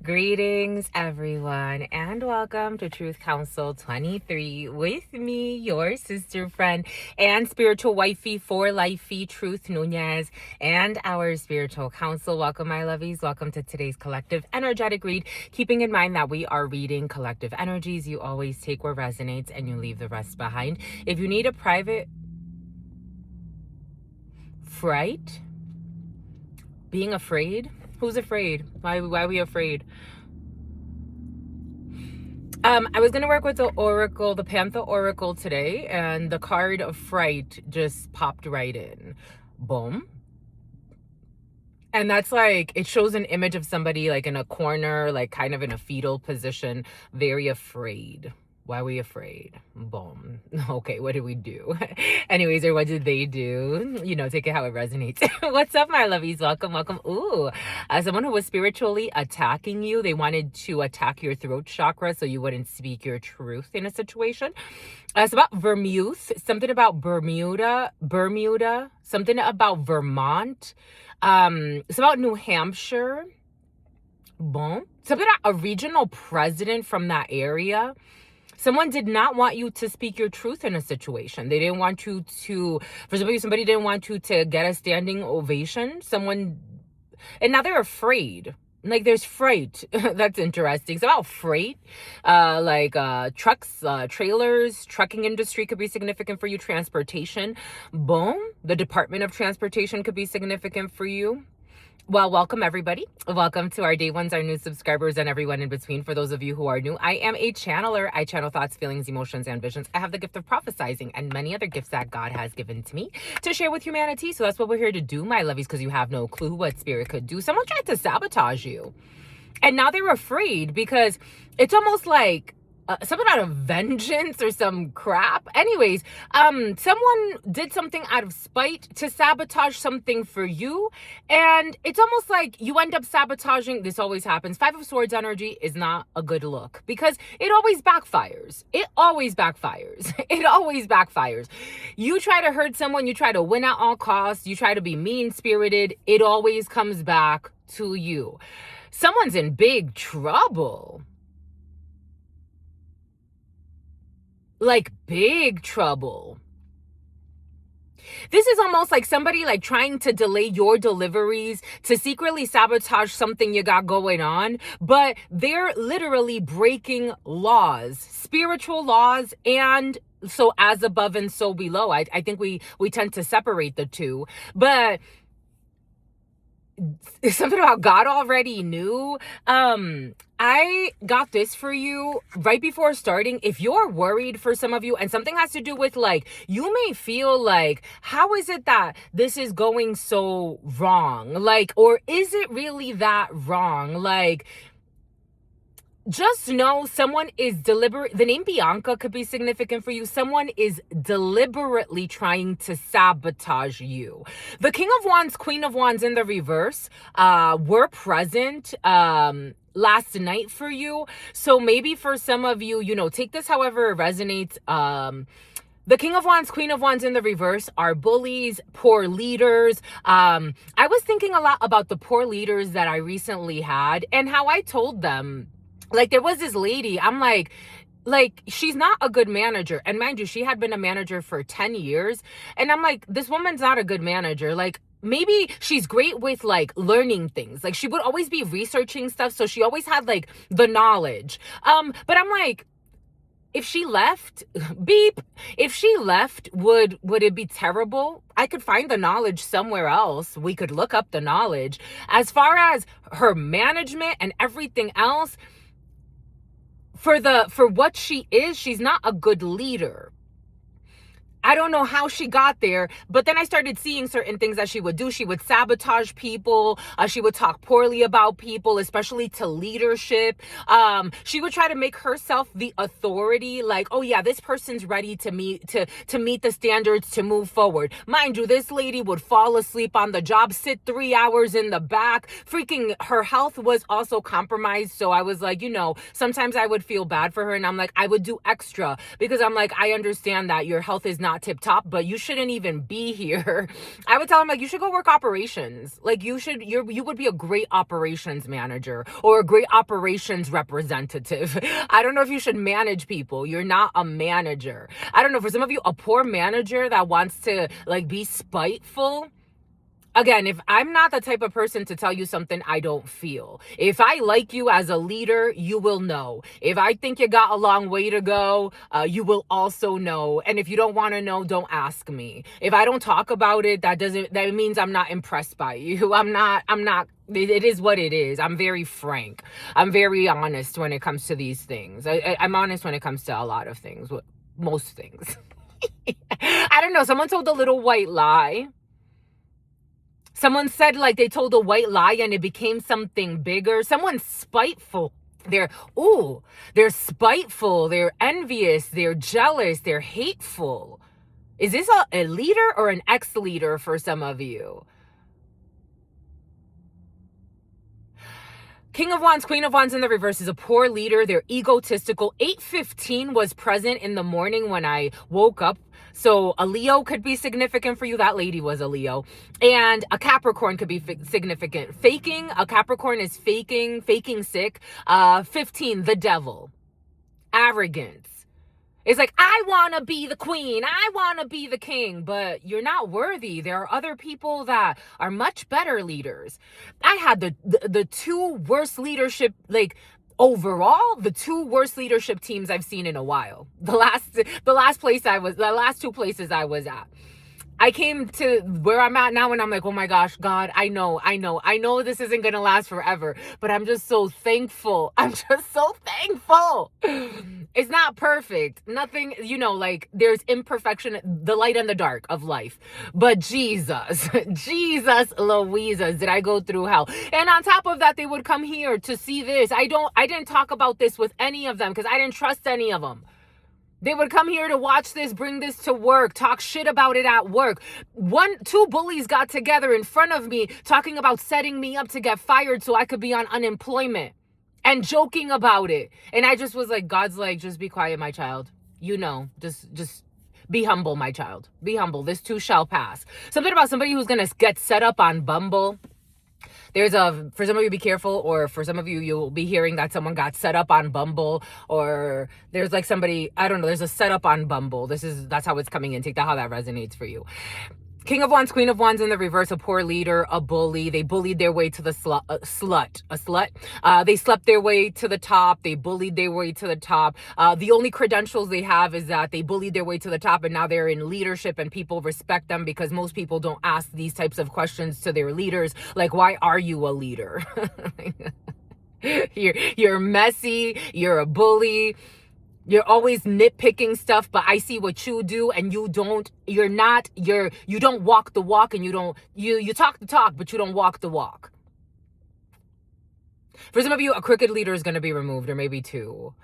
Greetings, everyone, and welcome to Truth Council 23 with me, your sister friend and spiritual wifey for lifey, Truth Nuñez, and our spiritual council. Welcome, my lovies. Welcome to today's collective energetic read. Keeping in mind that we are reading collective energies, you always take what resonates and you leave the rest behind. If you need a private fright, being afraid, who's afraid? Why are we afraid? I was going to work with the Oracle, the Panther Oracle today, and the card of fright just popped right in. Boom. And that's like, it shows an image of somebody like in a corner, like kind of in a fetal position, very afraid. Why are we afraid? Boom. Okay, what did we do? Anyways, or what did they do? You know, take it how it resonates. What's up, my lovies? Welcome, welcome. Ooh, someone who was spiritually attacking you. They wanted to attack your throat chakra so you wouldn't speak your truth in a situation. It's about Vermouth, something about Bermuda, something about Vermont. It's about New Hampshire. Boom. Something about a regional president from that area. Someone did not want you to speak your truth in a situation. They didn't want you to, for somebody didn't want you to get a standing ovation. And now they're afraid. Like there's freight. That's interesting. It's about freight, trucks, trailers, trucking industry could be significant for you. Transportation. Boom. The Department of Transportation could be significant for you. Well, welcome everybody. Welcome to our day ones, our new subscribers, and everyone in between. For those of you who are new, I am a channeler. I channel thoughts, feelings, emotions, and visions. I have the gift of prophesizing and many other gifts that God has given to me to share with humanity. So that's what we're here to do, my lovies, because you have no clue what spirit could do. Someone tried to sabotage you. And now they're afraid because it's almost like something out of vengeance or some crap. Anyways, someone did something out of spite to sabotage something for you. And it's almost like you end up sabotaging. This always happens. Five of Swords energy is not a good look because it always backfires. It always backfires. It always backfires. You try to hurt someone. You try to win at all costs. You try to be mean-spirited. It always comes back to you. Someone's in big trouble. Like big trouble. This is almost like somebody like trying to delay your deliveries to secretly sabotage something you got going on, but they're literally breaking laws, spiritual laws, and so as above and so below. I think we tend to separate the two, but something about God already knew. I got this for you right before starting. If you're worried for some of you and something has to do with like, you may feel like, how is it that this is going so wrong? Like, or is it really that wrong? Like, just know someone is deliberate. The name Bianca could be significant for you. Someone is deliberately trying to sabotage you. The King of Wands, Queen of Wands in the reverse were present last night for you. So maybe for some of you, you know, take this however it resonates. The King of Wands, Queen of Wands in the reverse are bullies, poor leaders. I was thinking a lot about the poor leaders that I recently had and how I told them, like, there was this lady, I'm like, she's not a good manager. And mind you, she had been a manager for 10 years. And I'm like, this woman's not a good manager. Like, maybe she's great with like learning things. Like she would always be researching stuff. So she always had like the knowledge. But I'm like, if she left, beep, if she left, would it be terrible? I could find the knowledge somewhere else. We could look up the knowledge. As far as her management and everything else, for what she is, she's not a good leader. I don't know how she got there, but then I started seeing certain things that she would do. She would sabotage people. She would talk poorly about people, especially to leadership. She would try to make herself the authority, like, oh yeah, this person's ready to meet the standards to move forward. Mind you, this lady would fall asleep on the job, sit 3 hours in the back. Freaking, her health was also compromised. So I was like, you know, sometimes I would feel bad for her, and I'm like, I would do extra because I'm like, I understand that your health is not not tip top, but you shouldn't even be here. I would tell him, like, you should go work operations. Like, you would be a great operations manager or a great operations representative. I don't know if you should manage people. You're not a manager. I don't know, for some of you, a poor manager that wants to like be spiteful. Again, if I'm not the type of person to tell you something I don't feel. If I like you as a leader, you will know. If I think you got a long way to go, you will also know. And if you don't want to know, don't ask me. If I don't talk about it, that means I'm not impressed by you. I'm not, it is what it is. I'm very frank. I'm very honest when it comes to these things. I'm honest when it comes to a lot of things, most things. I don't know. Someone told a little white lie. Someone said like they told a white lie and it became something bigger. Someone's spiteful. They're spiteful. They're envious. They're jealous. They're hateful. Is this a leader or an ex-leader for some of you? King of Wands, Queen of Wands in the reverse is a poor leader. They're egotistical. 8:15 was present in the morning when I woke up. So a Leo could be significant for you. That lady was a Leo. And a Capricorn could be significant. Faking, a Capricorn is faking sick. 15, the devil. Arrogance. It's like, I want to be the queen. I want to be the king, but you're not worthy. There are other people that are much better leaders. I had the two worst leadership, like overall, the two worst leadership teams I've seen in a while. The last two places I was at. I came to where I'm at now and I'm like, oh my gosh, God, I know this isn't going to last forever, but I'm just so thankful. I'm just so thankful. It's not perfect. Nothing, like there's imperfection, the light and the dark of life. But Jesus Louisa, did I go through hell? And on top of that, they would come here to see this. I didn't talk about this with any of them because I didn't trust any of them. They would come here to watch this, bring this to work, talk shit about it at work. Two bullies got together in front of me talking about setting me up to get fired so I could be on unemployment and joking about it. And I just was like, God's like, just be quiet, my child. Just be humble, my child. Be humble. This too shall pass. Something about somebody who's going to get set up on Bumble. For some of you, be careful, or for some of you, you'll be hearing that someone got set up on Bumble, or there's like somebody, I don't know, there's a setup on Bumble. That's how it's coming in. Take that how that resonates for you. King of Wands, Queen of Wands in the reverse, a poor leader, a bully. They bullied their way to the slut. They slept their way to the top. They bullied their way to the top. The only credentials they have is that they bullied their way to the top and now they're in leadership and people respect them because most people don't ask these types of questions to their leaders. Like, why are you a leader? You're messy. You're a bully. You're always nitpicking stuff, but I see what you do and you don't walk the walk and you talk the talk, but you don't walk the walk. For some of you, a crooked leader is going to be removed, or maybe two.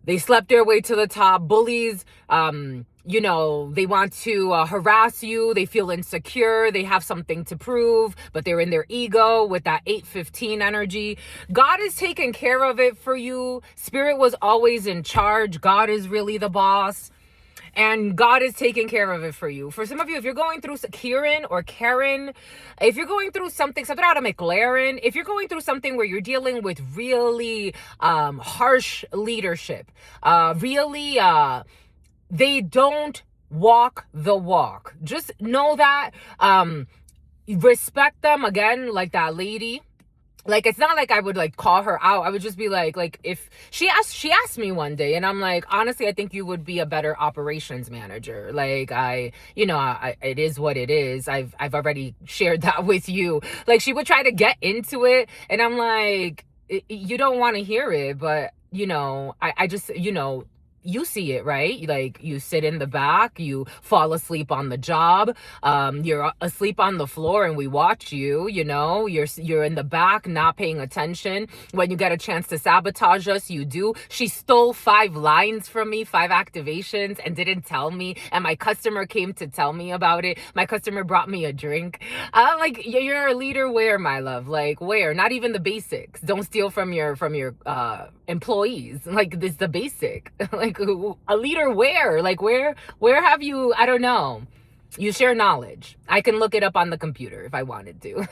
They slept their way to the top. Bullies, they want to harass you. They feel insecure. They have something to prove, but they're in their ego with that 8:15 energy. God is taking care of it for you. Spirit was always in charge. God is really the boss. And God is taking care of it for you. For some of you, if you're going through Karen, if you're going through something out of McLaren, if you're going through something where you're dealing with really harsh leadership, they don't walk the walk. Just know that, respect them, again, like that lady. Like, it's not like I would like call her out. I would just be like, if she asked me one day and I'm like, honestly, I think you would be a better operations manager. Like, it is what it is. I've already shared that with you. Like, she would try to get into it and I'm like, you don't want to hear it, but I just, you see it, right? Like, you sit in the back, you fall asleep on the job, you're asleep on the floor and we watch you, you're in the back not paying attention. When you get a chance to sabotage us, you do. She stole 5 lines from me, 5 activations, and didn't tell me, and my customer came to tell me about it. My customer brought me a drink. I'm like, you're a leader where, my love? Like, where? Not even the basics. Don't steal from your employees. Like, this is the basic. Like, Like, a leader where? Like, where have you, I don't know. You share knowledge. I can look it up on the computer if I wanted to.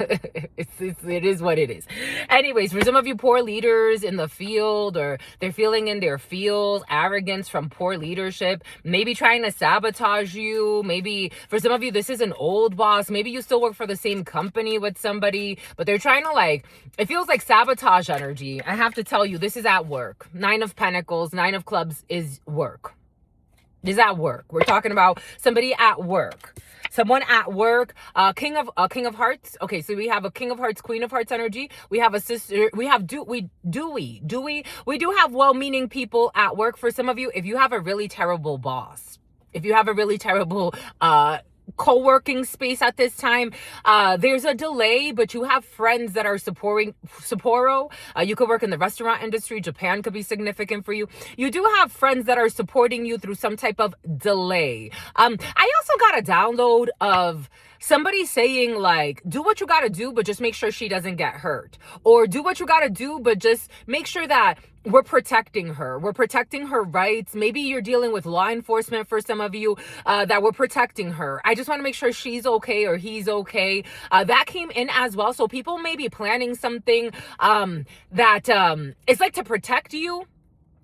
It is what it is. Anyways, for some of you poor leaders in the field, or they're feeling in their field arrogance from poor leadership, maybe trying to sabotage you. Maybe for some of you, this is an old boss. Maybe you still work for the same company with somebody, but they're trying to, like, it feels like sabotage energy. I have to tell you, this is at work. 9 of Pentacles, 9 of Clubs is work. Is at work. We're talking about somebody at work. Someone at work. King of Hearts. Okay, so we have a King of Hearts, Queen of Hearts energy. We have a sister. We have we do have well-meaning people at work. For some of you, if you have a really terrible boss, if you have a really terrible co-working space at this time, there's a delay, but you have friends that are Sapporo. You could work in the restaurant industry. Japan could be significant for you. You do have friends that are supporting you through some type of delay. I also got a download of somebody saying, like, do what you got to do, but just make sure she doesn't get hurt, or do what you got to do, but just make sure that we're protecting her. We're protecting her rights. Maybe you're dealing with law enforcement for some of you, that we're protecting her. I just want to make sure she's okay or he's okay. That came in as well. So people may be planning something that it's like to protect you,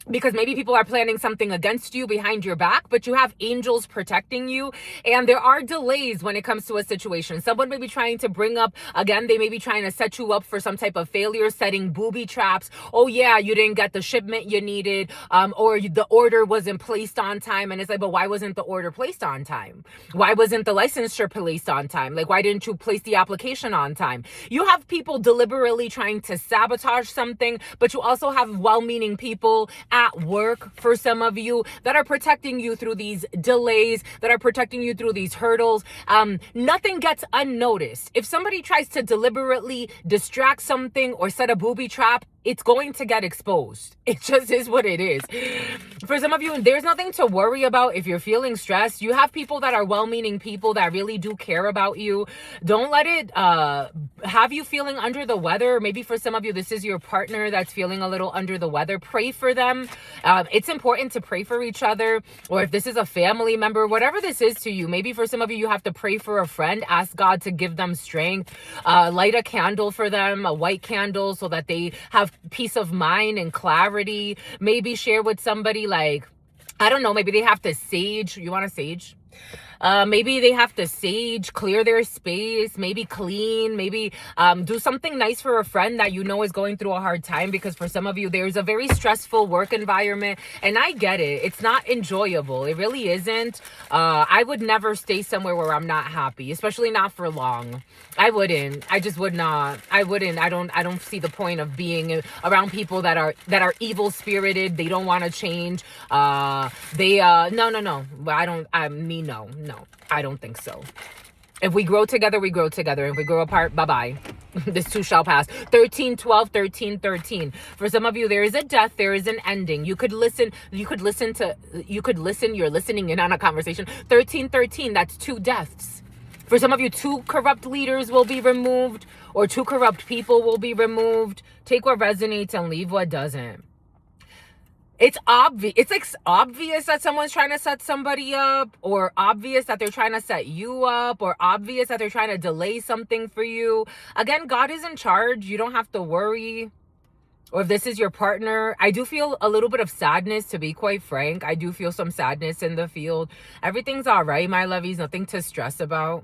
because maybe people are planning something against you behind your back, but you have angels protecting you. And there are delays when it comes to a situation. Someone may be trying to bring up, again, they may be trying to set you up for some type of failure, setting booby traps. Oh yeah, you didn't get the shipment you needed, or the order wasn't placed on time. And it's like, but why wasn't the order placed on time? Why wasn't the licensure placed on time? Like, why didn't you place the application on time? You have people deliberately trying to sabotage something, but you also have well-meaning people at work, for some of you, that are protecting you through these delays, that are protecting you through these hurdles. Nothing gets unnoticed. If somebody tries to deliberately distract something or set a booby trap, it's going to get exposed. It just is what it is. For some of you, there's nothing to worry about if you're feeling stressed. You have people that are well-meaning people that really do care about you. Don't let it have you feeling under the weather. Maybe for some of you, this is your partner that's feeling a little under the weather. Pray for them. It's important to pray for each other. Or if this is a family member, whatever this is to you, maybe for some of you, you have to pray for a friend. Ask God to give them strength. Light a candle for them, a white candle, so that they have peace of mind and clarity. Maybe share with somebody, like, I don't know, maybe they have to sage. You want to sage? Maybe they have to sage, clear their space, maybe clean, maybe do something nice for a friend that you know is going through a hard time, because for some of you, there's a very stressful work environment, and I get it. It's not enjoyable. It really isn't. I would never stay somewhere where I'm not happy, especially not for long. I wouldn't. I just would not. I wouldn't. I don't see the point of being around people that are evil spirited. They don't want to change. No. No, I don't think so. If we grow together, we grow together. If we grow apart, bye-bye. This too shall pass. 13, 12, 13, 13. For some of you, there is a death. There is an ending. You're listening in on a conversation. 13, 13, that's 2 deaths. For some of you, 2 corrupt leaders will be removed, or 2 corrupt people will be removed. Take what resonates and leave what doesn't. It's obvious. It's like obvious that someone's trying to set somebody up, or obvious that they're trying to set you up, or obvious that they're trying to delay something for you. Again, God is in charge. You don't have to worry. Or if this is your partner, I do feel a little bit of sadness, to be quite frank. I do feel some sadness in the field. Everything's all right, my lovies. Nothing to stress about.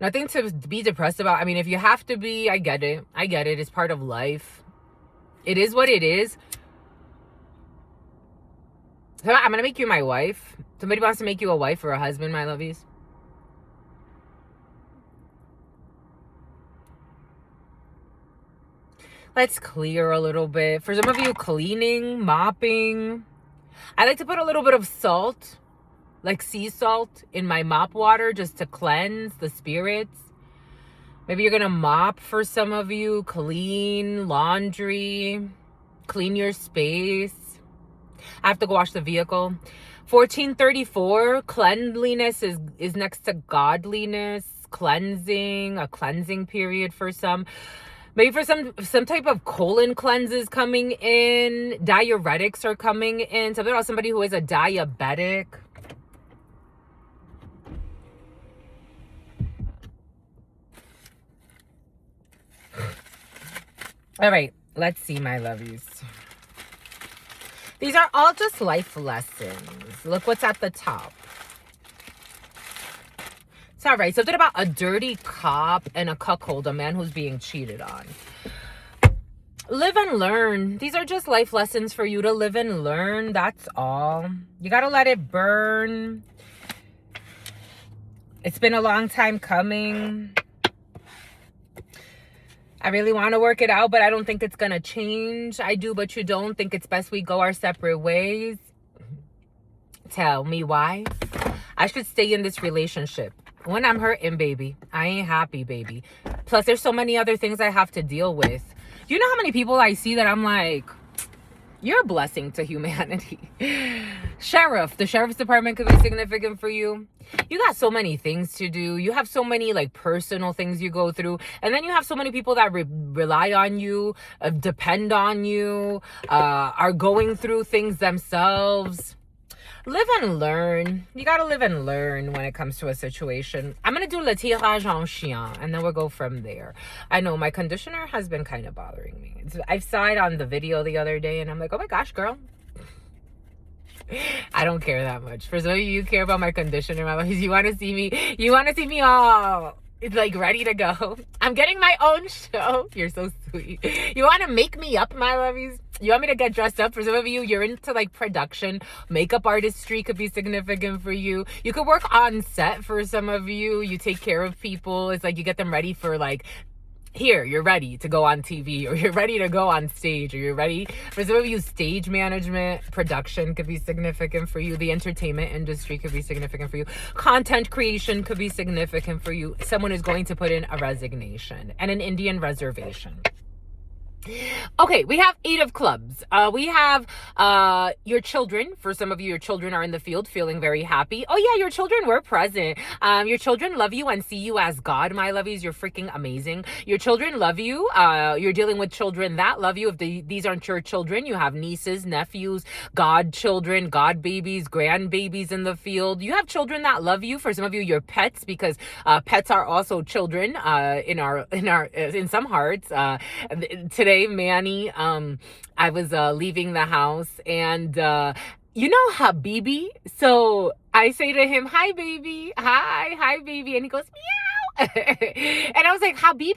Nothing to be depressed about. I mean, if you have to be, I get it. I get it. It's part of life. It is what it is. So I'm going to make you my wife. Somebody wants to make you a wife or a husband, my lovies. Let's clear a little bit. For some of you, cleaning, mopping. I like to put a little bit of salt, like sea salt, in my mop water just to cleanse the spirits. Maybe you're going to mop for some of you. Clean, laundry, clean your space. I have to go wash the vehicle. 1434, cleanliness is next to godliness, cleansing, a cleansing period for some. Maybe for some type of colon cleanses coming in. Diuretics are coming in. Something about somebody who is a diabetic. All right, let's see, my lovies. These are all just life lessons. Look what's at the top. It's all right. Something about a dirty cop and a cuckold, a man who's being cheated on. Live and learn. These are just life lessons for you to live and learn. That's all. You got to let it burn. It's been a long time coming. I really want to work it out, but I don't think it's going to change. I do, but you don't. Think it's best we go our separate ways. Tell me why. I should stay in this relationship. When I'm hurting, baby, I ain't happy, baby. Plus, there's so many other things I have to deal with. You know how many people I see that I'm like, you're a blessing to humanity. Sheriff. The sheriff's department could be significant for you. You got so many things to do. You have so many like personal things you go through. And then you have so many people that rely on you, depend on you, are going through things themselves. Live and learn. You got to live and learn when it comes to a situation. I'm going to do le tirage en chien, and then we'll go from there. I know my conditioner has been kind of bothering me. I saw it on the video the other day, and I'm like, oh my gosh, girl. I don't care that much. For some of you care about my conditioner, my loves. You want to see me all like ready to go. I'm getting my own show. You're so sweet. You want to make me up, my lovies? You want me to get dressed up? For some of you, you're into like production. Makeup artistry could be significant for you. You could work on set for some of you. You take care of people. It's like you get them ready for like, here, you're ready to go on TV, or you're ready to go on stage, or you're ready. For some of you, stage management, production could be significant for you. The entertainment industry could be significant for you. Content creation could be significant for you. Someone is going to put in a resignation and an Indian reservation. Okay, we have 8 of clubs. We have your children. For some of you, your children are in the field feeling very happy. Oh yeah, your children were present. Your children love you and see you as God, my lovies. You're freaking amazing. Your children love you. You're dealing with children that love you. If these aren't your children, you have nieces, nephews, godchildren, god babies, grandbabies in the field. You have children that love you. For some of you, your pets, because pets are also children in some hearts. Today, Manny, I was leaving the house, and you know Habibi? So I say to him, hi baby, hi baby, and he goes meow. And I was like, Habibi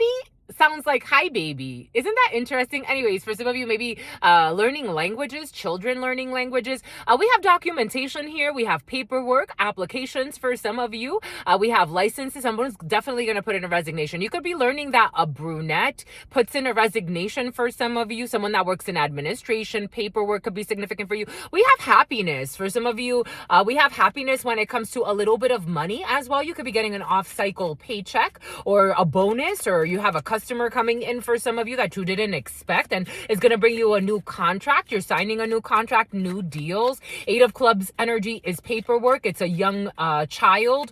sounds like hi baby. Isn't that interesting? Anyways, for some of you, maybe learning languages, children learning languages. We have documentation here. We have paperwork, applications for some of you. We have licenses. Someone's definitely going to put in a resignation. You could be learning that a brunette puts in a resignation for some of you. Someone that works in administration, paperwork could be significant for you. We have happiness. For some of you, we have happiness when it comes to a little bit of money as well. You could be getting an off-cycle paycheck or a bonus, or you have a customer coming in for some of you that you didn't expect, and is going to bring you a new contract. You're signing a new contract, new deals. 8 of clubs energy is paperwork. It's a young child,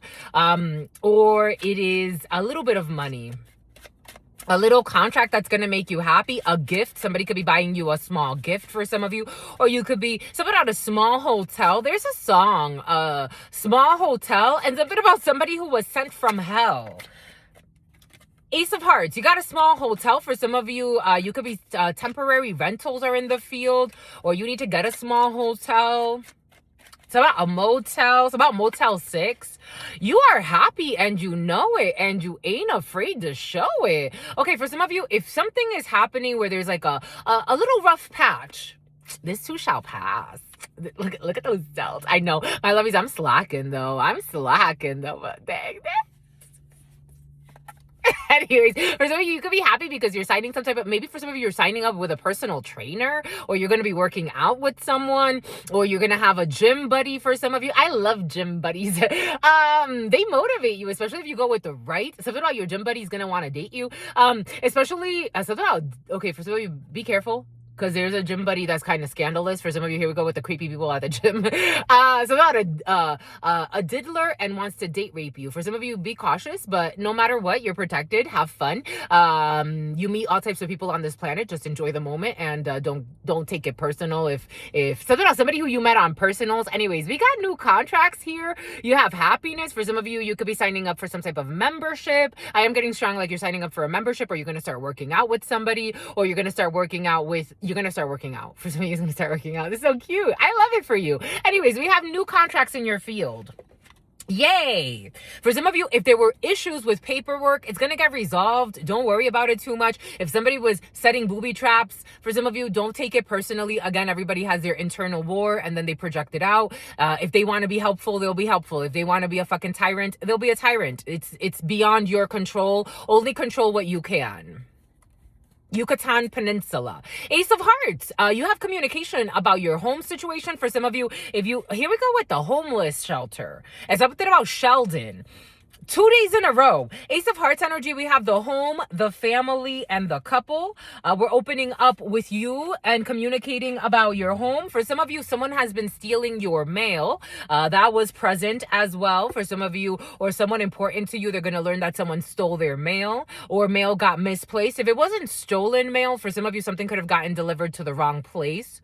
or it is a little bit of money. A little contract that's going to make you happy. A gift. Somebody could be buying you a small gift for some of you. Or you could be something about a small hotel. There's a song, Small Hotel, and something about somebody who was sent from hell. Ace of Hearts. You got a small hotel. For some of you, you could be temporary rentals are in the field, or you need to get a small hotel. It's about a motel. It's about Motel 6. You are happy and you know it, and you ain't afraid to show it. Okay, for some of you, if something is happening where there's like a little rough patch, this too shall pass. Look at those delts. I know, my lovies, I'm slacking though. But dang. Anyways, for some of you, you could be happy because you're signing some type of, maybe for some of you, you're signing up with a personal trainer, or you're going to be working out with someone, or you're going to have a gym buddy for some of you. I love gym buddies. They motivate you, especially if you go with the right. Something about your gym buddy is going to want to date you. Especially, something about, okay, for some of you, be careful. because there's a gym buddy that's kind of scandalous. For some of you, here we go with the creepy people at the gym. So about a diddler and wants to date rape you. For some of you, be cautious, but no matter what, you're protected. Have fun. You meet all types of people on this planet. Just enjoy the moment and don't take it personal. If somebody who you met on personals. Anyways, we got new contracts here. You have happiness. For some of you, you could be signing up for some type of membership. I am getting strong like you're signing up for a membership, or you're going to start working out with somebody, or you're going to start working out. For some of you, it's going to start working out. This is so cute. I love it for you. Anyways, we have new contracts in your field. Yay! For some of you, if there were issues with paperwork, it's going to get resolved. Don't worry about it too much. If somebody was setting booby traps, for some of you, don't take it personally. Again, everybody has their internal war and then they project it out. If they want to be helpful, they'll be helpful. If they want to be a fucking tyrant, they'll be a tyrant. It's beyond your control. Only control what you can. Yucatan Peninsula. Ace of Hearts. You have communication about your home situation. For some of you, here we go with the homeless shelter. It's something about Sheldon. 2 days in a row. Ace of Hearts energy. We have the home, the family, and the couple. We're opening up with you and communicating about your home. For some of you, someone has been stealing your mail. That was present as well. For some of you, or someone important to you, they're going to learn that someone stole their mail or mail got misplaced. If it wasn't stolen mail, for some of you, something could have gotten delivered to the wrong place.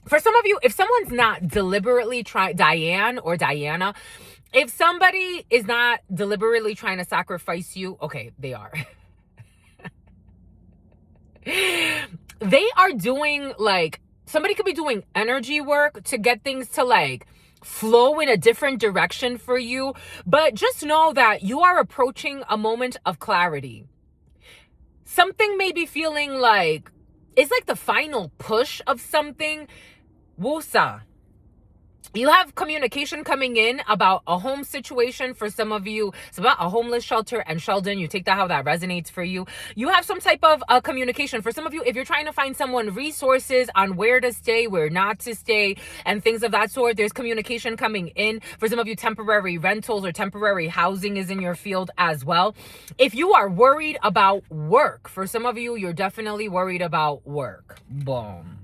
For some of you, if someone's not deliberately Diana, if somebody is not deliberately trying to sacrifice you, okay, they are. They are doing somebody could be doing energy work to get things to flow in a different direction for you. But just know that you are approaching a moment of clarity. Something may be feeling it's like the final push of something. Wusa. You have communication coming in about a home situation. For some of you, it's about a homeless shelter and Sheldon. You take that how that resonates for you. You have some type of communication. For some of you, if you're trying to find someone resources on where to stay, where not to stay, and things of that sort, there's communication coming in. For some of you, temporary rentals or temporary housing is in your field as well. If you are worried about work, for some of you, you're definitely worried about work. Boom.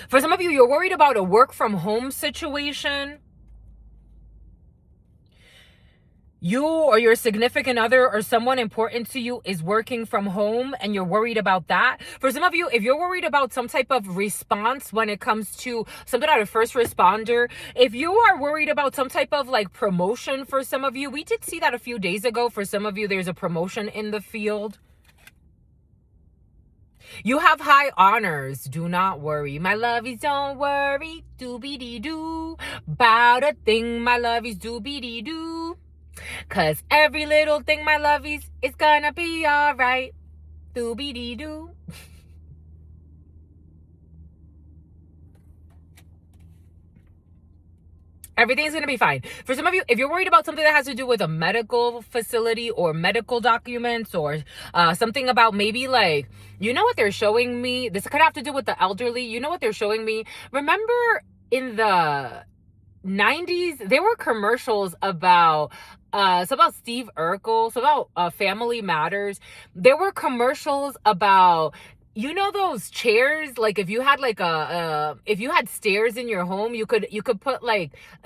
For some of you, you're worried about a work from home situation. You or your significant other or someone important to you is working from home and you're worried about that. For some of you, if you're worried about some type of response when it comes to something out of first responder, if you are worried about some type of promotion, for some of you, we did see that a few days ago. For some of you, there's a promotion in the field. You have high honors. Do not worry, my lovies, don't worry. Doobie-dee-doo. About a thing, my lovies, doobie-dee-doo. 'Cause every little thing, my lovies, is gonna be alright. Doobie-dee-doo. Everything's going to be fine. For some of you, if you're worried about something that has to do with a medical facility or medical documents or something about maybe you know what they're showing me? This could have to do with the elderly. You know what they're showing me? Remember in the 90s, there were commercials about it's about Steve Urkel. It's about Family Matters. There were commercials about, you know, those chairs, if you had if you had stairs in your home, you could put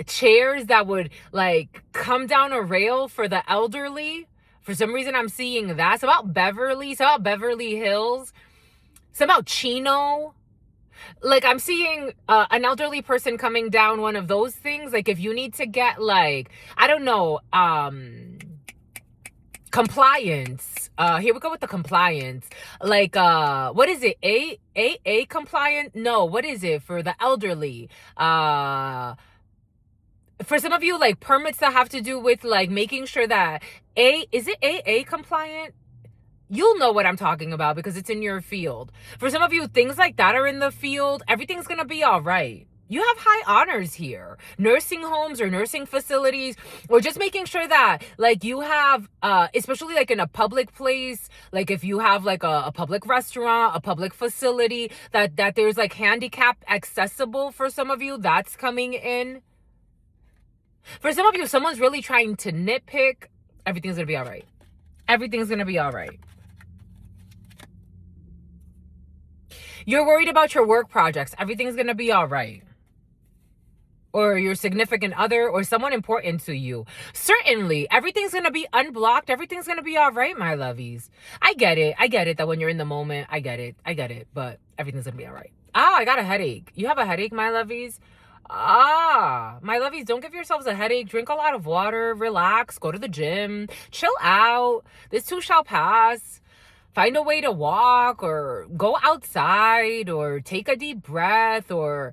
chairs that would come down a rail for the elderly. For some reason, I'm seeing that. It's about Beverly. It's about Beverly Hills. It's about Chino. I'm seeing an elderly person coming down one of those things. If you need to get I don't know, compliance. Here we go with the compliance. What is it? A compliant? No, what is it for the elderly? For some of you, permits that have to do with making sure that is it AA compliant? You'll know what I'm talking about because it's in your field. For some of you, things like that are in the field. Everything's going to be all right. You have high honors here. Nursing homes or nursing facilities, or just making sure that you have, especially in a public place, if you have a public restaurant, a public facility, that there's handicap accessible. For some of you, that's coming in. For some of you, someone's really trying to nitpick Everything's going to be all right. Everything's going to be all right. You're worried about your work projects. Everything's going to be all right. Or your significant other or someone important to you. Certainly, everything's going to be unblocked. Everything's going to be all right, my lovies. I get it. I get it that when you're in the moment, I get it. But everything's going to be all right. I got a headache. You have a headache, my lovies? My lovies, don't give yourselves a headache. Drink a lot of water. Relax. Go to the gym. Chill out. This too shall pass. Find a way to walk or go outside or take a deep breath or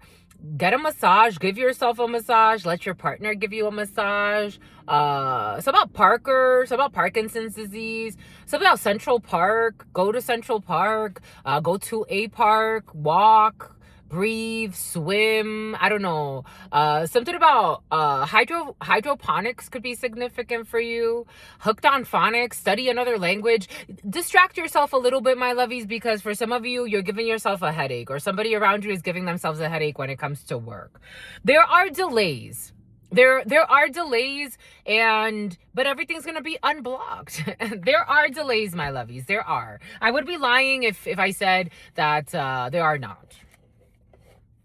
get a massage. Give yourself a massage. Let your partner give you a massage. It's about Parkinson's disease. Something about Central Park. Go to Central Park. Go to a park. Walk. Breathe, swim, I don't know. Something about hydroponics could be significant for you. Hooked on phonics, study another language. Distract yourself a little bit, my lovies, because for some of you, you're giving yourself a headache, or somebody around you is giving themselves a headache when it comes to work. There are delays. There are delays, but everything's gonna be unblocked. There are delays, my lovies. There are. I would be lying if I said that there are not.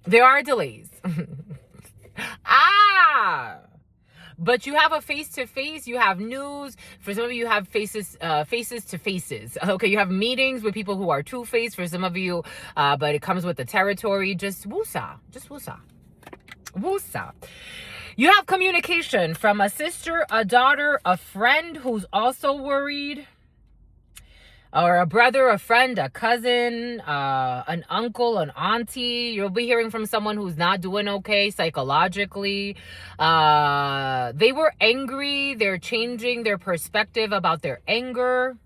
There are delays. But you have a face-to-face, you have news. For some of you, have faces to faces. Okay, you have meetings with people who are two-faced. For some of you, but it comes with the territory. Just woosah. Woosah. You have communication from a sister, a daughter, a friend who's also worried. Or a brother, a friend, a cousin, an uncle, an auntie. You'll be hearing from someone who's not doing okay psychologically. They were angry. They're changing their perspective about their anger.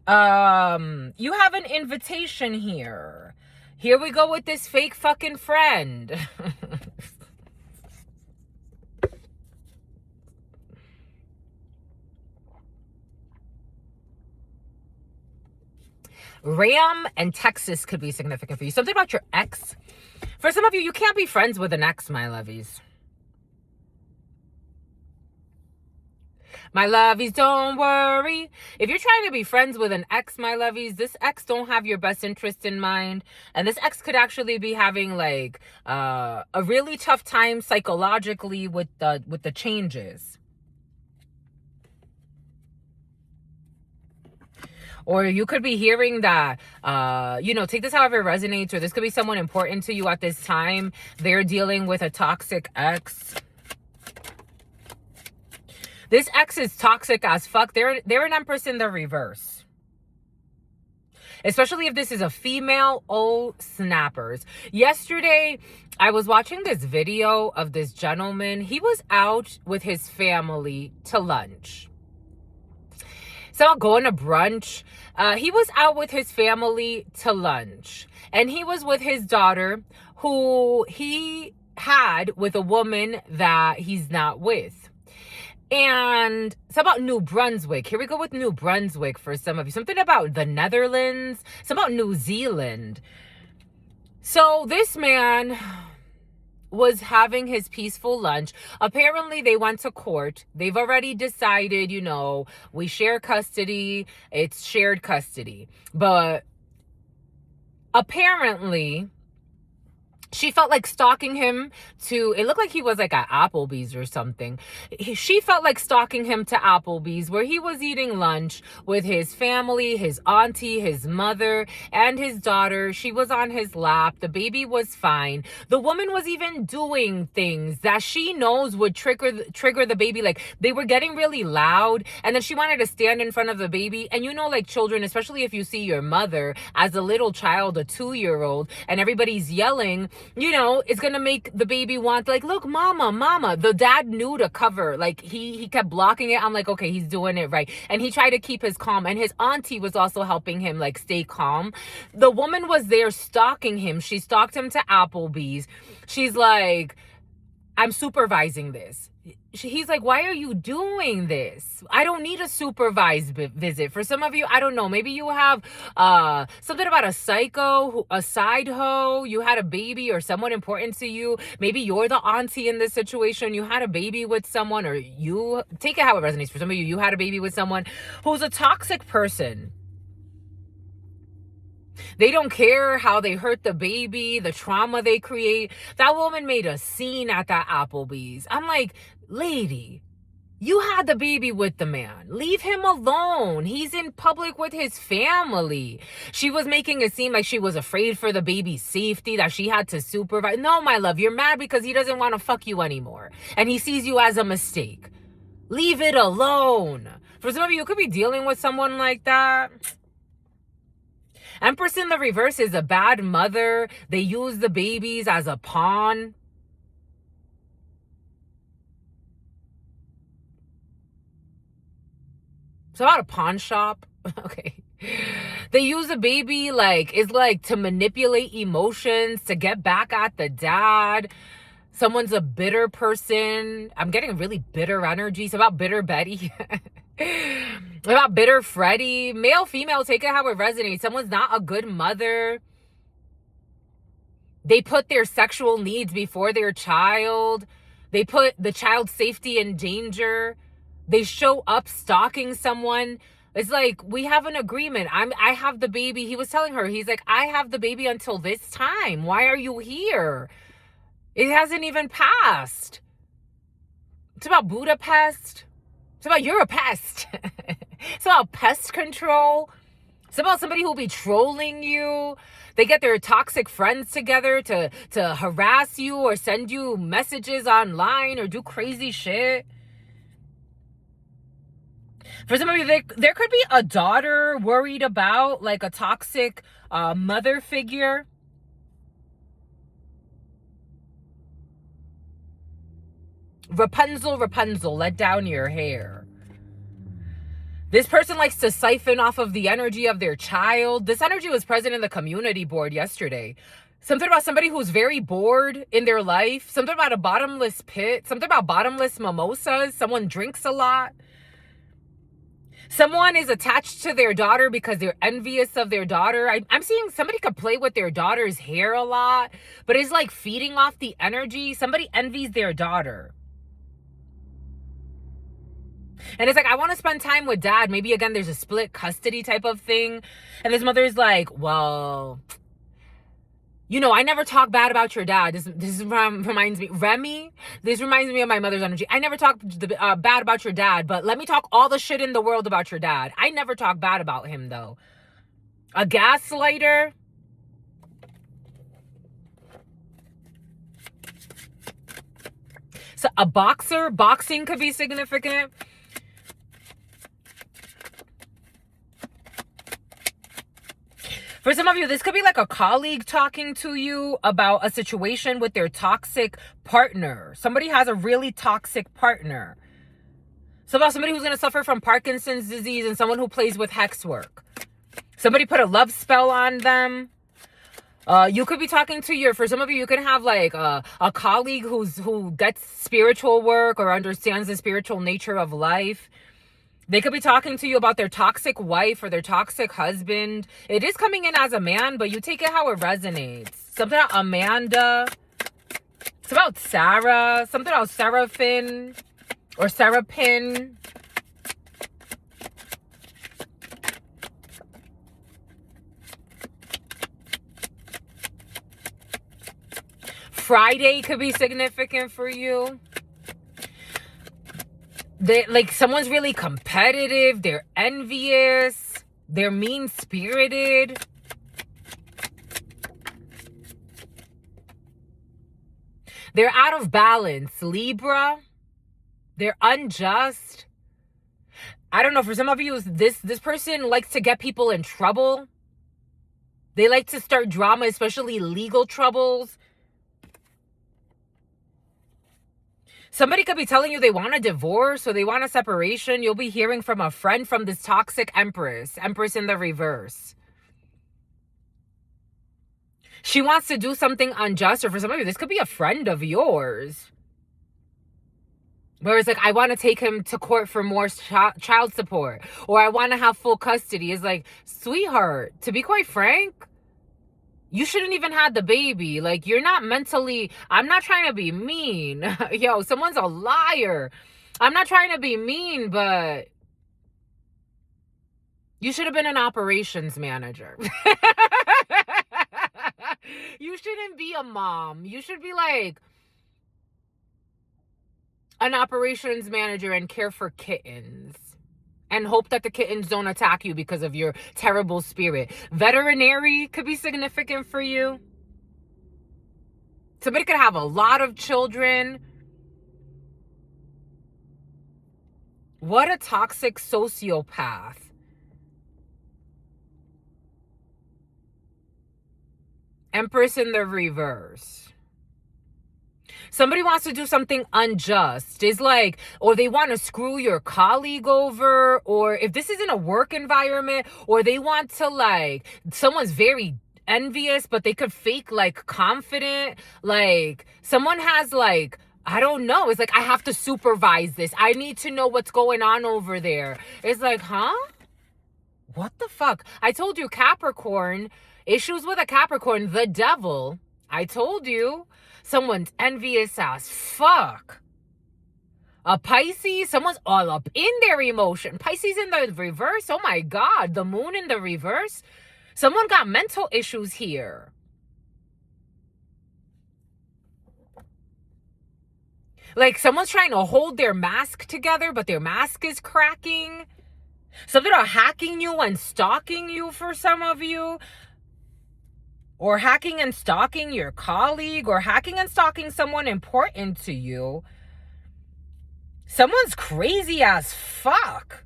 You have an invitation here. Here we go with this fake fucking friend. Ram and Texas could be significant for you. Something about your ex. For some of you, you can't be friends with an ex, my lovies. My lovies, don't worry. If you're trying to be friends with an ex, my lovies, this ex don't have your best interest in mind. And this ex could actually be having like a really tough time psychologically with the changes. Or you could be hearing that, take this however it resonates, or this could be someone important to you at this time. They're dealing with a toxic ex. This ex is toxic as fuck. They're an empress in the reverse. Especially if this is a female. Oh, snappers. Yesterday, I was watching this video of this gentleman. He was out with his family to lunch. So going to brunch. He was out with his family to lunch. And he was with his daughter, who he had with a woman that he's not with. And it's about New Brunswick. Here we go with New Brunswick for some of you. Something about the Netherlands. Something about New Zealand. So this man was having his peaceful lunch. Apparently they went to court. They've already decided, we share custody. It's shared custody. But apparently she felt like stalking him it looked like he was like at Applebee's or something. She felt like stalking him to Applebee's, where he was eating lunch with his family, his auntie, his mother, and his daughter. She was on his lap. The baby was fine. The woman was even doing things that she knows would trigger the baby. Like, they were getting really loud, and then she wanted to stand in front of the baby. And like children, especially if you see your mother as a little child, a 2-year-old, and everybody's yelling, it's gonna make the baby want, like, look, mama. The dad knew to cover. Like, he kept blocking it. I'm like, okay, he's doing it right. And he tried to keep his calm. And his auntie was also helping him, like, stay calm. The woman was there stalking him. She stalked him to Applebee's. She's like, I'm supervising this. he's like, why are you doing this? I don't need a supervised visit. For some of you, I don't know, maybe you have something about a psycho, a side hoe, you had a baby or someone important to you. Maybe you're the auntie in this situation. You had a baby with someone, or you take it how it resonates. For some of you, you had a baby with someone who's a toxic person. They don't care how they hurt the baby, the trauma they create. That woman made a scene at that Applebee's. I'm like, lady, you had the baby with the man. Leave him alone. He's in public with his family. She was making it seem like she was afraid for the baby's safety, that she had to supervise. No, my love, you're mad because he doesn't want to fuck you anymore. And he sees you as a mistake. Leave it alone. For some of you, you could be dealing with someone like that. Empress in the reverse is a bad mother. They use the babies as a pawn. It's about a pawn shop. Okay. They use a baby to manipulate emotions, to get back at the dad. Someone's a bitter person. I'm getting a really bitter energy. It's about bitter Betty. About bitter Freddy. Male, female, take it how it resonates. Someone's not a good mother. They put their sexual needs before their child. They put the child's safety in danger. They show up stalking someone. It's like, we have an agreement. I have the baby. He was telling her, he's like, I have the baby until this time. Why are you here? It hasn't even passed. It's about Budapest. It's about you're a pest. It's about pest control. It's about somebody who'll be trolling you. They get their toxic friends together to harass you or send you messages online or do crazy shit. For some of you, there could be a daughter worried about, like a toxic mother figure. Rapunzel, Rapunzel, let down your hair. This person likes to siphon off of the energy of their child. This energy was present in the community board yesterday. Something about somebody who's very bored in their life. Something about a bottomless pit. Something about bottomless mimosas. Someone drinks a lot. Someone is attached to their daughter because they're envious of their daughter. I'm seeing somebody could play with their daughter's hair a lot, but it's like feeding off the energy. Somebody envies their daughter. And it's like, I want to spend time with dad. Maybe, again, there's a split custody type of thing. And this mother's like, well, you know, I never talk bad about your dad. This reminds me, Remy, this reminds me of my mother's energy. I never talk bad about your dad, but let me talk all the shit in the world about your dad. I never talk bad about him, though. A gaslighter. So a boxer. Boxing could be significant. For some of you, this could be like a colleague talking to you about a situation with their toxic partner. Somebody has a really toxic partner. So about somebody who's going to suffer from Parkinson's disease and someone who plays with hex work. Somebody put a love spell on them. You could be talking to for some of you could have like a colleague who gets spiritual work or understands the spiritual nature of life. They could be talking to you about their toxic wife or their toxic husband. It is coming in as a man, but you take it how it resonates. Something about Amanda. It's about Sarah. Something about Seraphim or Seraphim. Friday could be significant for you. Like someone's really competitive, they're envious, they're mean-spirited. They're out of balance, Libra. They're unjust. I don't know, for some of you, this person likes to get people in trouble. They like to start drama, especially legal troubles. Somebody could be telling you they want a divorce or they want a separation. You'll be hearing from a friend from this toxic Empress in the reverse. She wants to do something unjust, or for some of you, this could be a friend of yours. Whereas like, I want to take him to court for more child support, or I want to have full custody. It's like, sweetheart, to be quite frank, you shouldn't even have the baby. Like, you're not mentally, I'm not trying to be mean. Yo, someone's a liar. I'm not trying to be mean, but you should have been an operations manager. You shouldn't be a mom. You should be like an operations manager and care for kittens. And hope that the kittens don't attack you because of your terrible spirit. Veterinary could be significant for you. Somebody could have a lot of children. What a toxic sociopath. Empress in the reverse. Somebody wants to do something unjust. It's like, or they want to screw your colleague over, or if this isn't a work environment, or they want to like, someone's very envious, but they could fake like confident. Like someone has like, I don't know. It's like, I have to supervise this. I need to know what's going on over there. It's like, huh? What the fuck? I told you, Capricorn, issues with a Capricorn, the devil. I told you. Someone's envious as fuck. A Pisces, someone's all up in their emotion. Pisces in the reverse, oh my God. The moon in the reverse. Someone got mental issues here. Like someone's trying to hold their mask together, but their mask is cracking. So they're hacking you and stalking you for some of you. Or hacking and stalking your colleague, or hacking and stalking someone important to you. Someone's crazy as fuck.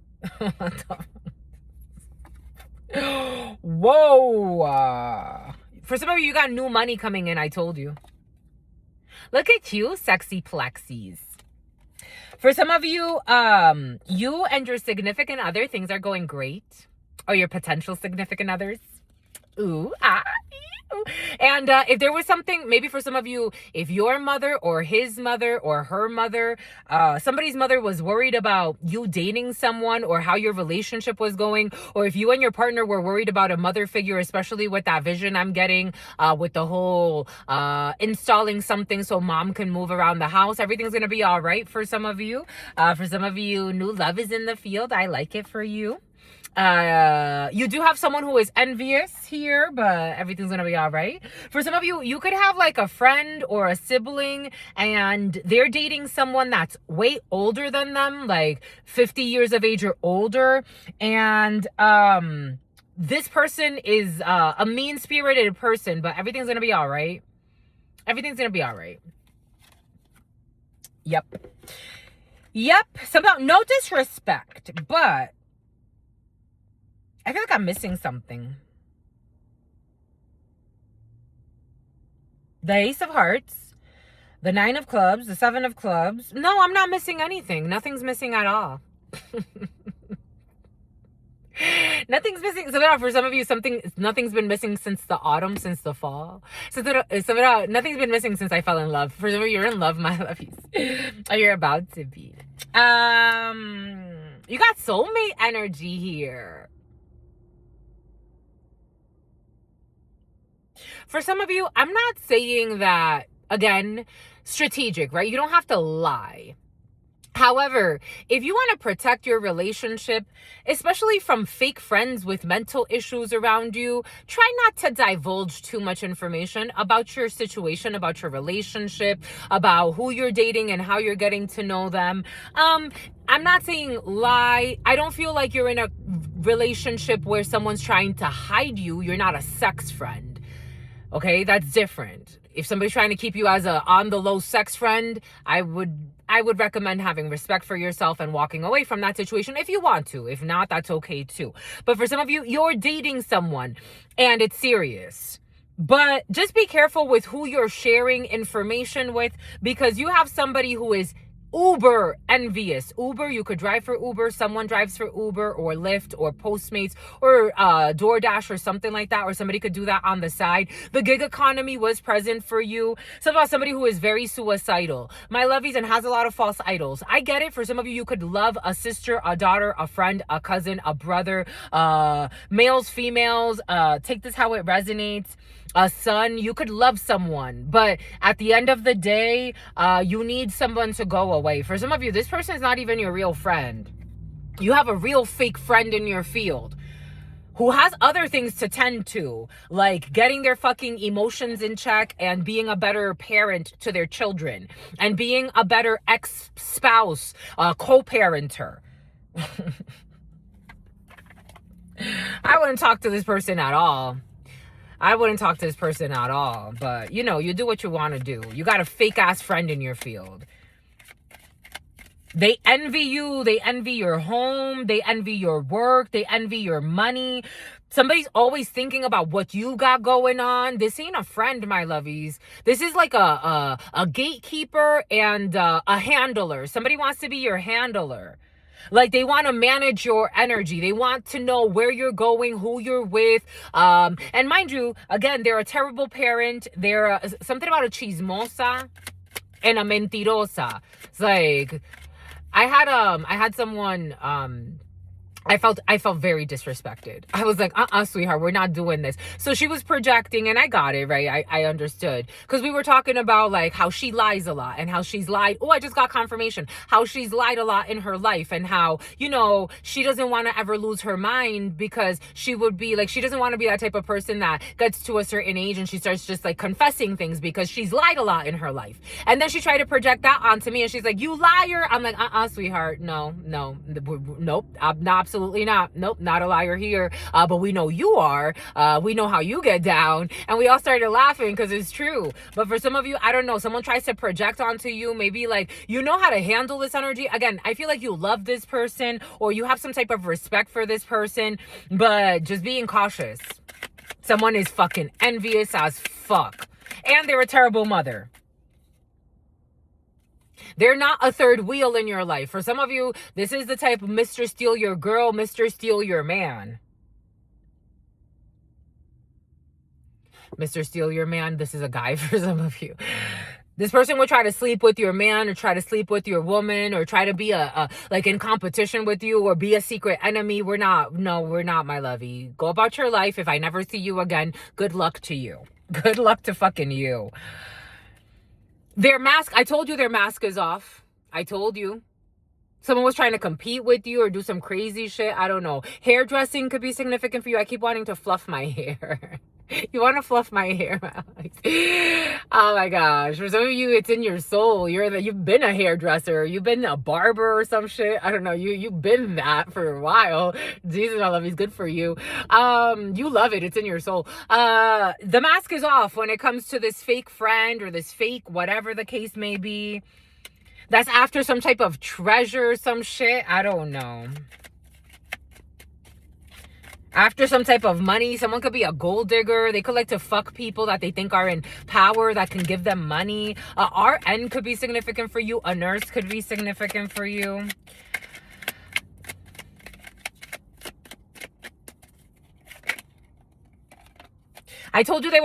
Whoa. For some of you, you got new money coming in, I told you. Look at you, sexy plexies. For some of you, you and your significant other, things are going great. Or your potential significant others. Ooh, ah. And if there was something, maybe for some of you, if your mother or his mother or her mother, somebody's mother was worried about you dating someone or how your relationship was going, or if you and your partner were worried about a mother figure, especially with that vision I'm getting, with the whole installing something so mom can move around the house, everything's going to be all right for some of you. For some of you, new love is in the field. I like it for you. You do have someone who is envious here, but everything's gonna be all right. For some of you, you could have like a friend or a sibling and they're dating someone that's way older than them, like 50 years of age or older. And this person is a mean-spirited person, but everything's gonna be all right. Everything's gonna be all right. Yep. Somehow, no disrespect, but I feel like I'm missing something. The Ace of Hearts, the Nine of Clubs, the Seven of Clubs. No, I'm not missing anything. Nothing's missing at all. Nothing's missing. So for some of you, nothing's been missing since the autumn, since the fall. Nothing's been missing since I fell in love. For some of you, you're in love, my lovies. Or you're about to be. You got soulmate energy here. For some of you, I'm not saying that, again, strategic, right? You don't have to lie. However, if you want to protect your relationship, especially from fake friends with mental issues around you, try not to divulge too much information about your situation, about your relationship, about who you're dating and how you're getting to know them. I'm not saying lie. I don't feel like you're in a relationship where someone's trying to hide you. You're not a sex friend. Okay, that's different. If somebody's trying to keep you as a on the low sex friend, I would recommend having respect for yourself and walking away from that situation if you want to. If not, that's okay too. But for some of you, you're dating someone and it's serious. But just be careful with who you're sharing information with, because you have somebody who is uber envious. Uber, you could drive for Uber, someone drives for Uber or Lyft or Postmates or DoorDash or something like that, or somebody could do that on the side. The gig economy was present for you. Something about somebody who is very suicidal, my lovies, and has a lot of false idols. I get it. For some of you, you could love a sister, a daughter, a friend, a cousin, a brother, males, females, take this how it resonates. A son, you could love someone, but at the end of the day, you need someone to go away. For some of you, this person is not even your real friend. You have a real fake friend in your field who has other things to tend to, like getting their fucking emotions in check and being a better parent to their children and being a better ex-spouse, co-parenter. I wouldn't talk to this person at all. But you know, you do what you want to do. You got a fake ass friend in your field. They envy you. They envy your home. They envy your work. They envy your money. Somebody's always thinking about what you got going on. This ain't a friend, my lovies. This is like a gatekeeper and a handler. Somebody wants to be your handler. Like, they want to manage your energy. They want to know where you're going, who you're with. And mind you, again, they're a terrible parent. They're something about a chismosa and a mentirosa. It's like, I had someone, I felt very disrespected. I was like, sweetheart, we're not doing this. So she was projecting, and I got it, right? I understood. Because we were talking about, like, how she lies a lot and how she's lied. Oh, I just got confirmation. How she's lied a lot in her life and how, you know, she doesn't want to ever lose her mind because she would be, like, she doesn't want to be that type of person that gets to a certain age and she starts just, like, confessing things because she's lied a lot in her life. And then she tried to project that onto me, and she's like, you liar. I'm like, sweetheart, no, nope, I'm not. Absolutely not. Nope, not a liar here. But we know you are. We know how you get down. And we all started laughing because it's true. But for some of you, I don't know. Someone tries to project onto you. Maybe like, you know how to handle this energy. Again, I feel like you love this person or you have some type of respect for this person. But just being cautious. Someone is fucking envious as fuck. And they're a terrible mother. They're not a third wheel in your life. For some of you, this is the type of Mr. Steal your girl, Mr. Steal your man. Mr. Steal your man, this is a guy for some of you. This person will try to sleep with your man or try to sleep with your woman or try to be like in competition with you or be a secret enemy. We're not, my lovey. Go about your life. If I never see you again, good luck to you. Good luck to fucking you. Their mask, I told you their mask is off. I told you. Someone was trying to compete with you or do some crazy shit. I don't know. Hairdressing could be significant for you. I keep wanting to fluff my hair. You want to fluff my hair? Oh my gosh. For some of you, it's in your soul. You've been a hairdresser. You've been a barber or some shit. I don't know. You've been that for a while. Jesus, I love you. It's good for you. You love it. It's in your soul. The mask is off when it comes to this fake friend or this fake whatever the case may be. That's after some type of treasure, some shit. I don't know. After some type of money, someone could be a gold digger. They could like to fuck people that they think are in power that can give them money. RN could be significant for you. A nurse could be significant for you. I told you they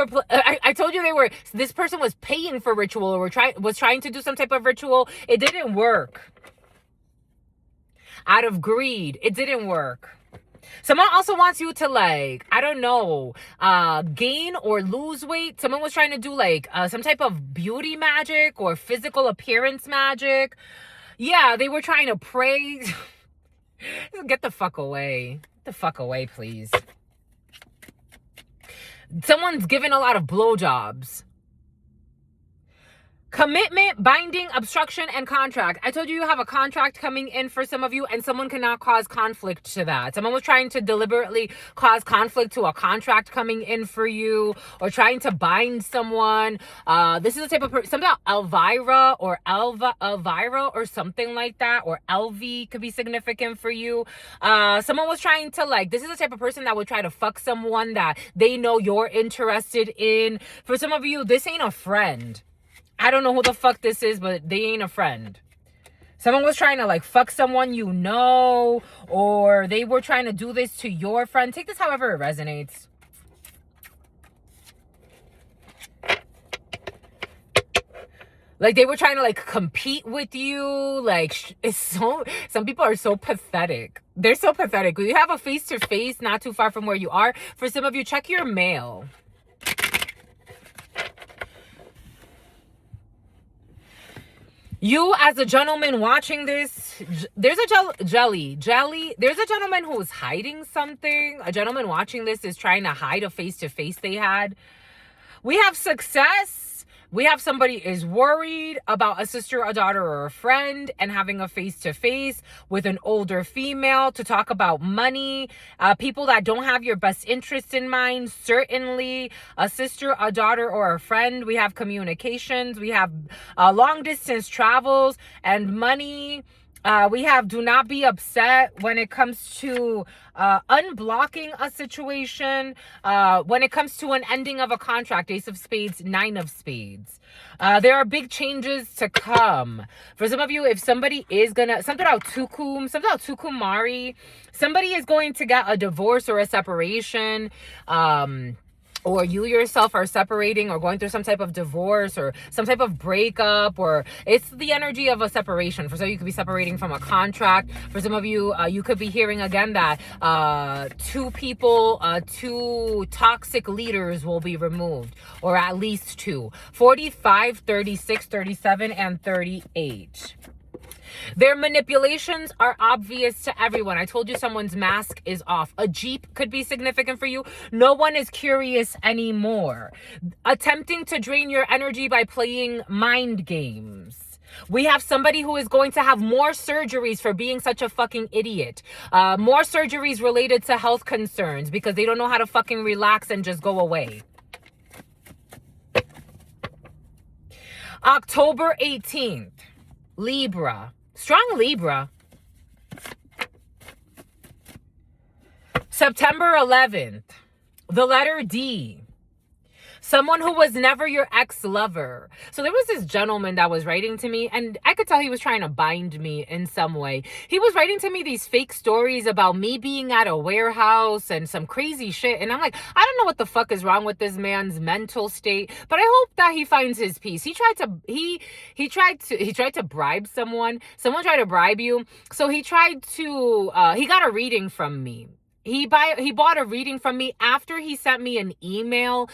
were. This person was paying for ritual or was trying to do some type of ritual. It didn't work. Out of greed, it didn't work. Someone also wants you to, like, I don't know, gain or lose weight. Someone was trying to do like some type of beauty magic or physical appearance magic. Yeah, they were trying to pray. Get the fuck away. Get the fuck away, please. Someone's given a lot of blowjobs. Commitment, binding, obstruction, and contract. I told you you have a contract coming in for some of you, and someone cannot cause conflict to that. Someone was trying to deliberately cause conflict to a contract coming in for you, or trying to bind someone. This is a type of person, something about Elvira or Elvira or something like that, or LV could be significant for you. Someone was trying to, like, this is the type of person that would try to fuck someone that they know you're interested in. For some of you, this ain't a friend. I don't know who the fuck this is, but they ain't a friend. Someone was trying to like fuck someone you know, or they were trying to do this to your friend. Take this however it resonates. Like they were trying to like compete with you. Like it's so, some people are so pathetic. They're so pathetic. You have a face-to-face not too far from where you are. For some of you, check your mail. You as a gentleman watching this, there's a jelly. There's a gentleman who is hiding something. A gentleman watching this is trying to hide a face-to-face they had. We have success. We have somebody is worried about a sister, a daughter, or a friend and having a face-to-face with an older female to talk about money. People that don't have your best interest in mind. Certainly a sister, a daughter, or a friend. We have communications. We have long distance travels and money. We have do not be upset when it comes to unblocking a situation, when it comes to an ending of a contract. Ace of Spades, Nine of Spades. There are big changes to come. For some of you, if somebody is gonna, something about Tukumari, somebody is going to get a divorce or a separation, or you yourself are separating or going through some type of divorce or some type of breakup, or it's the energy of a separation. For some of you could be separating from a contract. For some of you, you could be hearing again that two toxic leaders will be removed, or at least two. 45, 36, 37, and 38. Their manipulations are obvious to everyone. I told you someone's mask is off. A Jeep could be significant for you. No one is curious anymore. Attempting to drain your energy by playing mind games. We have somebody who is going to have more surgeries for being such a fucking idiot. More surgeries related to health concerns because they don't know how to fucking relax and just go away. October 18th, Libra. Strong Libra. September 11th, the letter D. Someone who was never your ex-lover. So there was this gentleman that was writing to me, and I could tell he was trying to bind me in some way. He was writing to me these fake stories about me being at a warehouse and some crazy shit. And I'm like, I don't know what the fuck is wrong with this man's mental state, but I hope that he finds his peace. He tried to bribe someone. Someone tried to bribe you. So he got a reading from me. He bought a reading from me after he sent me an email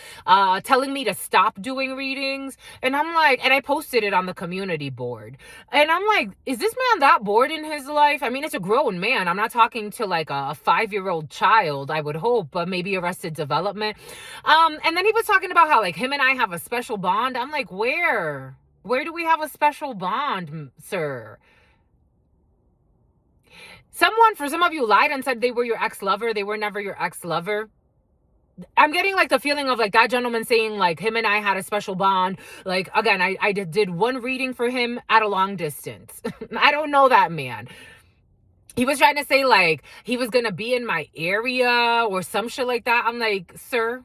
telling me to stop doing readings. And I'm like, and I posted it on the community board. And I'm like, is this man that bored in his life? I mean, it's a grown man. I'm not talking to like a 5-year-old child, I would hope, but maybe Arrested Development. And then he was talking about how like him and I have a special bond. I'm like, where? Where do we have a special bond, sir? For some of you lied and said they were your ex-lover. They were never your ex-lover. I'm getting like the feeling of like that gentleman saying like him and I had a special bond. Like, again, I did one reading for him at a long distance. I don't know that man. He was trying to say like he was going to be in my area or some shit like that. I'm like, sir.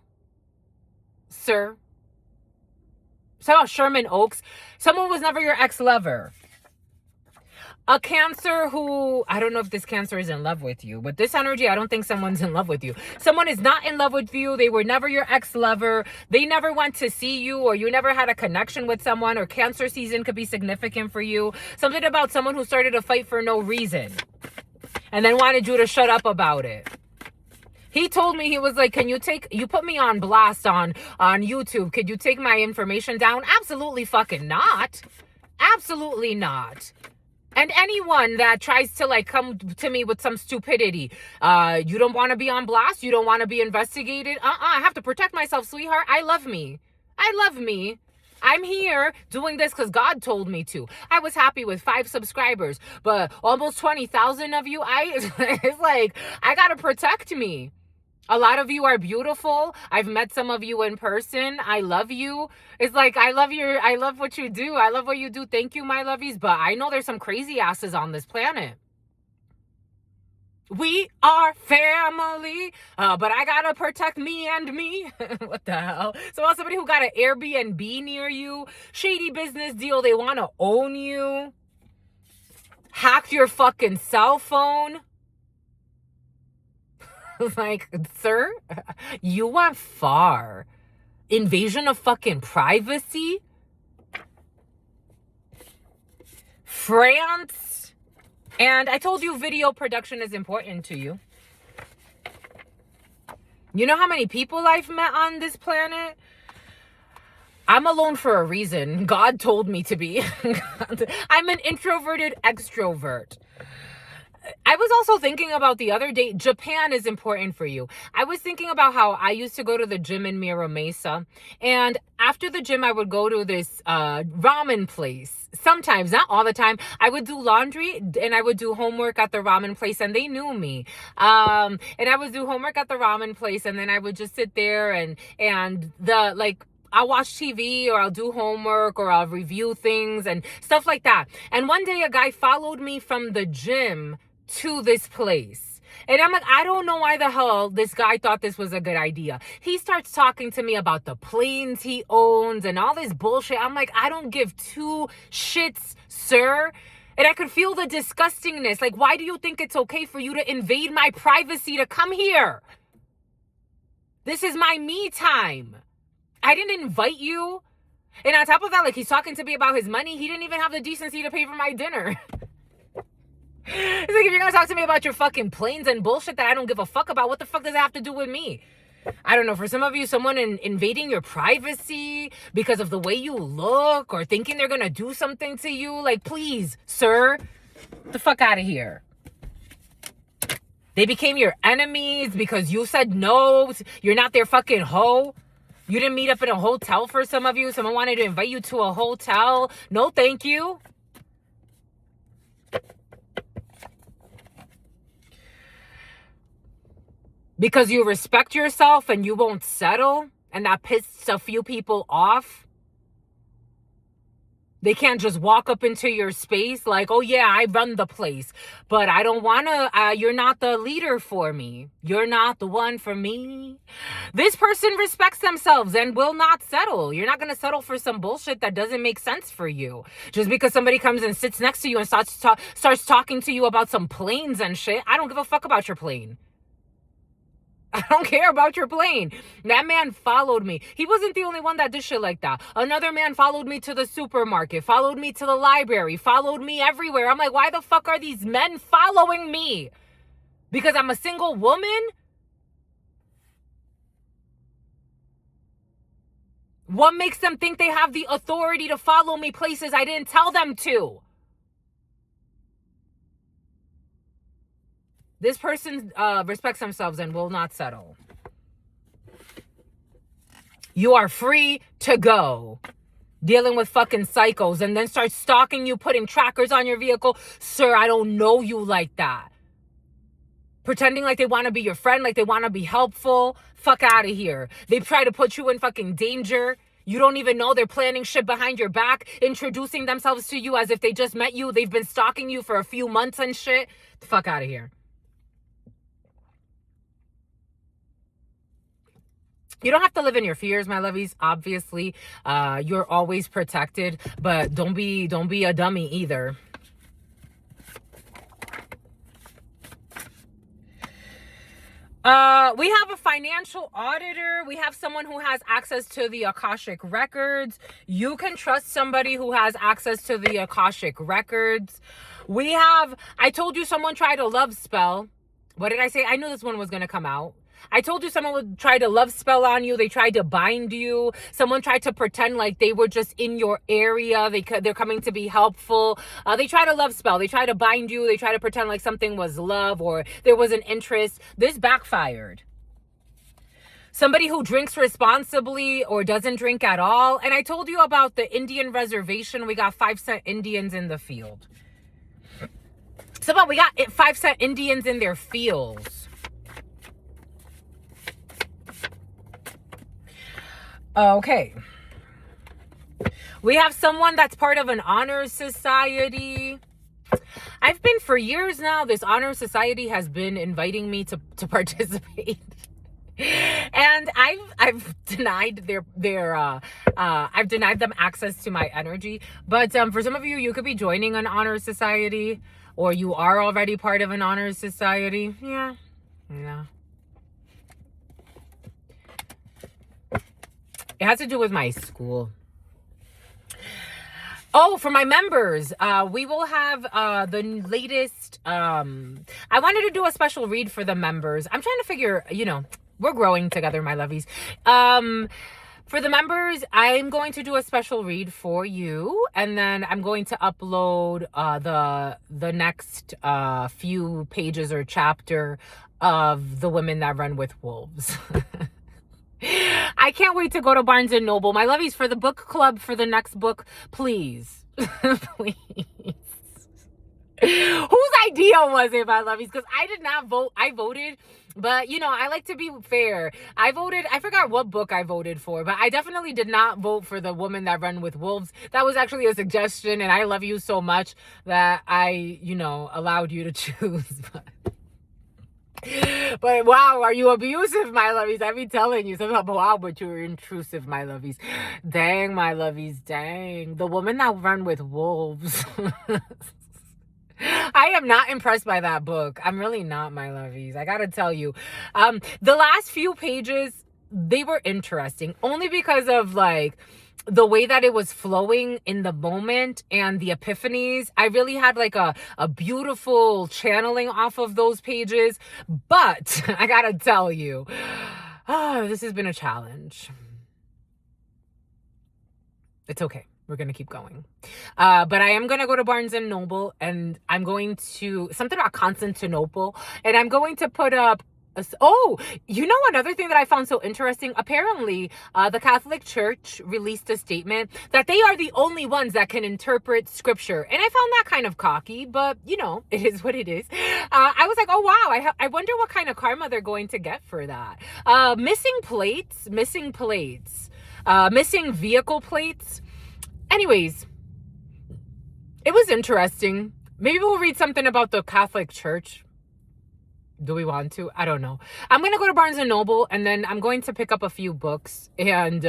So Sherman Oaks. Someone was never your ex-lover. A Cancer who, I don't know if this Cancer is in love with you, but this energy, I don't think someone's in love with you. Someone is not in love with you. They were never your ex-lover. They never went to see you, or you never had a connection with someone, or Cancer season could be significant for you. Something about someone who started a fight for no reason and then wanted you to shut up about it. He told me, he was like, can you put me on blast on YouTube. Could you take my information down? Absolutely fucking not. Absolutely not. And anyone that tries to like come to me with some stupidity, you don't want to be on blast, you don't want to be investigated. I have to protect myself, sweetheart. I love me. I'm here doing this because God told me to. I was happy with 5 subscribers, but almost 20,000 of you, it's like, I got to protect me. A lot of you are beautiful. I've met some of you in person. I love you. It's like, I love what you do. I love what you do. Thank you, my lovies. But I know there's some crazy asses on this planet. We are family, but I gotta protect me and me. What the hell? So somebody who got an Airbnb near you, shady business deal, they want to own you. hacked your fucking cell phone. Like, sir, you went far. Invasion of fucking privacy. France. And I told you video production is important to you. You know how many people I've met on this planet? I'm alone for a reason. God told me to be. I'm an introverted extrovert. I was also thinking about the other day, Japan is important for you. I was thinking about how I used to go to the gym in Mira Mesa. And after the gym, I would go to this ramen place. Sometimes, not all the time. I would do laundry and I would do homework at the ramen place, and they knew me. And I would do homework at the ramen place, and then I would just sit there and I'll watch TV, or I'll do homework, or I'll review things and stuff like that. And one day a guy followed me from the gym to this place. And I'm like, I don't know why the hell this guy thought this was a good idea. He starts talking to me about the planes he owns and all this bullshit. I'm like, I don't give two shits, sir. And I could feel the disgustingness. Like, why do you think it's okay for you to invade my privacy to come here? This is my me time. I didn't invite you. And on top of that, like, he's talking to me about his money. He didn't even have the decency to pay for my dinner. It's like, if you're going to talk to me about your fucking planes and bullshit that I don't give a fuck about, what the fuck does it have to do with me? I don't know. For some of you, someone invading your privacy because of the way you look or thinking they're going to do something to you. Like, please, sir, get the fuck out of here. They became your enemies because you said no. You're not their fucking hoe. You didn't meet up in a hotel for some of you. Someone wanted to invite you to a hotel. No, thank you. Because you respect yourself and you won't settle, and that pissed a few people off. They can't just walk up into your space like, oh yeah, I run the place, but I don't want to, you're not the leader for me. You're not the one for me. This person respects themselves and will not settle. You're not going to settle for some bullshit that doesn't make sense for you. Just because somebody comes and sits next to you and starts talking to you about some planes and shit. I don't give a fuck about your plane. I don't care about your plane. That man followed me. He wasn't the only one that did shit like that. Another man followed me to the supermarket, followed me to the library, followed me everywhere. I'm like, why the fuck are these men following me? Because I'm a single woman? What makes them think they have the authority to follow me places I didn't tell them to? This person respects themselves and will not settle. You are free to go. Dealing with fucking psychos and then start stalking you, putting trackers on your vehicle. Sir, I don't know you like that. Pretending like they want to be your friend, like they want to be helpful. Fuck out of here. They try to put you in fucking danger. You don't even know they're planning shit behind your back, introducing themselves to you as if they just met you. They've been stalking you for a few months and shit. The fuck out of here. You don't have to live in your fears, my lovies. Obviously, you're always protected, but don't be a dummy either. We have a financial auditor. We have someone who has access to the Akashic records. You can trust somebody who has access to the Akashic records. I told you someone tried a love spell. What did I say? I knew this one was going to come out. I told you someone would try to love spell on you. They tried to bind you. Someone tried to pretend like they were just in your area. They're coming to be helpful. They try to love spell. They try to bind you. They try to pretend like something was love or there was an interest. This backfired. Somebody who drinks responsibly or doesn't drink at all. And I told you about the Indian reservation. We got 5-cent Indians in the field. We got 5-cent Indians in their fields. Okay. We have someone that's part of an honor society. I've been for years now, this honor society has been inviting me to participate. And I've denied I've denied them access to my energy. But for some of you, you could be joining an honor society. or you are already part of an honor society. Yeah. It has to do with my school. Oh, for my members, we will have the latest. I wanted to do a special read for the members. I'm trying to figure, we're growing together, my lovies. For the members, I'm going to do a special read for you, and then I'm going to upload the next few pages or chapter of The Women That Run with Wolves. I can't wait to go to Barnes and Noble. My lovies, for the book club for the next book, please. Please. Whose idea was it, my lovies? Because I did not vote. I voted, but I like to be fair. I forgot what book I voted for, but I definitely did not vote for The Woman That Run with Wolves. That was actually a suggestion, and I love you so much that I, allowed you to choose. But wow, are you abusive, my lovies? I be telling you something about wow, but you're intrusive, my lovies. Dang, my lovies, dang. The Woman That Run with Wolves. I am not impressed by that book. I'm really not, my lovies. I gotta tell you. The last few pages, they were interesting. Only because of the way that it was flowing in the moment and the epiphanies. I really had a beautiful channeling off of those pages. But I gotta tell you, this has been a challenge. It's okay. We're going to keep going. But I am going to go to Barnes and Noble, and I'm going to something about Constantinople, and I'm going to put up another thing that I found so interesting. Apparently, the Catholic Church released a statement that they are the only ones that can interpret scripture. And I found that kind of cocky, but it is what it is. I was like, oh, wow. I wonder what kind of karma they're going to get for that. Missing vehicle plates. Anyways, it was interesting. Maybe we'll read something about the Catholic Church. Do we want to? I don't know. I'm going to go to Barnes and Noble, and then I'm going to pick up a few books, and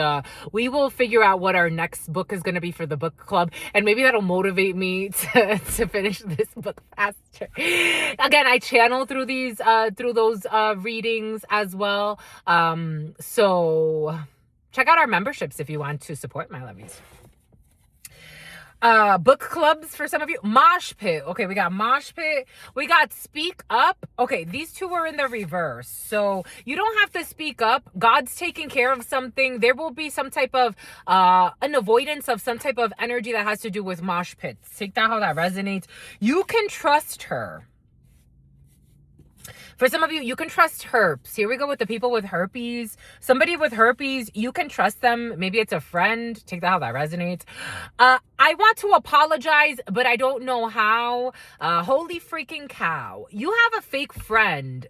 we will figure out what our next book is going to be for the book club, and maybe that'll motivate me to finish this book faster. Again, I channel through those readings as well. So check out our memberships if you want to support my lovies. Book clubs for some of you. Mosh pit. Okay, we got mosh pit. We got speak up. Okay, these two are in the reverse. So you don't have to speak up. God's taking care of something. There will be some type of an avoidance of some type of energy that has to do with mosh pits. Take that how that resonates. You can trust her. For some of you, you can trust herpes. Here we go with the people with herpes. Somebody with herpes, you can trust them. Maybe it's a friend. Take that how that resonates. I want to apologize, but I don't know how. Holy freaking cow. You have a fake friend.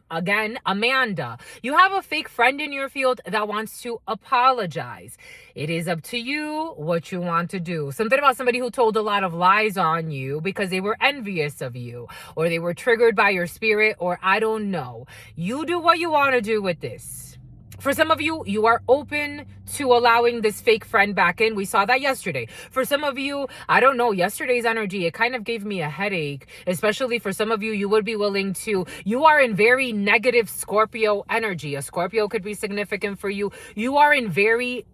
Again, Amanda, you have a fake friend in your field that wants to apologize. It is up to you what you want to do. Something about somebody who told a lot of lies on you because they were envious of you, or they were triggered by your spirit, or I don't know. You do what you want to do with this. For some of you, you are open to allowing this fake friend back in. We saw that yesterday. For some of you, I don't know, yesterday's energy, it kind of gave me a headache. Especially for some of you, you would be willing to, you are in very negative Scorpio energy. A Scorpio could be significant for you. You are in very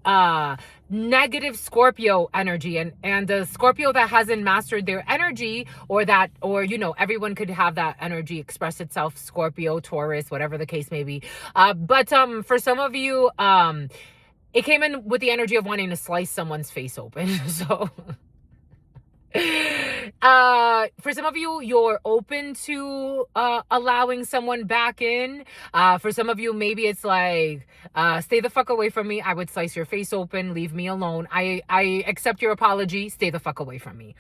negative Scorpio energy, and the Scorpio that hasn't mastered their energy, or everyone could have that energy express itself, Scorpio, Taurus, whatever the case may be. But for some of you, it came in with the energy of wanting to slice someone's face open. So for some of you, you're open to allowing someone back in. For some of you, maybe it's like, stay the fuck away from me. I would slice your face open. Leave me alone. I accept your apology. Stay the fuck away from me.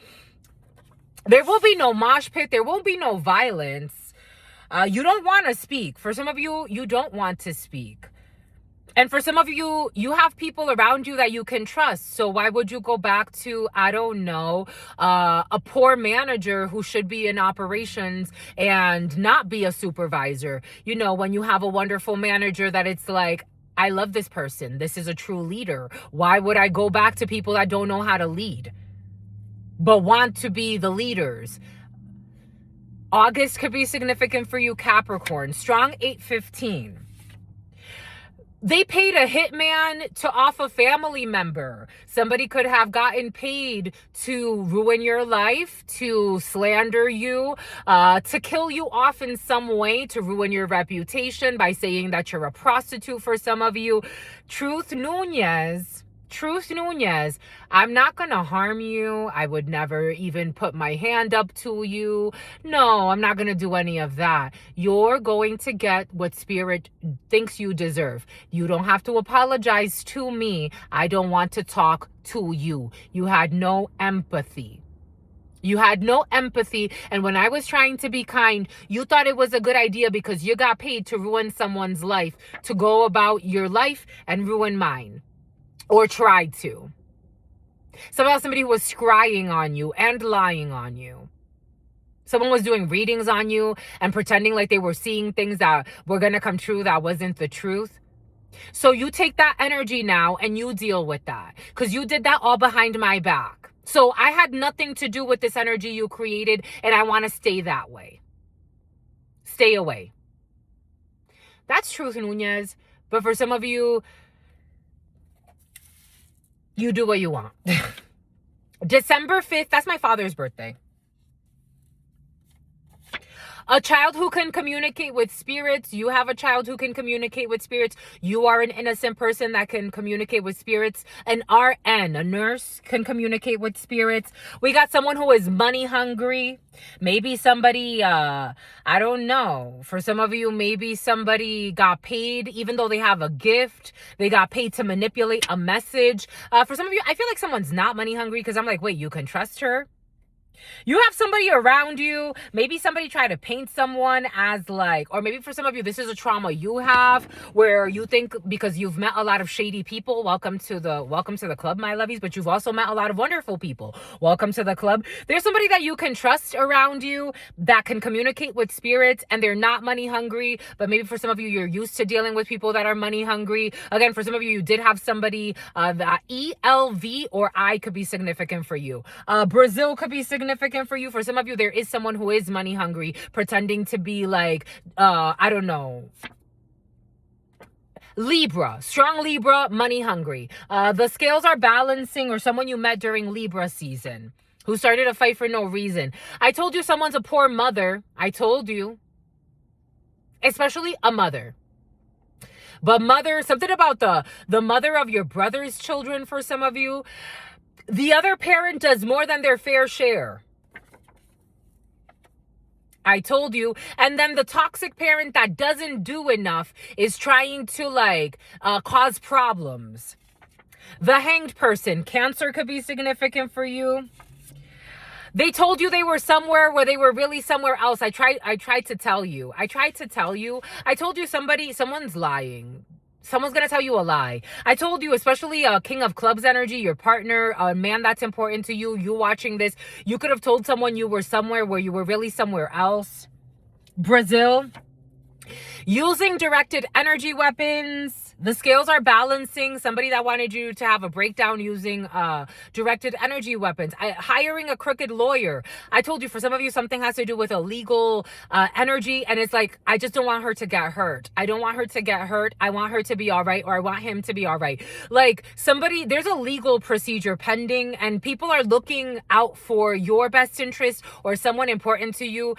There will be no mosh pit. There won't be no violence. You don't want to speak. For some of you, you don't want to speak. And for some of you, you have people around you that you can trust. So why would you go back to, I don't know, a poor manager who should be in operations and not be a supervisor? When you have a wonderful manager that it's like, I love this person. This is a true leader. Why would I go back to people that don't know how to lead, but want to be the leaders? August could be significant for you, Capricorn. Strong 815. They paid a hitman to off a family member. Somebody could have gotten paid to ruin your life, to slander you, to kill you off in some way, to ruin your reputation by saying that you're a prostitute for some of you. Truth Nuñez, I'm not going to harm you. I would never even put my hand up to you. No, I'm not going to do any of that. You're going to get what Spirit thinks you deserve. You don't have to apologize to me. I don't want to talk to you. You had no empathy. You had no empathy. And when I was trying to be kind, you thought it was a good idea because you got paid to ruin someone's life, to go about your life and ruin mine. Or tried to. Somebody who was scrying on you and lying on you. Someone was doing readings on you and pretending like they were seeing things that were going to come true that wasn't the truth. So you take that energy now and you deal with that. Because you did that all behind my back. So I had nothing to do with this energy you created, and I want to stay that way. Stay away. That's truth, Nuñez. But for some of you, you do what you want. December 5th, that's my father's birthday. A child who can communicate with spirits. You have a child who can communicate with spirits. You are an innocent person that can communicate with spirits. An RN, a nurse, can communicate with spirits. We got someone who is money hungry. Maybe somebody, I don't know. For some of you, maybe somebody got paid, even though they have a gift. They got paid to manipulate a message. For some of you, I feel like someone's not money hungry because I'm like, wait, you can trust her? You have somebody around you. Maybe somebody tried to paint someone as like, or maybe for some of you, this is a trauma you have where you think because you've met a lot of shady people. Welcome to the club, my lovies. But you've also met a lot of wonderful people. Welcome to the club. There's somebody that you can trust around you that can communicate with spirits, and they're not money hungry. But maybe for some of you, you're used to dealing with people that are money hungry. Again, for some of you, you did have somebody, that ELV or I could be significant for you. Brazil could be significant for you. For some of you, there is someone who is money hungry, pretending to be like, I don't know, Libra, strong Libra, money hungry. The scales are balancing, or someone you met during Libra season who started a fight for no reason. I told you someone's a poor mother. I told you, especially a mother. But mother, something about the mother of your brother's children for some of you. The other parent does more than their fair share. I told you. And then the toxic parent that doesn't do enough is trying to cause problems. The hanged person, Cancer, could be significant for you. They told you they were somewhere where they were really somewhere else. I tried to tell you. I told you someone's lying. Someone's going to tell you a lie. I told you, especially King of Clubs energy, your partner, a man that's important to you, you watching this, you could have told someone you were somewhere where you were really somewhere else. Brazil. Using directed energy weapons. The scales are balancing. Somebody that wanted you to have a breakdown using directed energy weapons. Hiring a crooked lawyer. I told you, for some of you, something has to do with a legal energy. And it's like, I just don't want her to get hurt. I don't want her to get hurt. I want her to be all right, or I want him to be all right. Like there's a legal procedure pending, and people are looking out for your best interest or someone important to you.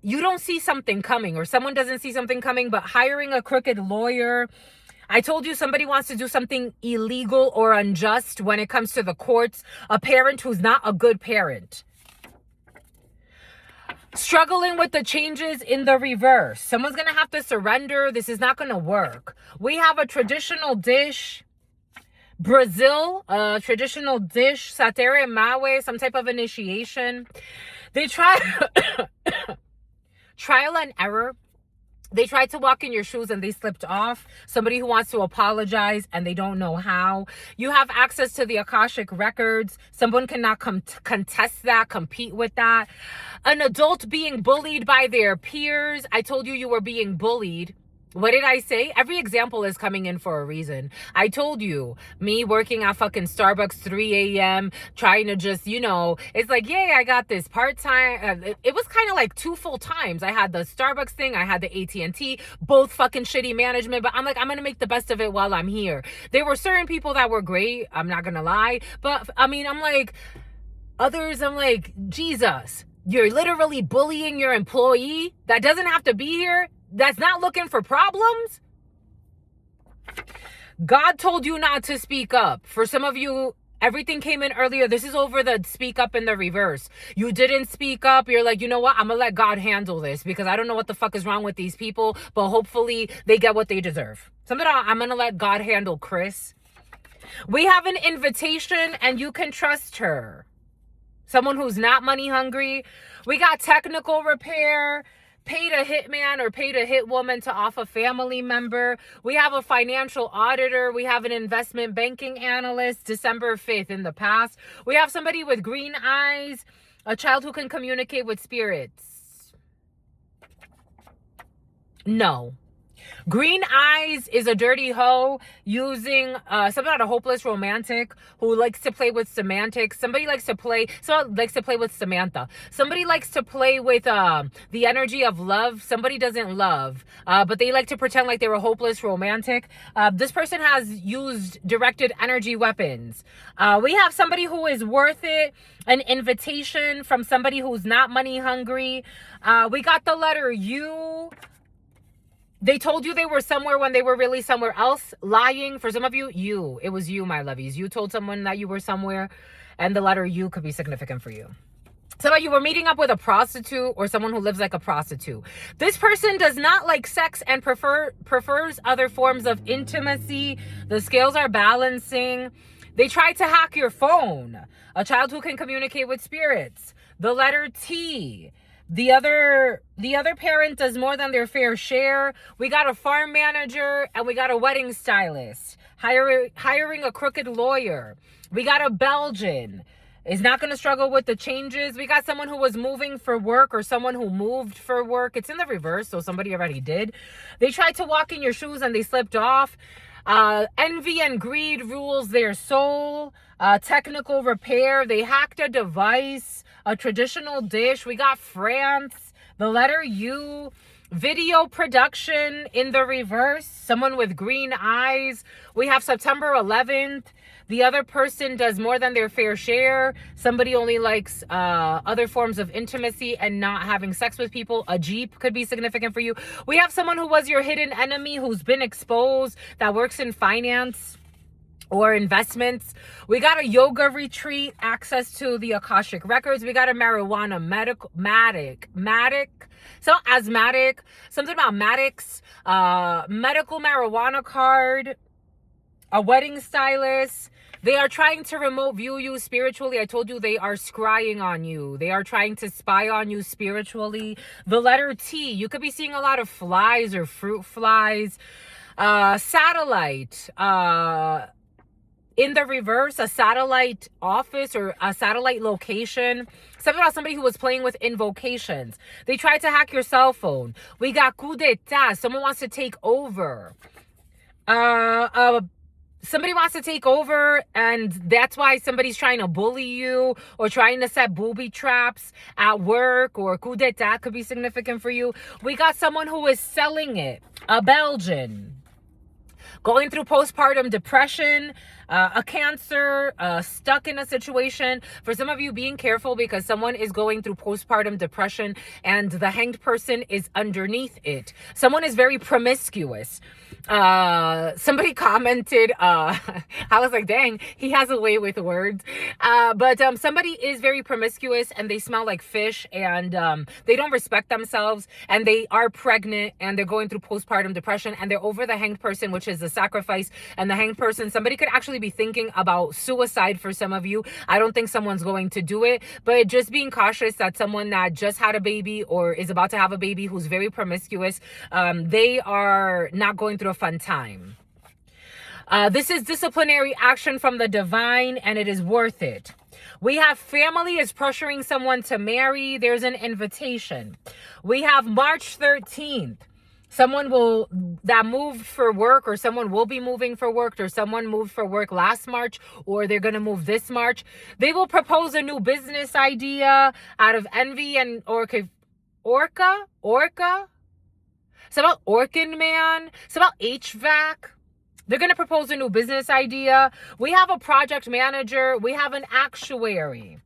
You don't see something coming, or someone doesn't see something coming, but hiring a crooked lawyer. I told you somebody wants to do something illegal or unjust when it comes to the courts. A parent who's not a good parent. Struggling with the changes in the reverse. Someone's going to have to surrender. This is not going to work. We have a traditional dish. Brazil, a traditional dish. Satere Mawe, some type of initiation. They try... Trial and error. They tried to walk in your shoes and they slipped off. Somebody who wants to apologize and they don't know how. You have access to the Akashic records. Someone cannot contest that, compete with that. An adult being bullied by their peers. I told you were being bullied. What did I say? Every example is coming in for a reason. I told you, me working at fucking Starbucks 3 a.m., trying to just, it's like, yay, I got this part-time. It was kind of like 2 full times. I had the Starbucks thing. I had the AT&T, both fucking shitty management. But I'm like, I'm going to make the best of it while I'm here. There were certain people that were great. I'm not going to lie. But I mean, I'm like, others, I'm like, Jesus, you're literally bullying your employee that doesn't have to be here, that's not looking for problems. God told you not to speak up. For some of you, everything came in earlier. This is over the speak up in the reverse. You didn't speak up. You're like, you know what? I'm going to let God handle this because I don't know what the fuck is wrong with these people, but hopefully they get what they deserve. I'm going to let God handle Chris. We have an invitation and you can trust her. Someone who's not money hungry. We got technical repair. Paid a hitman or paid a hit woman to off a family member. We have a financial auditor. We have an investment banking analyst, December 5th in the past. We have somebody with green eyes, a child who can communicate with spirits. No. Green eyes is a dirty hoe using something about a hopeless romantic who likes to play with semantics. Someone likes to play with Samantha. Somebody likes to play with the energy of love. Somebody doesn't love, but they like to pretend like they're a hopeless romantic. This person has used directed energy weapons. We have somebody who is worth it. An invitation from somebody who's not money hungry. We got the letter U. They told you they were somewhere when they were really somewhere else. Lying. For some of you. It was you, my lovies. You told someone that you were somewhere, and the letter U could be significant for you. Some of you were meeting up with a prostitute or someone who lives like a prostitute. This person does not like sex and prefers other forms of intimacy. The scales are balancing. They tried to hack your phone. A child who can communicate with spirits. The letter T. The other parent does more than their fair share. We got a farm manager and we got a wedding stylist. Hiring a crooked lawyer. We got a Belgian. Is not going to struggle with the changes. We got someone who was moving for work or someone who moved for work. It's in the reverse, so somebody already did. They tried to walk in your shoes and they slipped off. Envy and greed rules their soul. Technical repair. They hacked a device. A traditional dish. We got France. The letter U. Video production in the reverse. Someone with green eyes. We have September 11th. The other person does more than their fair share. Somebody only likes other forms of intimacy and not having sex with people. A Jeep could be significant for you. We have someone who was your hidden enemy, who's been exposed, that works in finance or investments. We got a yoga retreat, access to the Akashic records. We got a marijuana asthmatic, something about Maddox, medical marijuana card, a wedding stylist. They are trying to remote view you spiritually. I told you they are scrying on you. They are trying to spy on you spiritually. The letter T, you could be seeing a lot of flies or fruit flies. Satellite, in the reverse, a satellite office or a satellite location. Something about somebody who was playing with invocations. They tried to hack your cell phone. We got coup d'etat. Someone wants to take over. Somebody wants to take over, and that's why somebody's trying to bully you or trying to set booby traps at work, or coup d'etat could be significant for you. We got someone who is selling it. A Belgian. Going through postpartum depression, a cancer, stuck in a situation. For some of you, being careful because someone is going through postpartum depression and the hanged person is underneath it. Someone is very promiscuous. Somebody commented, I was like, dang, he has a way with words. But somebody is very promiscuous and they smell like fish, and they don't respect themselves, and they are pregnant and they're going through postpartum depression, and they're over the hanged person, which is the sacrifice. And the hanged person, somebody could actually be thinking about suicide for some of you. I don't think someone's going to do it, but just being cautious that someone that just had a baby or is about to have a baby who's very promiscuous, they are not going through a fun time. This is disciplinary action from the divine, and it is worth it. We have family is pressuring someone to marry. There's an invitation. We have March 13th. Someone that moved for work, or someone will be moving for work, or someone moved for work last March, or they're going to move this March. They will propose a new business idea out of envy and orca. It's about Orkin Man. It's about HVAC. They're going to propose a new business idea. We have a project manager. We have an actuary.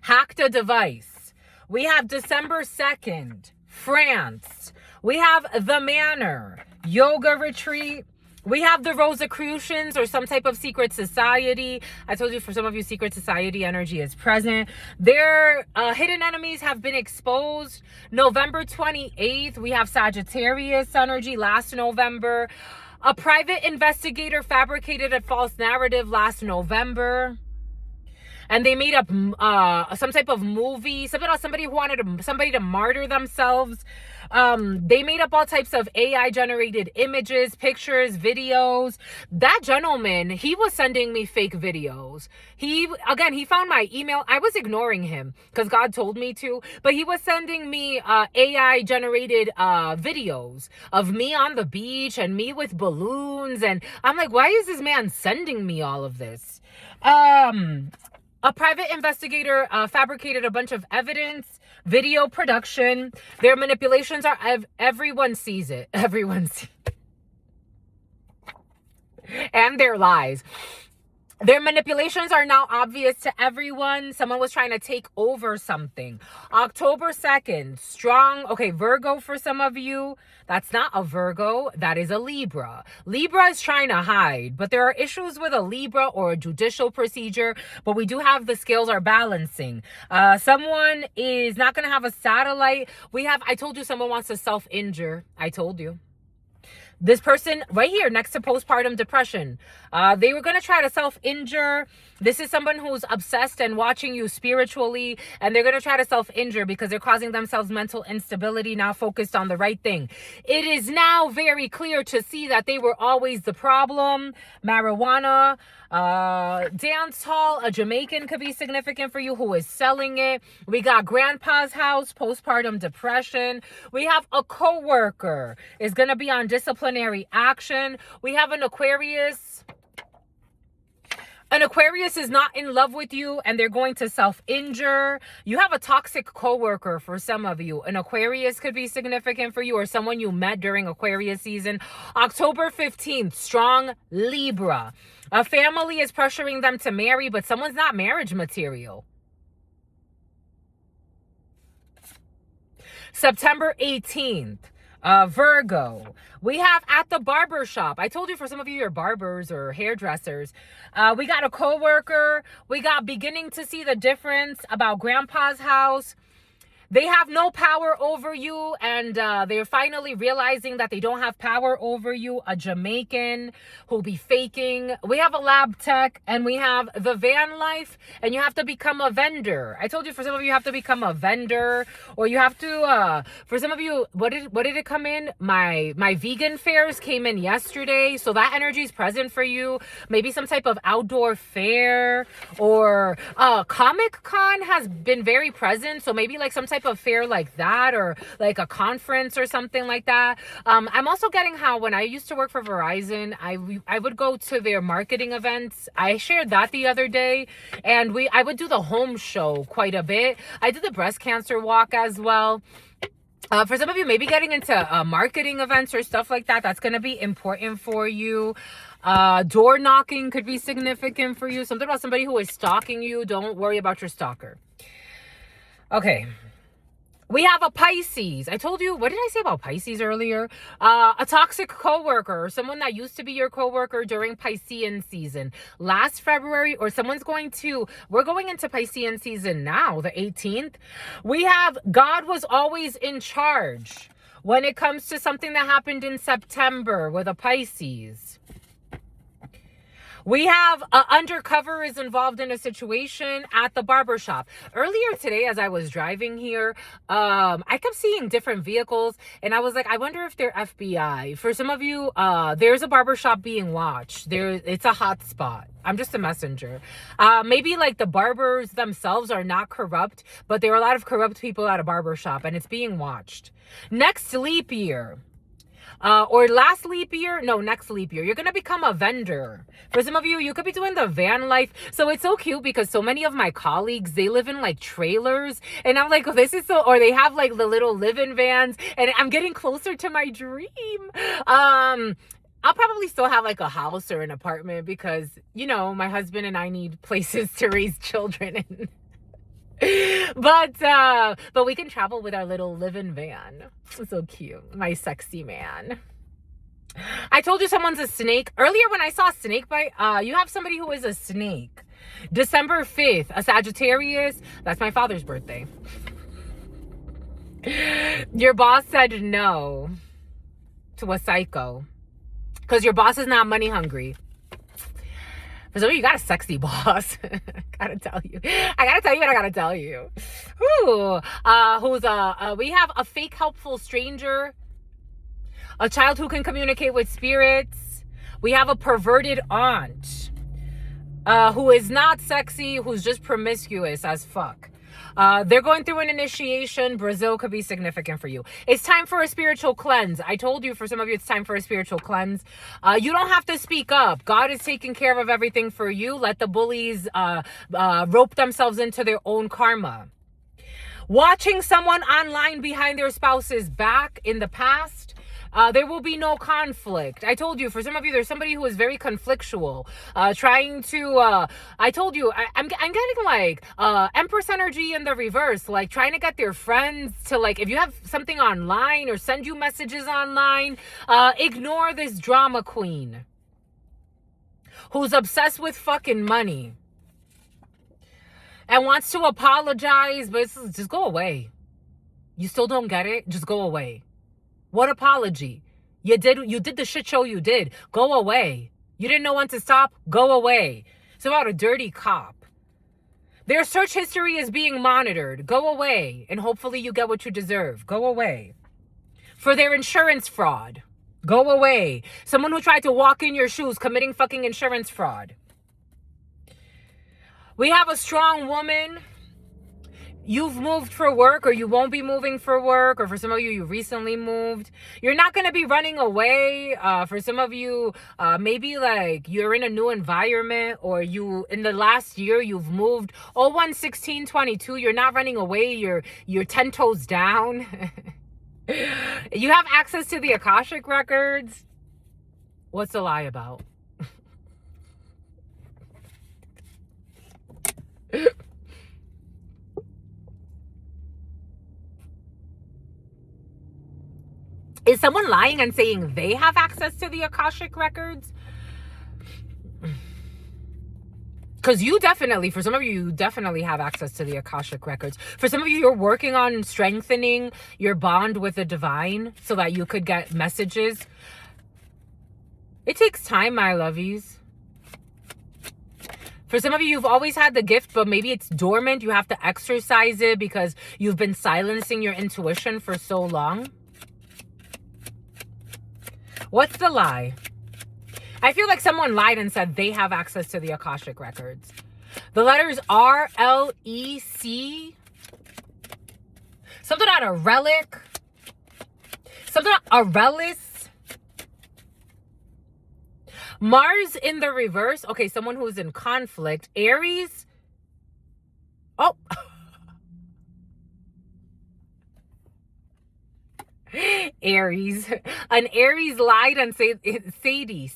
Hacked a device. We have December 2nd, France. We have the Manor, yoga retreat. We have the Rosicrucians, or some type of secret society. I told you, for some of you, secret society energy is present. Their hidden enemies have been exposed. November 28th, we have Sagittarius energy last November. A private investigator fabricated a false narrative last November. And they made up some type of movie, something about somebody who wanted somebody to martyr themselves. They made up all types of AI generated images, pictures, videos. That gentleman, he was sending me fake videos. He found my email. I was ignoring him because God told me to, but he was sending me AI generated videos of me on the beach and me with balloons. And I'm like, why is this man sending me all of this? A private investigator fabricated a bunch of evidence, video production. Their manipulations are, everyone sees it. Everyone sees it. And their lies. Their manipulations are now obvious to everyone. Someone was trying to take over something. October 2nd, strong. Okay, Virgo for some of you. That's not a Virgo. That is a Libra. Libra is trying to hide, but there are issues with a Libra or a judicial procedure, but we do have the scales are balancing. Someone is not going to have a satellite. I told you someone wants to self-injure. I told you. This person right here next to postpartum depression, they were going to try to self-injure. This is someone who's obsessed and watching you spiritually, and they're going to try to self-injure because they're causing themselves mental instability, now focused on the right thing. It is now very clear to see that they were always the problem. Marijuana, dance hall, a Jamaican could be significant for you who is selling it. We got grandpa's house, postpartum depression. We have a coworker is going to be on disciplinary action. We have an Aquarius. An Aquarius is not in love with you and they're going to self-injure. You have a toxic coworker for some of you. An Aquarius could be significant for you, or someone you met during Aquarius season. October 15th, strong Libra. A family is pressuring them to marry, but someone's not marriage material. September 18th. Virgo, we have at the barber shop. I told you, for some of you, you're barbers or hairdressers. We got a coworker. We got beginning to see the difference about grandpa's house. They have no power over you, and they're finally realizing that they don't have power over you. A Jamaican who'll be faking. We have a lab tech, and we have the van life, and you have to become a vendor. I told you, for some of you, you have to become a vendor, or you have to, for some of you, what did it come in? My vegan fairs came in yesterday, so that energy is present for you. Maybe some type of outdoor fair, or Comic Con has been very present, so maybe like some type of fair like that, or like a conference or something like that. I'm also getting how when I used to work for Verizon, I would go to their marketing events. I shared that the other day, and I would do the home show quite a bit. I did the breast cancer walk as well. For some of you, maybe getting into marketing events or stuff like that, that's going to be important for you. Door knocking could be significant for you. Something about somebody who is stalking you. Don't worry about your stalker. Okay. We have a Pisces. I told you, what did I say about Pisces earlier? A toxic coworker, or someone that used to be your coworker during Piscean season. Last February, or we're going into Piscean season now, the 18th. We have God was always in charge when it comes to something that happened in September with a Pisces. We have undercover is involved in a situation at the barbershop. Earlier today, as I was driving here, I kept seeing different vehicles, and I was like, I wonder if they're FBI. For some of you, there's a barbershop being watched. It's a hot spot. I'm just a messenger. Maybe like the barbers themselves are not corrupt, but there are a lot of corrupt people at a barbershop, and it's being watched. Next leap year. Or last leap year, no, next leap year, you're gonna become a vendor. For some of you, you could be doing the van life. So it's so cute because so many of my colleagues, they live in like trailers, and I'm like, oh, this is so, or they have like the little live-in vans, and I'm getting closer to my dream. I'll probably still have like a house or an apartment because, you know, my husband and I need places to raise children in. But we can travel with our little live-in van. So cute. My sexy man. I told you someone's a snake. Earlier when I saw snake bite, you have somebody who is a snake. December 5th, a Sagittarius. That's my father's birthday. Your boss said no to a psycho because your boss is not money hungry. For some of you, got a sexy boss. I gotta tell you what I gotta tell you. Ooh, we have a fake helpful stranger, a child who can communicate with spirits. We have a perverted aunt, who is not sexy, who's just promiscuous as fuck. They're going through an initiation. Brazil could be significant for you. It's time for a spiritual cleanse. I told you, for some of you, it's time for a spiritual cleanse. You don't have to speak up. God is taking care of everything for you. Let the bullies rope themselves into their own karma. Watching someone online behind their spouse's back in the past, there will be no conflict. I told you, for some of you, there's somebody who is very conflictual, trying to, I told you, I'm getting like, Empress energy in the reverse, like trying to get their friends to, like, if you have something online or send you messages online, ignore this drama queen who's obsessed with fucking money and wants to apologize, but just go away. You still don't get it? Just go away. What apology? You did the shit show you did. Go away. You didn't know when to stop? Go away. It's about a dirty cop. Their search history is being monitored. Go away. And hopefully you get what you deserve. Go away. For their insurance fraud. Go away. Someone who tried to walk in your shoes committing fucking insurance fraud. We have a strong woman. You've moved for work, or you won't be moving for work, or for some of you, you recently moved. You're not going to be running away. For some of you, maybe like you're in a new environment, or you, in the last year, you've moved 01/16/22. You're not running away. You're 10 toes down. You have access to the Akashic records. What's the lie about? Is someone lying and saying they have access to the Akashic records? Because you definitely, for some of you, you definitely have access to the Akashic records. For some of you, you're working on strengthening your bond with the divine so that you could get messages. It takes time, my lovies. For some of you, you've always had the gift, but maybe it's dormant. You have to exercise it because you've been silencing your intuition for so long. What's the lie? I feel like someone lied and said they have access to the Akashic records. The letters RLEC. Something out of relic. Something out of Aurelius. Mars in the reverse. Okay, someone who's in conflict. Aries. Oh. Aries. An Aries lied and said Sadie,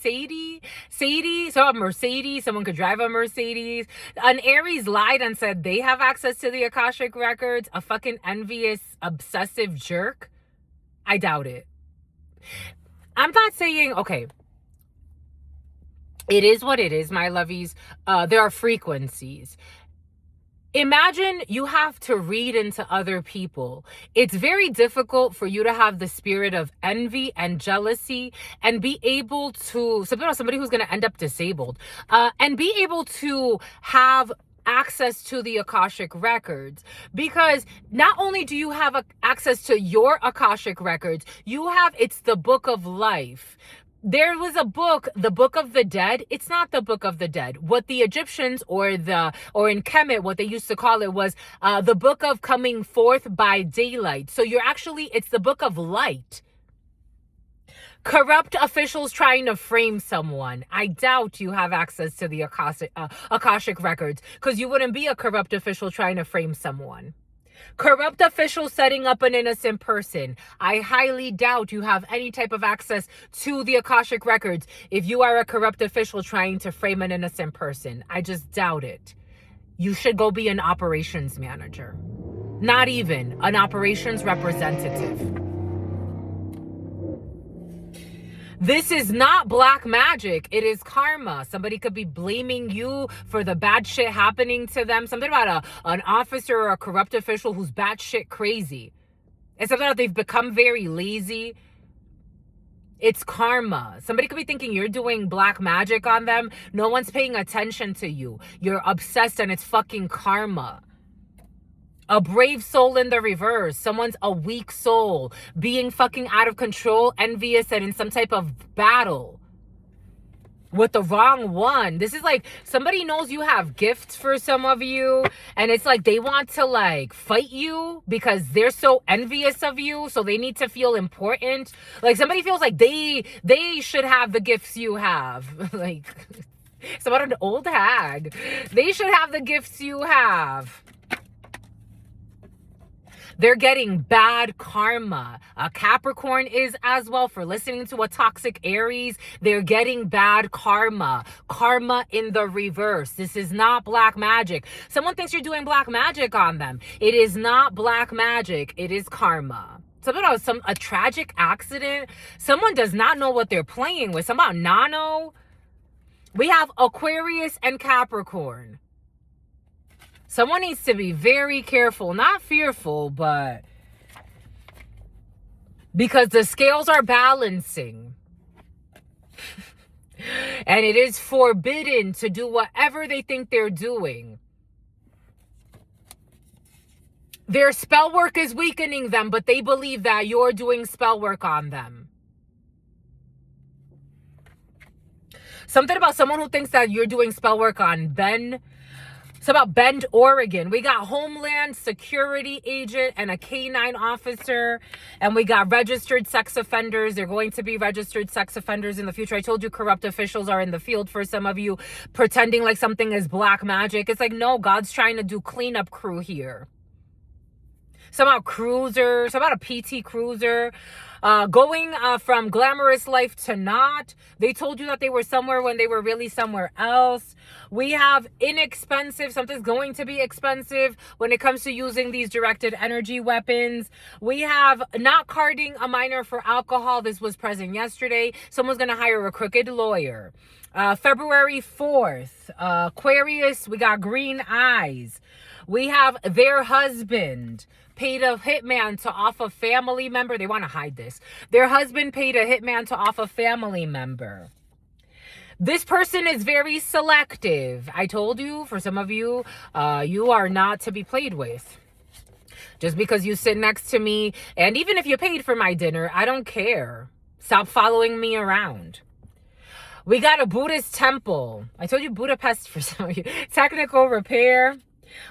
so a Mercedes, someone could drive a Mercedes. An Aries lied and said they have access to the Akashic records. A fucking envious, obsessive jerk. I doubt it. I'm not saying, okay, it is what it is, my lovies. There are frequencies. Imagine you have to read into other people. It's very difficult for you to have the spirit of envy and jealousy and be able to, somebody who's going to end up disabled, and be able to have access to the Akashic records, because not only do you have access to your Akashic records, it's the book of life. There was a book, the Book of the Dead. It's not the Book of the Dead. What the Egyptians or in Kemet, what they used to call it was the Book of Coming Forth by Daylight. So it's the Book of Light. Corrupt officials trying to frame someone. I doubt you have access to the Akashic records, because you wouldn't be a corrupt official trying to frame someone. Corrupt officials setting up an innocent person. I highly doubt you have any type of access to the Akashic records if you are a corrupt official trying to frame an innocent person. I just doubt it. You should go be an operations manager. Not even an operations representative. This is not black magic. It is karma. Somebody could be blaming you for the bad shit happening to them. Something about an officer or a corrupt official who's batshit crazy. It's something that they've become very lazy. It's karma. Somebody could be thinking you're doing black magic on them. No one's paying attention to you. You're obsessed and it's fucking karma. A brave soul in the reverse. Someone's a weak soul. Being fucking out of control, envious, and in some type of battle with the wrong one. This is like somebody knows you have gifts for some of you. And it's like they want to like fight you because they're so envious of you. So they need to feel important. Like somebody feels like they should have the gifts you have. Like it's about an old hag. They should have the gifts you have. They're getting bad karma. Capricorn is as well for listening to a toxic Aries. They're getting bad karma. Karma in the reverse. This is not black magic. Someone thinks you're doing black magic on them. It is not black magic. It is karma. Something about a tragic accident. Someone does not know what they're playing with. Something about Nano. We have Aquarius and Capricorn. Someone needs to be very careful, not fearful, but because the scales are balancing. And it is forbidden to do whatever they think they're doing. Their spell work is weakening them, but they believe that you're doing spell work on them. Something about someone who thinks that you're doing spell work on Ben. It's about Bend, Oregon. We got Homeland Security agent and a K-9 officer. And we got registered sex offenders. They're going to be registered sex offenders in the future. I told you corrupt officials are in the field for some of you, pretending like something is black magic. It's like, no, God's trying to do cleanup crew here. Somehow cruiser, some about a PT cruiser. Going from glamorous life to not. They told you that they were somewhere when they were really somewhere else. We have inexpensive. Something's going to be expensive when it comes to using these directed energy weapons. We have not carding a minor for alcohol. This was present yesterday. Someone's going to hire a crooked lawyer. February 4th, Aquarius, we got green eyes. We have their husband paid a hitman to off a family member. They want to hide this. Their husband paid a hitman to off a family member. This person is very selective. I told you, for some of you, you are not to be played with. Just because you sit next to me, and even if you paid for my dinner, I don't care. Stop following me around. We got a Buddhist temple. I told you Budapest for some of you. Technical repair.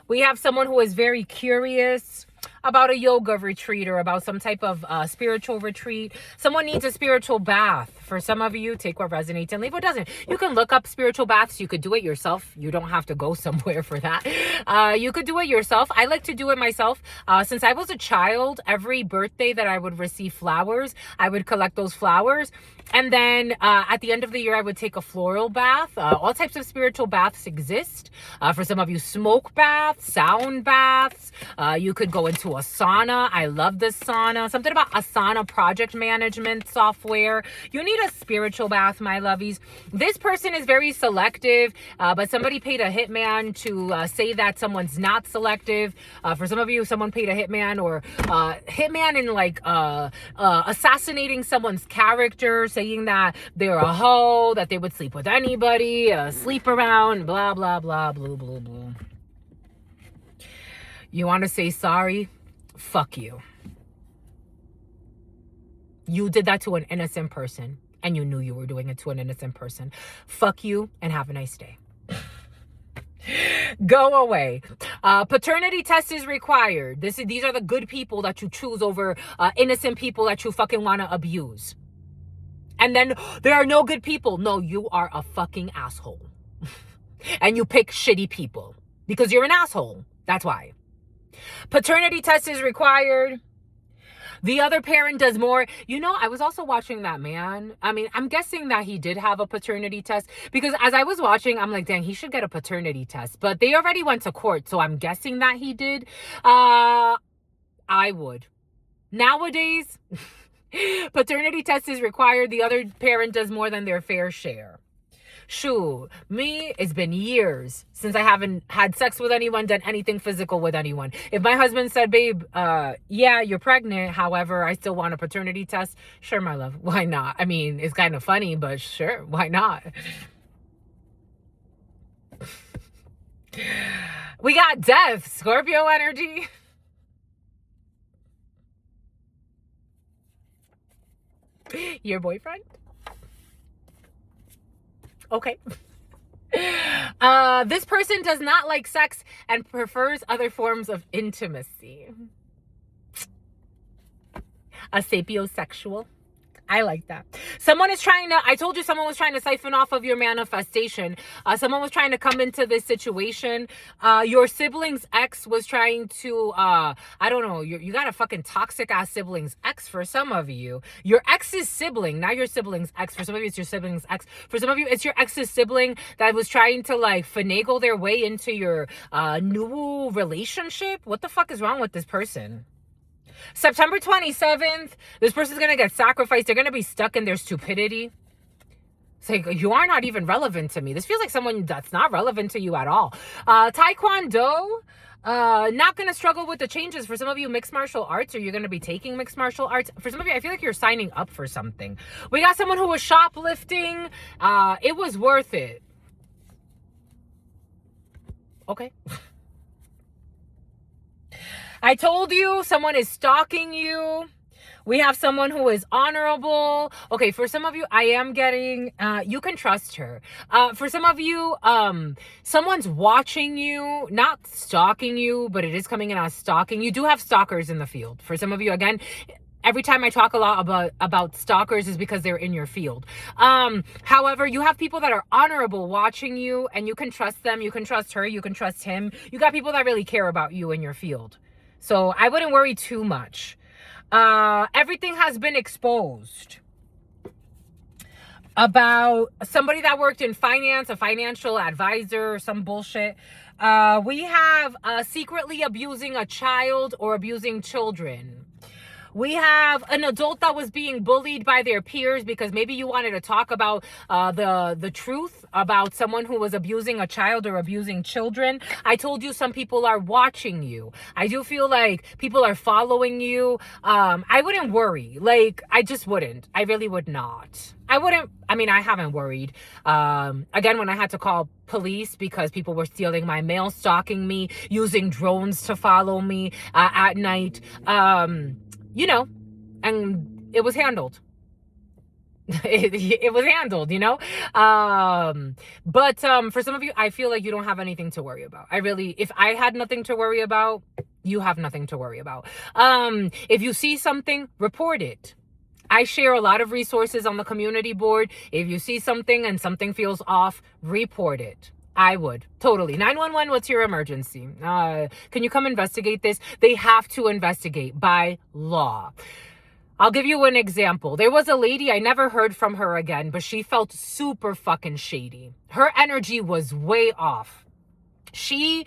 We have someone who is very curious about a yoga retreat or about some type of spiritual retreat. Someone needs a spiritual bath. For some of you, take what resonates and leave what doesn't. You can look up spiritual baths. You could do it yourself. You don't have to go somewhere for that. You could do it yourself. I like to do it myself. Since I was a child, every birthday that I would receive flowers, I would collect those flowers. And then at the end of the year, I would take a floral bath. All types of spiritual baths exist. For some of you, smoke baths, sound baths. You could go into a sauna. I love this sauna. Something about Asana project management software. You need a spiritual bath, my lovies. This person is very selective, but somebody paid a hitman to say that someone's not selective. For some of you, someone paid a hitman or hitman in like assassinating someone's character, saying that they're a hoe, that they would sleep with anybody, sleep around, blah, blah, blah, blue, blue, blue. You want to say sorry? Fuck you. You did that to an innocent person, and you knew you were doing it to an innocent person. Fuck you, and have a nice day. Go away. Paternity test is required. These are the good people that you choose over innocent people that you fucking want to abuse. And then there are no good people. No, you are a fucking asshole. And you pick shitty people because you're an asshole. That's why. Paternity test is required. The other parent does more. You know, I was also watching that man. I mean, I'm guessing that he did have a paternity test because as I was watching, I'm like, dang, he should get a paternity test. But they already went to court, so I'm guessing that he did. I would. Nowadays, paternity test is required. The other parent does more than their fair share. Shoo, me, it's been years since I haven't had sex with anyone, done anything physical with anyone. If my husband said, babe, yeah, you're pregnant, however, I still want a paternity test, sure, my love, why not? I mean, it's kind of funny, but sure, why not? We got death, Scorpio energy. Your boyfriend? Okay. This person does not like sex and prefers other forms of intimacy. A sapiosexual. I like that. I told you someone was trying to siphon off of your manifestation. Someone was trying to come into this situation. Your sibling's ex was trying to, I don't know, you got a fucking toxic ass sibling's ex for some of you. Your ex's sibling, not your sibling's ex. For some of you, it's your sibling's ex. For some of you, it's your ex's sibling that was trying to like finagle their way into your new relationship. What the fuck is wrong with this person? September 27th, this person's going to get sacrificed. They're going to be stuck in their stupidity. It's like, you are not even relevant to me. This feels like someone that's not relevant to you at all. Taekwondo, not going to struggle with the changes. For some of you, mixed martial arts, or you're going to be taking mixed martial arts. For some of you, I feel like you're signing up for something. We got someone who was shoplifting. It was worth it. Okay. I told you someone is stalking you. We have someone who is honorable. Okay, for some of you, I am getting, you can trust her. For some of you, someone's watching you, not stalking you, but it is coming in as stalking. You do have stalkers in the field. For some of you, again, every time I talk a lot about stalkers is because they're in your field. However, you have people that are honorable watching you, and you can trust them. You can trust her. You can trust him. You got people that really care about you in your field. So I wouldn't worry too much. Everything has been exposed about somebody that worked in finance, a financial advisor, some bullshit. We have secretly abusing a child or abusing children. We have an adult that was being bullied by their peers because maybe you wanted to talk about the truth about someone who was abusing a child or abusing children. I told you some people are watching you. I do feel like people are following you. I wouldn't worry. Like, I just wouldn't. I really would not. I haven't worried. Again, when I had to call police because people were stealing my mail, stalking me, using drones to follow me at night. You know, and it was handled. It was handled, you know? But for some of you, I feel like you don't have anything to worry about. If I had nothing to worry about, you have nothing to worry about. If you see something, report it. I share a lot of resources on the community board. If you see something and something feels off, report it. I would. Totally. 911, what's your emergency? Can you come investigate this? They have to investigate by law. I'll give you an example. There was a lady, I never heard from her again, but she felt super fucking shady. Her energy was way off. She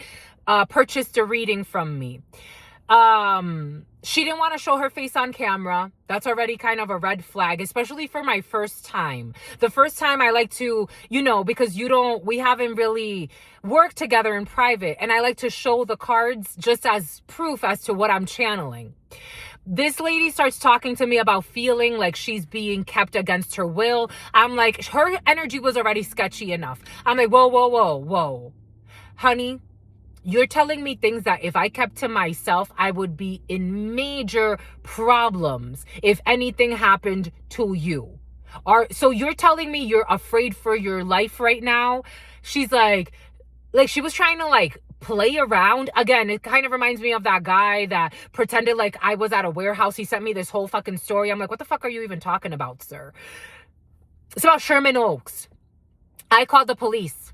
purchased a reading from me. She didn't want to show her face on camera. That's already kind of a red flag, especially for my first time. The first time I like to, because we haven't really worked together in private, and I like to show the cards just as proof as to what I'm channeling. This lady starts talking to me about feeling like she's being kept against her will. I'm like, her energy was already sketchy enough. I'm like, whoa. Honey, you're telling me things that if I kept to myself, I would be in major problems if anything happened to you. So you're telling me you're afraid for your life right now? She's like she was trying to play around. Again, it kind of reminds me of that guy that pretended like I was at a warehouse. He sent me this whole fucking story. I'm like, what the fuck are you even talking about, sir? It's about Sherman Oaks. I called the police.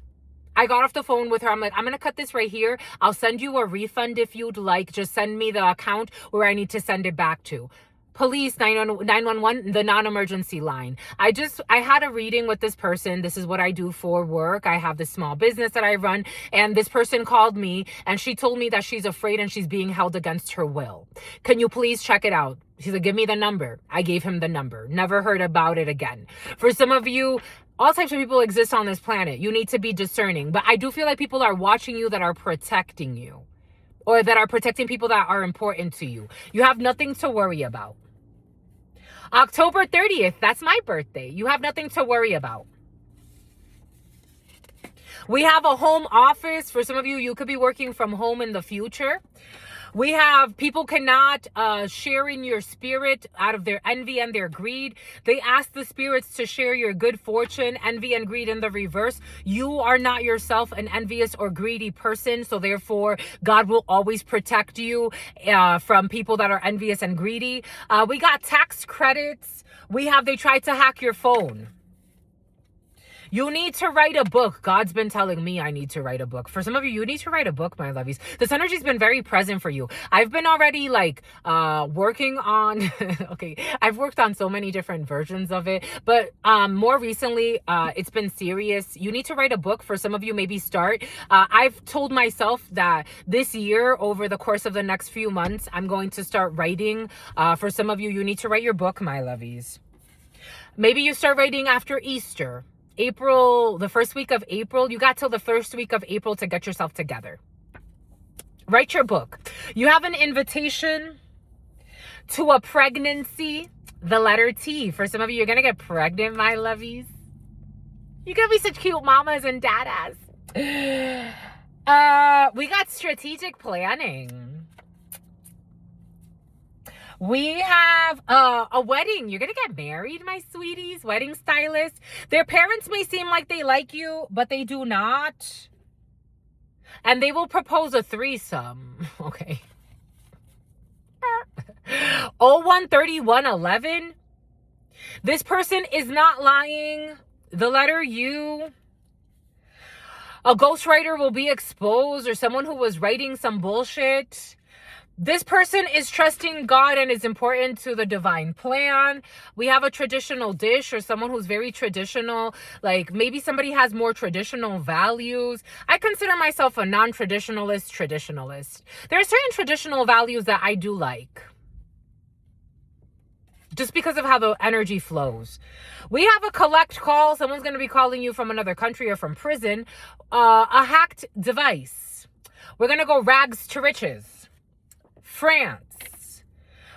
I got off the phone with her. I'm like, I'm going to cut this right here. I'll send you a refund if you'd like. Just send me the account where I need to send it back to. Police, 911, the non-emergency line. I had a reading with this person. This is what I do for work. I have this small business that I run. And this person called me and she told me that she's afraid and she's being held against her will. Can you please check it out? She's like, give me the number. I gave him the number. Never heard about it again. For some of you, all types of people exist on this planet. You need to be discerning. But I do feel like people are watching you that are protecting you, or that are protecting people that are important to you. You have nothing to worry about. October 30th, that's my birthday. You have nothing to worry about. We have a home office. For some of you, you could be working from home in the future. We have people cannot share in your spirit out of their envy and their greed. They ask the spirits to share your good fortune, envy and greed in the reverse. You are not yourself an envious or greedy person. So therefore, God will always protect you from people that are envious and greedy. We got tax credits. They tried to hack your phone. You need to write a book. God's been telling me I need to write a book. For some of you, you need to write a book, my lovies. This energy's been very present for you. I've been already working on, okay, I've worked on so many different versions of it, but more recently, it's been serious. You need to write a book. For some of you, maybe start. I've told myself that this year, over the course of the next few months, I'm going to start writing. For some of you, you need to write your book, my lovies. Maybe you start writing after Easter. April, the first week of April, you got till the first week of April to get yourself together. Write your book. You have an invitation to a pregnancy, the letter T. For some of you, you're going to get pregnant, my lovies. You're going to be such cute mamas and dadas. We got strategic planning. We have a wedding. You're going to get married, my sweeties. Wedding stylist. Their parents may seem like they like you, but they do not. And they will propose a threesome. Okay. 013111. This person is not lying. The letter U. A ghostwriter will be exposed, or someone who was writing some bullshit. This person is trusting God and is important to the divine plan. We have a traditional dish, or someone who's very traditional. Like maybe somebody has more traditional values. I consider myself a non-traditionalist. There are certain traditional values that I do like, just because of how the energy flows. We have a collect call. Someone's going to be calling you from another country or from prison. A hacked device. We're going to go rags to riches. France.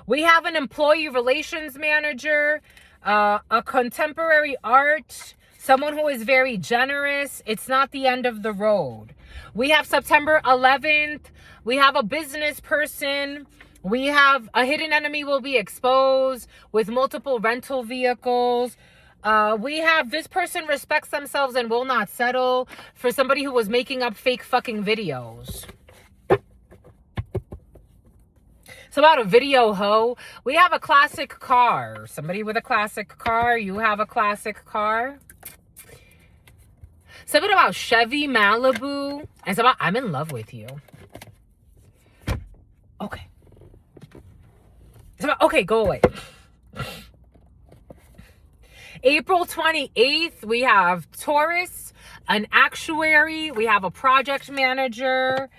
We have an employee relations manager, a contemporary art, someone who is very generous. It's not the end of the road. We have September 11th. We have a business person. We have a hidden enemy will be exposed with multiple rental vehicles. We have this person respects themselves and will not settle. For somebody who was making up fake fucking videos. It's about a video hoe. We have a classic car. Somebody with a classic car. You have a classic car. Something about Chevy Malibu. And it's about I'm in love with you. Okay. It's about, okay, go away. April 28th, we have Taurus, an actuary. We have a project manager.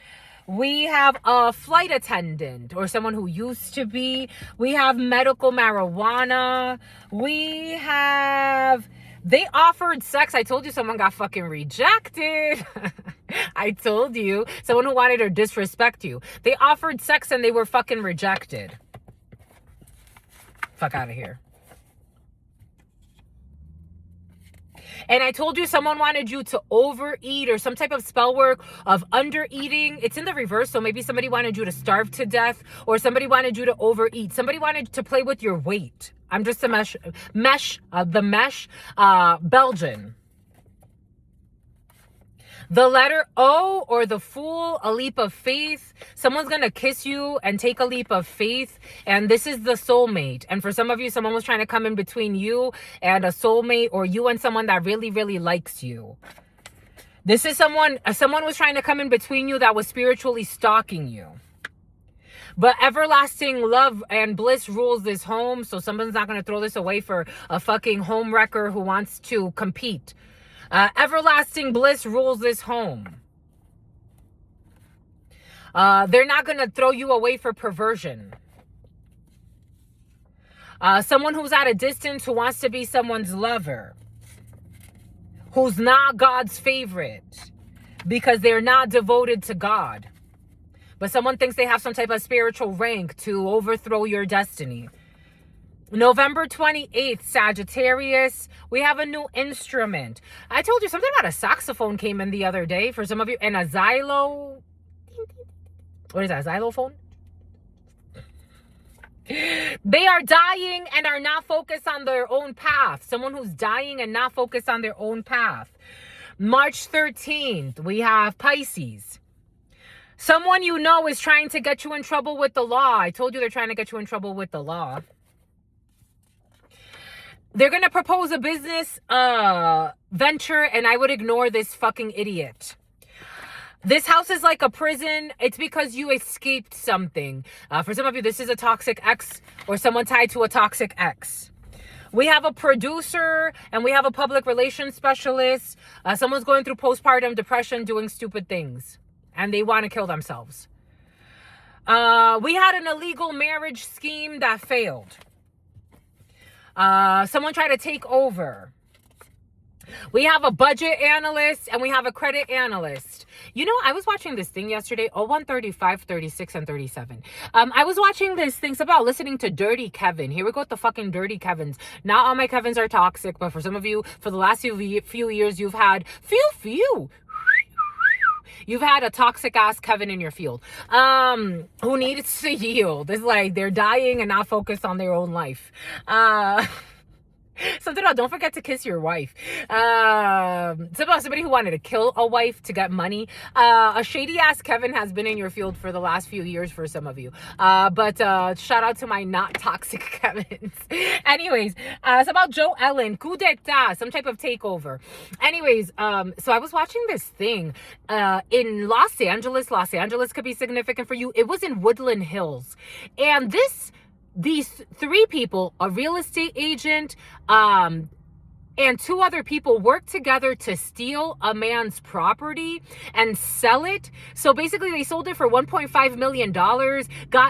We have a flight attendant, or someone who used to be. We have medical marijuana. They offered sex. I told you someone got fucking rejected. I told you. Someone who wanted to disrespect you. They offered sex and they were fucking rejected. Fuck out of here. And I told you someone wanted you to overeat, or some type of spell work of under-eating. It's in the reverse. So maybe somebody wanted you to starve to death, or somebody wanted you to overeat. Somebody wanted to play with your weight. I'm just the mesh, Belgian. The letter O or the Fool, a leap of faith. Someone's going to kiss you and take a leap of faith. And this is the soulmate. And for some of you, someone was trying to come in between you and a soulmate, or you and someone that really, really likes you. This is someone was trying to come in between you that was spiritually stalking you. But everlasting love and bliss rules this home. So someone's not going to throw this away for a fucking home wrecker who wants to compete. Everlasting bliss rules this home. They're not going to throw you away for perversion. Someone who's at a distance who wants to be someone's lover. Who's not God's favorite. Because they're not devoted to God. But someone thinks they have some type of spiritual rank to overthrow your destiny. November 28th, Sagittarius, we have a new instrument. I told you something about a saxophone came in the other day for some of you. And a xylo... What is that, a xylophone? They are dying and are not focused on their own path. Someone who's dying and not focused on their own path. March 13th, we have Pisces. Someone you know is trying to get you in trouble with the law. I told you they're trying to get you in trouble with the law. They're going to propose a business venture, and I would ignore this fucking idiot. This house is like a prison. It's because you escaped something. For some of you, this is a toxic ex or someone tied to a toxic ex. We have a producer and we have a public relations specialist. Someone's going through postpartum depression, doing stupid things. And they want to kill themselves. We had an illegal marriage scheme that failed. Someone tried to take over. We have a budget analyst and we have a credit analyst. You know, I was watching this thing yesterday, 135, 36, and 37. I was watching this thing about listening to Dirty Kevin. Here we go with the fucking Dirty Kevins. Not all my Kevins are toxic, but for some of you, for the last few years, you've had You've had a toxic ass Kevin in your field who needs to yield. It's like they're dying and not focused on their own life. Something about don't forget to kiss your wife. It's about somebody who wanted to kill a wife to get money. A shady ass Kevin has been in your field for the last few years for some of you. But shout out to my not toxic Kevins. Anyways, it's about Joe Ellen, coup d'etat, some type of takeover. Anyways, so I was watching this thing in Los Angeles. Los Angeles could be significant for you. It was in Woodland Hills. And these three people, a real estate agent, and two other people worked together to steal a man's property and sell it. So basically they sold it for $1.5 million,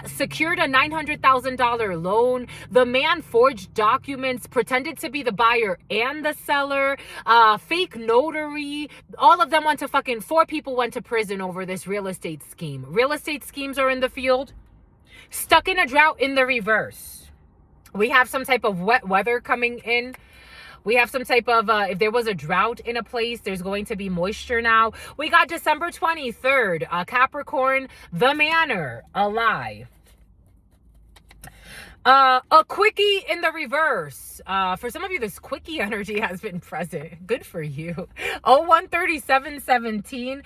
secured a $900,000 loan. The man forged documents, pretended to be the buyer and the seller, fake notary. All of them four people went to prison over this real estate scheme. Real estate schemes are in the field. Stuck in a drought in the reverse. We have some type of wet weather coming in. We have some type of, if there was a drought in a place, there's going to be moisture now. We got December 23rd, Capricorn, the manor, a lie. A quickie in the reverse. For some of you, this quickie energy has been present. Good for you. 13717.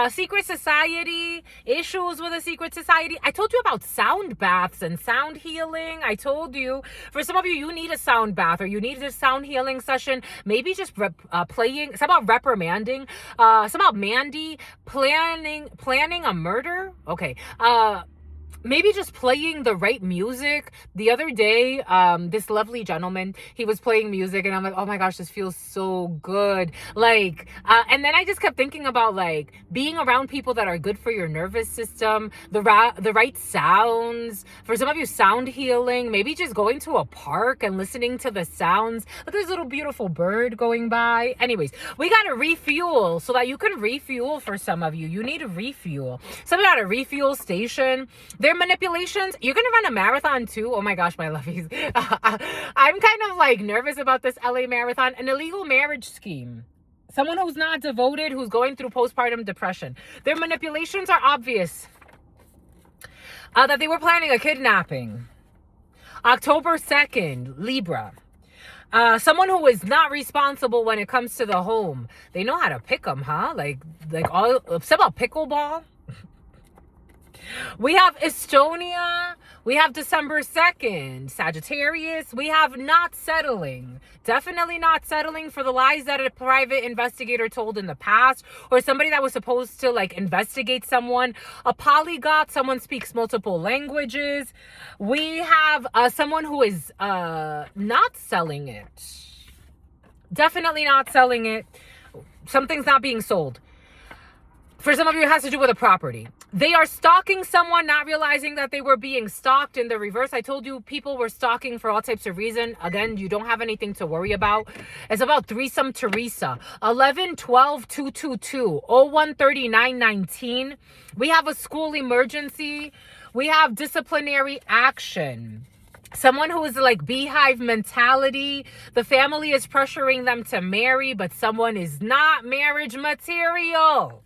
Secret society. Issues with a secret society. I told you about sound baths and sound healing. I told you. For some of you, you need a sound bath or you need a sound healing session. Maybe just playing. It's about reprimanding. It's about Mandy planning a murder. Okay. Maybe just playing the right music. The other day, this lovely gentleman, he was playing music and I'm like, oh my gosh, this feels so good. Like, and then I just kept thinking about like being around people that are good for your nervous system, the right sounds. For some of you, sound healing, maybe just going to a park and listening to the sounds. Look at this little beautiful bird going by. Anyways, we got to refuel so that you can refuel. For some of you, you need to refuel. Somebody at a refuel station. Their manipulations. You're gonna run a marathon too. Oh my gosh, my lovies. I'm kind of like nervous about this LA marathon. An illegal marriage scheme. Someone who's not devoted, who's going through postpartum depression. Their manipulations are obvious. That they were planning a kidnapping. October 2nd, Libra. Someone who is not responsible when it comes to the home. They know how to pick them, huh? Like all upset about pickleball. We have Estonia. We have December 2nd. Sagittarius. We have not settling. Definitely not settling for the lies that a private investigator told in the past, or somebody that was supposed to like investigate someone. A polyglot. Someone speaks multiple languages. We have someone who is not selling it. Definitely not selling it. Something's not being sold. For some of you, it has to do with a property. They are stalking someone, not realizing that they were being stalked. In the reverse, I told you people were stalking for all types of reason. Again, you don't have anything to worry about. It's about threesome Teresa. 11 12 222 01 39 19. We have a school emergency. We have disciplinary action. Someone who is like beehive mentality. The family is pressuring them to marry, but someone is not marriage material.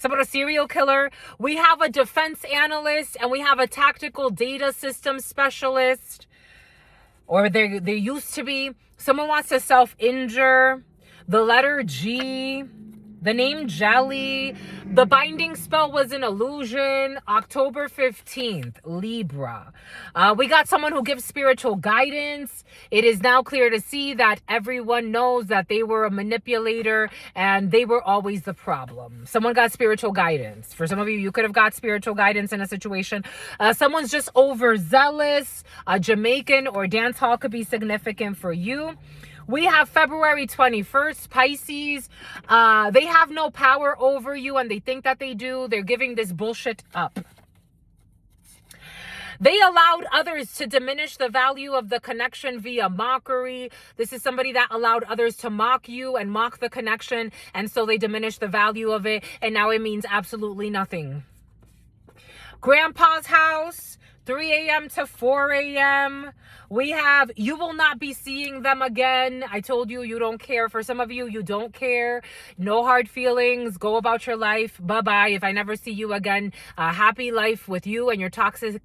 About a serial killer. We have a defense analyst, and we have a tactical data system specialist, or they used to be. Someone wants to self-injure. The letter G. The name Jelly. The binding spell was an illusion. October 15th, Libra. We got someone who gives spiritual guidance. It is now clear to see that everyone knows that they were a manipulator and they were always the problem. Someone got spiritual guidance. For some of you, you could have got spiritual guidance in a situation. Someone's just overzealous. A Jamaican or dance hall could be significant for you. We have February 21st, Pisces. They have no power over you and they think that they do. They're giving this bullshit up. They allowed others to diminish the value of the connection via mockery. This is somebody that allowed others to mock you and mock the connection. And so they diminished the value of it. And now it means absolutely nothing. Grandpa's house, 3 a.m. to 4 a.m. We have, you will not be seeing them again. I told you, you don't care. For some of you, you don't care. No hard feelings. Go about your life. Bye-bye. If I never see you again, happy life with you and your toxic,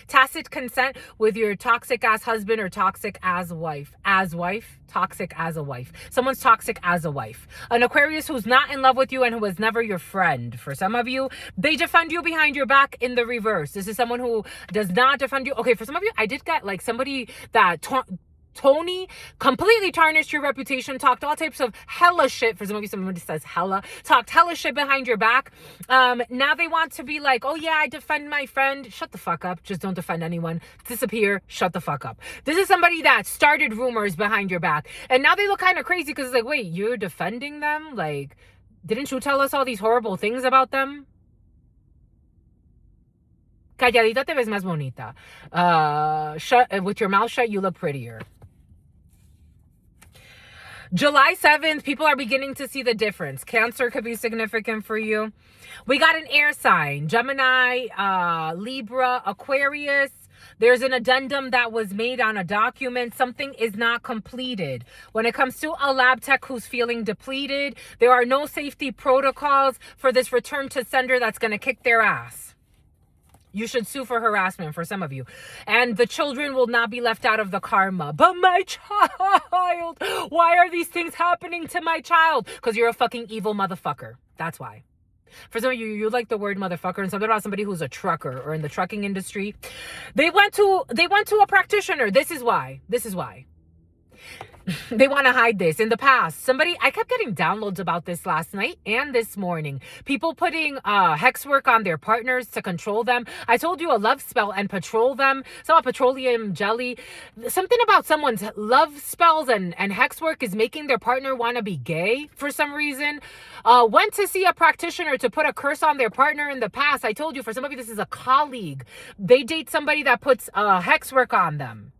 tacit consent with your toxic ass husband or toxic as wife. Toxic as a wife. Someone's toxic as a wife. An Aquarius who's not in love with you and who was never your friend. For some of you, they defend you behind your back in the reverse. This is someone who does not defend you. Okay, for some of you, I did get like somebody that Tony completely tarnished your reputation, talked all types of hella shit. For some of you, somebody says hella, talked hella shit behind your back. Now they want to be like, oh yeah, I defend my friend. Shut the fuck up. Just don't defend anyone. Disappear. Shut the fuck up. This is somebody that started rumors behind your back. And now they look kind of crazy because it's like, wait, you're defending them? Like, didn't you tell us all these horrible things about them? Calladita te ves más bonita. With your mouth shut, you look prettier. July 7th, people are beginning to see the difference. Cancer could be significant for you. We got an air sign. Gemini, Libra, Aquarius. There's an addendum that was made on a document. Something is not completed. When it comes to a lab tech who's feeling depleted, there are no safety protocols for this return to sender that's going to kick their ass. You should sue for harassment for some of you. And the children will not be left out of the karma. But my child, why are these things happening to my child? Because you're a fucking evil motherfucker. That's why. For some of you, you like the word motherfucker, and something about somebody who's a trucker or in the trucking industry. They went to a practitioner. This is why. They want to hide this. In the past, I kept getting downloads about this last night and this morning. People putting hex work on their partners to control them. I told you a love spell and patrol them. Some about petroleum jelly. Something about someone's love spells and hex work is making their partner want to be gay for some reason. Went to see a practitioner to put a curse on their partner in the past. I told you, for some of you, this is a colleague. They date somebody that puts hex work on them.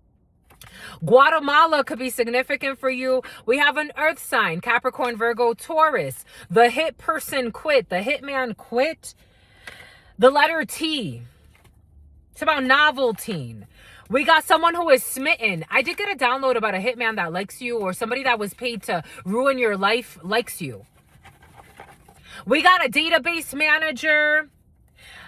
Guatemala could be significant for you. We have an earth sign, Capricorn, Virgo, Taurus. The hit person quit. The hitman quit. The letter T. It's about novelty. We got someone who is smitten. I did get a download about a hitman that likes you, or somebody that was paid to ruin your life likes you. We got a database manager.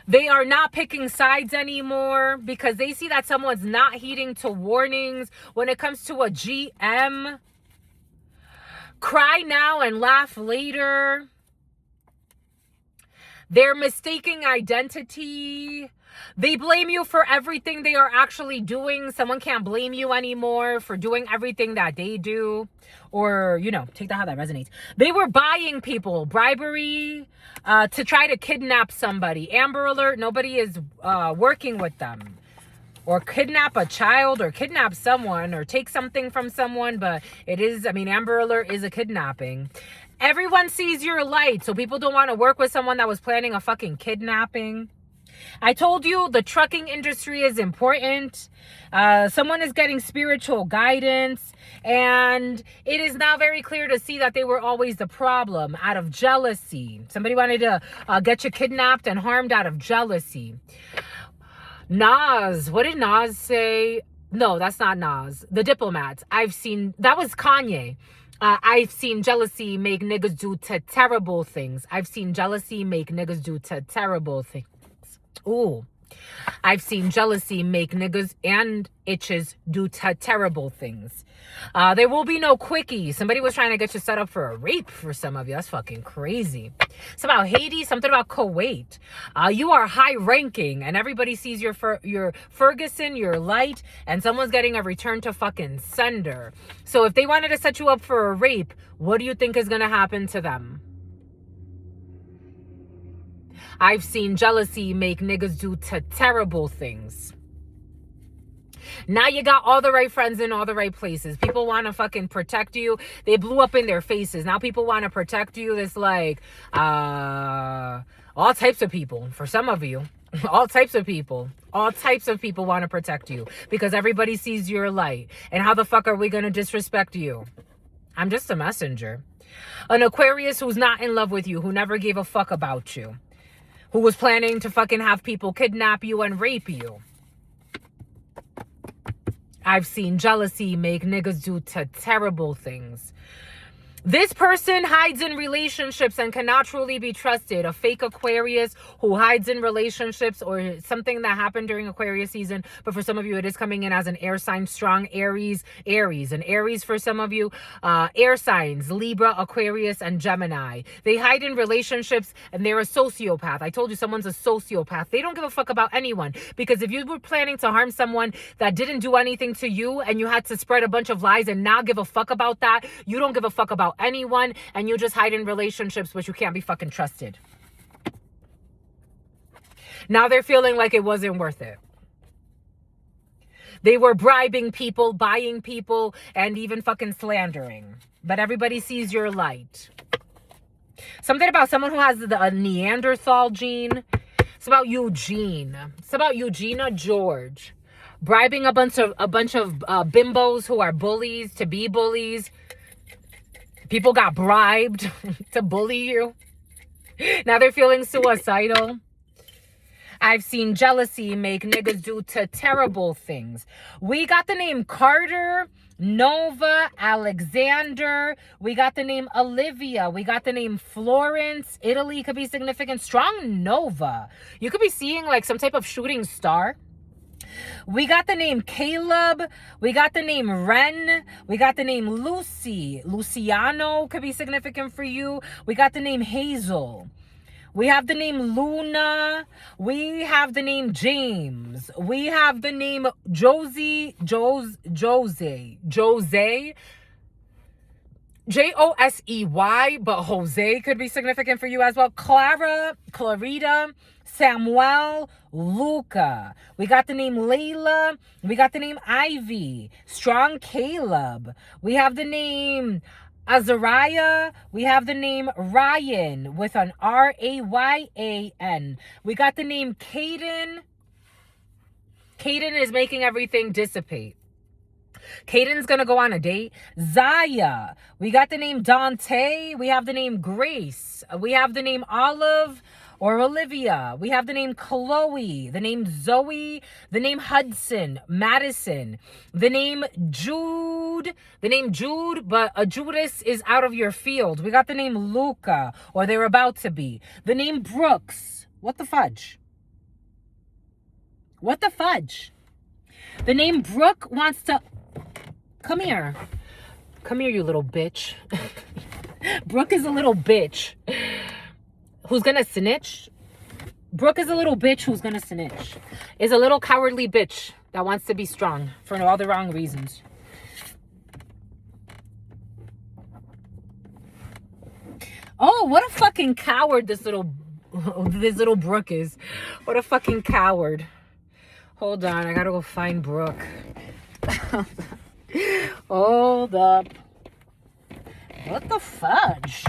They are not picking sides anymore because they see that someone's not heeding to warnings. When it comes to a GM, cry now and laugh later. They're mistaking identity. They blame you for everything they are actually doing. Someone can't blame you anymore for doing everything that they do. Or, you know, take that how that resonates. They were buying people, bribery, to try to kidnap somebody. Amber Alert, nobody is working with them. Or kidnap a child, or kidnap someone, or take something from someone. But it is, I mean, Amber Alert is a kidnapping. Everyone sees your light, so people don't want to work with someone that was planning a fucking kidnapping. I told you the trucking industry is important. Someone is getting spiritual guidance, and it is now very clear to see that they were always the problem out of jealousy. Somebody wanted to get you kidnapped and harmed out of jealousy. Nas, what did Nas say? No, that's not Nas. The Diplomats. I've seen, that was Kanye. I've seen jealousy make niggas do terrible things. I've seen jealousy make niggas do terrible things. Ooh. I've seen jealousy make niggas and itches do terrible things. There will be no quickie. Somebody was trying to get you set up for a rape for some of you. That's fucking crazy. It's about Haiti, something about Kuwait. You are high ranking and everybody sees your Ferguson, your light, and someone's getting a return to fucking sender. So if they wanted to set you up for a rape, what do you think is going to happen to them? I've seen jealousy make niggas do terrible things. Now you got all the right friends in all the right places. People want to fucking protect you. They blew up in their faces. Now people want to protect you. It's like, all types of people. For some of you, all types of people. All types of people want to protect you because everybody sees your light. And how the fuck are we going to disrespect you? I'm just a messenger. An Aquarius who's not in love with you, who never gave a fuck about you, who was planning to fucking have people kidnap you and rape you. I've seen jealousy make niggas do terrible things. This person hides in relationships and cannot truly be trusted. A fake Aquarius who hides in relationships, or something that happened during Aquarius season. But for some of you, it is coming in as an air sign, strong Aries. And Aries for some of you, air signs, Libra, Aquarius, and Gemini. They hide in relationships and they're a sociopath. I told you someone's a sociopath. They don't give a fuck about anyone. Because if you were planning to harm someone that didn't do anything to you and you had to spread a bunch of lies and not give a fuck about that, you don't give a fuck about anyone, and you just hide in relationships which you can't be fucking trusted. Now they're feeling like it wasn't worth it. They were bribing people, buying people, and even fucking slandering. But everybody sees your light. Something about someone who has a Neanderthal gene. It's about Eugene. It's about Eugenia George. Bribing a bunch of bimbos who are bullies to be bullies. People got bribed to bully you. Now they're feeling suicidal. I've seen jealousy make niggas do terrible things. We got the name Carter, Nova, Alexander. We got the name Olivia. We got the name Florence. Italy could be significant. Strong Nova. You could be seeing like some type of shooting star. We got the name Caleb. We got the name Ren. We got the name Lucy. Luciano could be significant for you. We got the name Hazel. We have the name Luna. We have the name James. We have the name Jose. Josey, but Jose could be significant for you as well. Clara, Clarita, Samuel, Luca. We got the name Layla. We got the name Ivy. Strong Caleb. We have the name Azariah. We have the name Ryan with an Rayyan. We got the name Caden. Caden is making everything dissipate. Caden's gonna go on a date. Zaya. We got the name Dante. We have the name Grace. We have the name Olive or Olivia. We have the name Chloe, the name Zoe, the name Hudson, Madison, the name Jude, but a Judas is out of your field. We got the name Luca, or they're about to be. The name Brooks. What the fudge? What the fudge? The name Brooke wants to... Come here. Come here, you little bitch. Brooke is a little bitch. Who's gonna snitch? Brooke is a little bitch who's gonna snitch. Is a little cowardly bitch that wants to be strong for all the wrong reasons. Oh, what a fucking coward this little Brooke is. What a fucking coward. Hold on, I gotta go find Brooke. Hold up. What the fudge?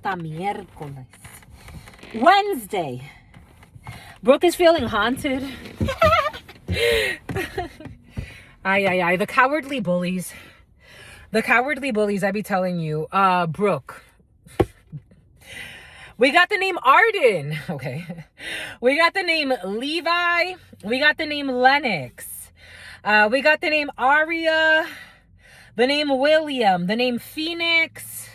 Ta miércoles. Wednesday. Brooke is feeling haunted. Ay. The cowardly bullies. The cowardly bullies, I be telling you. Brooke. We got the name Arden. Okay. We got the name Levi. We got the name Lennox. We got the name Aria. The name William. The name Phoenix.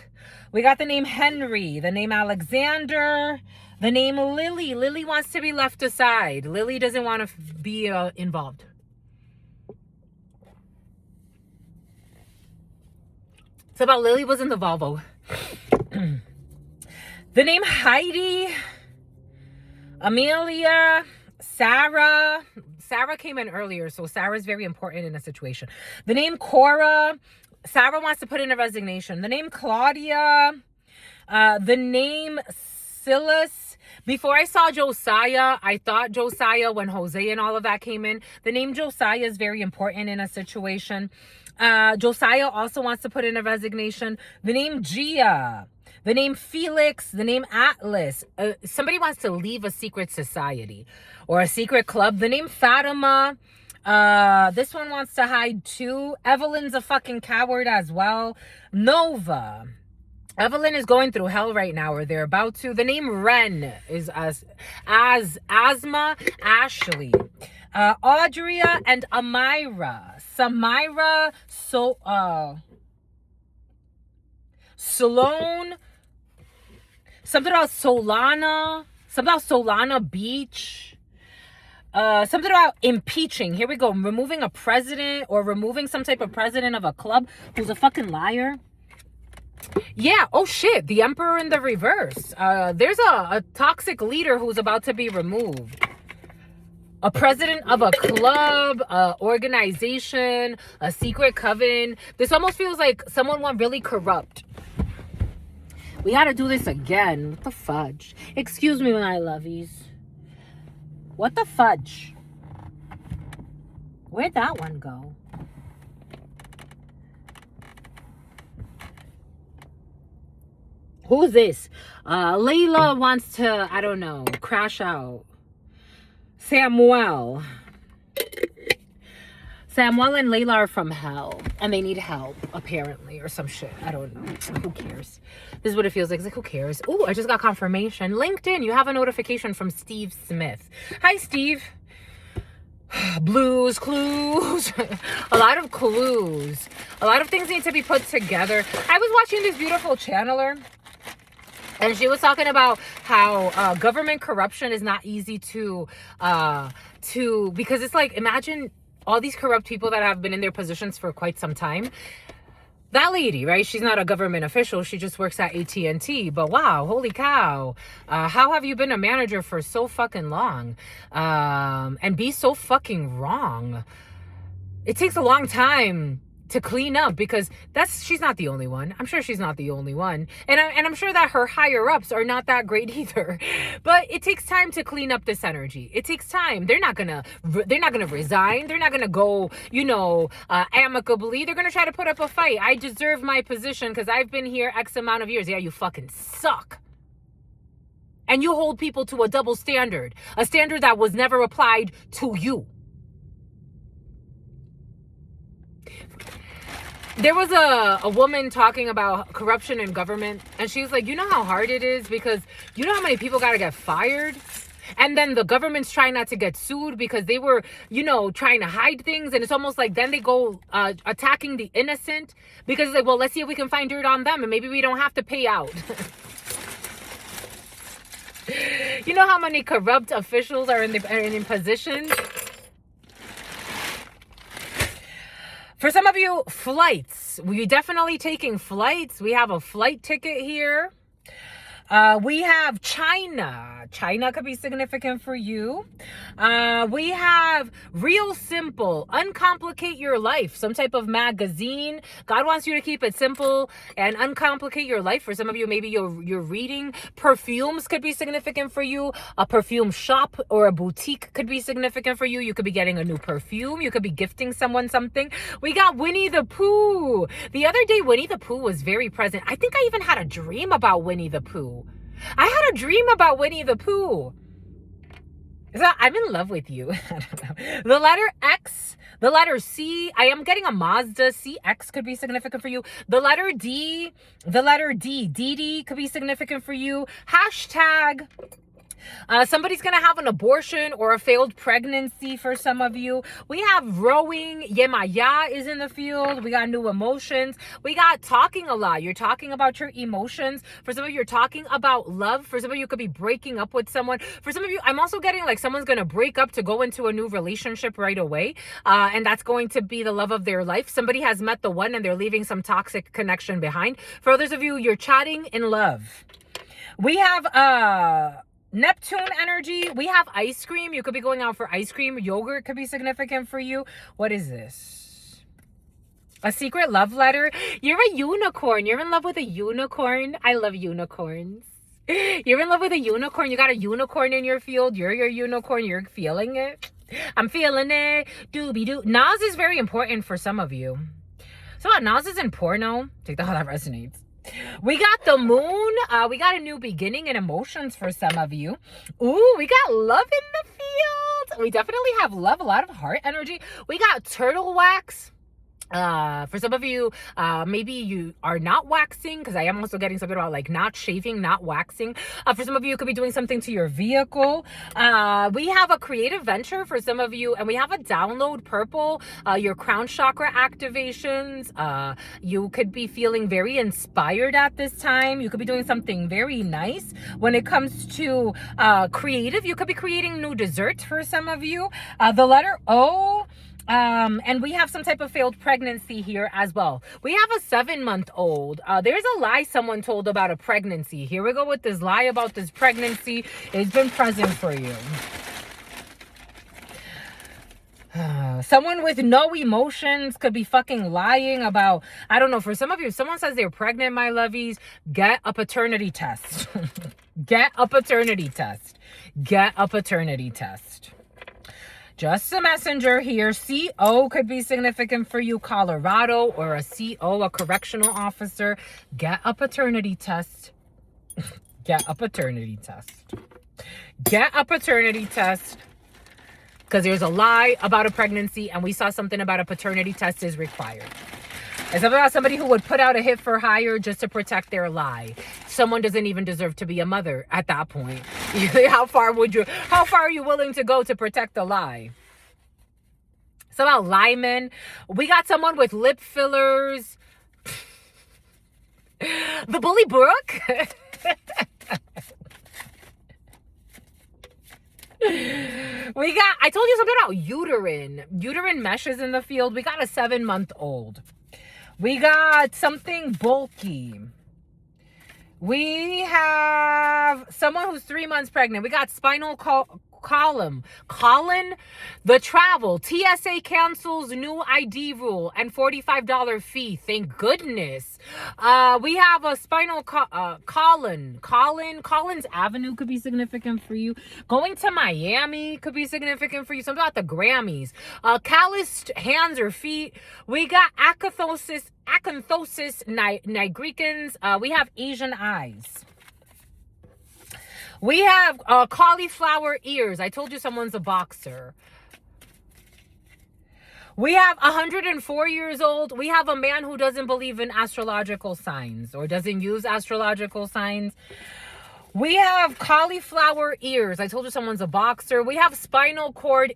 We got the name Henry. The name Alexander. The name Lily. Lily wants to be left aside. Lily doesn't want to be involved. It's about Lily was in the Volvo. The name Heidi, Amelia, Sarah. Sarah came in earlier, so Sarah's very important in a situation. The name Cora. Sarah wants to put in a resignation. The name Claudia. The name Silas. Before I saw Josiah, I thought Josiah when Jose and all of that came in. The name Josiah is very important in a situation. Josiah also wants to put in a resignation. The name Gia. The name Felix. The name Atlas. Somebody wants to leave a secret society or a secret club. The name Fatima. This one wants to hide too. Evelyn's a fucking coward as well. Nova. Evelyn is going through hell right now, or they're about to. The name Ren is Asma, Ashley. Audria and Amira. Samira, Sloan. Something about Solana. Something about Solana Beach. Something about impeaching. Here we go. Removing a president or removing some type of president of a club who's a fucking liar. Yeah. Oh shit. The Emperor in the reverse. There's a toxic leader who's about to be removed. A president of a club, organization, a secret coven. This almost feels like someone went really corrupt. We gotta do this again. What the fudge? Excuse me, my lovies. What the fudge? Where'd that one go? Who's this? Layla wants to, I don't know, crash out. Samuel and Layla are from hell. And they need help, apparently, or some shit. I don't know. Who cares? This is what it feels like. It's like, who cares? Oh, I just got confirmation. LinkedIn, you have a notification from Steve Smith. Hi, Steve. Blues, clues. A lot of clues. A lot of things need to be put together. I was watching this beautiful channeler. And she was talking about how government corruption is not easy to because it's like, imagine all these corrupt people that have been in their positions for quite some time. That lady, right? She's not a government official. She just works at AT&T. But wow, holy cow. How have you been a manager for so fucking long? And be so fucking wrong? It takes a long time to clean up because she's not the only one. I'm sure she's not the only one. And I'm sure that her higher ups are not that great either. But it takes time to clean up this energy. It takes time. They're not gonna resign. They're not gonna go, amicably. They're gonna try to put up a fight. I deserve my position because I've been here X amount of years. Yeah, you fucking suck. And you hold people to a double standard. A standard that was never applied to you. There was a woman talking about corruption in government, and she was like, you know how hard it is because you know how many people got to get fired? And then the government's trying not to get sued because they were, trying to hide things. And it's almost like then they go attacking the innocent because it's like, well, let's see if we can find dirt on them and maybe we don't have to pay out. You know how many corrupt officials are in positions? For some of you, flights. We're definitely taking flights. We have a flight ticket here. We have China. China could be significant for you. We have Real Simple. Uncomplicate your life. Some type of magazine. God wants you to keep it simple and uncomplicate your life. For some of you, maybe you're reading. Perfumes could be significant for you. A perfume shop or a boutique could be significant for you. You could be getting a new perfume. You could be gifting someone something. We got Winnie the Pooh. The other day, Winnie the Pooh was very present. I think I even had a dream about Winnie the Pooh. I had a dream about Winnie the Pooh. So I'm in love with you. I don't know. The letter X, the letter C. I am getting a Mazda. CX could be significant for you. The letter D, DD could be significant for you. Hashtag. Somebody's going to have an abortion or a failed pregnancy for some of you. We have rowing. Yemaya is in the field. We got new emotions. We got talking a lot. You're talking about your emotions. For some of you, you're talking about love. For some of you, could be breaking up with someone. For some of you, I'm also getting like someone's going to break up to go into a new relationship right away. And that's going to be the love of their life. Somebody has met the one and they're leaving some toxic connection behind. For others of you, you're chatting in love. We have, Neptune energy. We have ice cream. You could be going out for ice cream. Yogurt could be significant for you. What is this? A secret love letter. You're a unicorn. You're in love with a unicorn. I love unicorns. You're in love with a unicorn. You got a unicorn in your field. You're your unicorn. You're feeling it. I'm feeling it. Doobie-doo. Nas is very important for some of you. So Nas is in porno. Take that how that resonates. We got the moon. We got a new beginning and emotions for some of you. Ooh, we got love in the field. We definitely have love, a lot of heart energy. We got turtle wax. For some of you, maybe you are not waxing, because I am also getting something about like not shaving, not waxing. For some of you, it could be doing something to your vehicle. We have a creative venture for some of you, and we have a download purple, your crown chakra activations. You could be feeling very inspired at this time. You could be doing something very nice when it comes to creative. You could be creating new desserts for some of you. The letter O. And we have some type of failed pregnancy here as well. We have a 7-month-old. There's a lie someone told about a pregnancy. Here we go with this lie about this pregnancy. It's been present for you. Someone with no emotions could be fucking lying about, I don't know, for some of you, if someone says they're pregnant, my lovies, get a paternity test. Get a paternity test. Get a paternity test. Just a messenger here. CO could be significant for you. Colorado or a CO, a correctional officer. Get a paternity test. Get a paternity test. Get a paternity test. Because there's a lie about a pregnancy and we saw something about a paternity test is required. It's about somebody who would put out a hit for hire just to protect their lie. Someone doesn't even deserve to be a mother at that point. How far are you willing to go to protect the lie? It's about linemen. We got someone with lip fillers. The Bully Brook. I told you something about uterine meshes in the field. We got a 7-month-old. We got something bulky. We have someone who's 3 months pregnant. We got spinal column. Colin, the travel. TSA cancels new ID rule and $45 fee. Thank goodness. We have a spinal Collins Avenue could be significant for you. Going to Miami could be significant for you. Something about the Grammys. Calloused hands or feet. We got acanthosis nigricans. We have Asian eyes. We have cauliflower ears. I told you someone's a boxer. We have 104 years old. We have a man who doesn't believe in astrological signs or doesn't use astrological signs. We have cauliflower ears. I told you someone's a boxer. We have spinal cord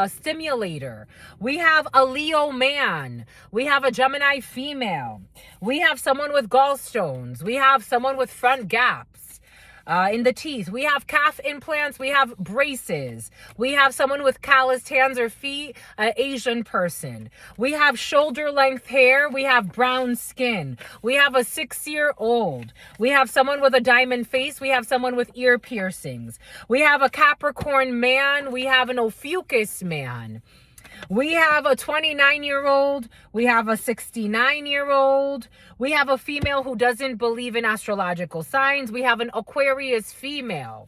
stimulator. We have a Leo man. We have a Gemini female. We have someone with gallstones. We have someone with front gaps. In the teeth, we have calf implants, we have braces, we have someone with calloused hands or feet, an Asian person. We have shoulder length hair, we have brown skin. We have a 6-year-old. We have someone with a diamond face, we have someone with ear piercings. We have a Capricorn man, we have an Ophiuchus man. We have a 29-year-old. We have a 69-year-old. We have a female who doesn't believe in astrological signs. We have an Aquarius female.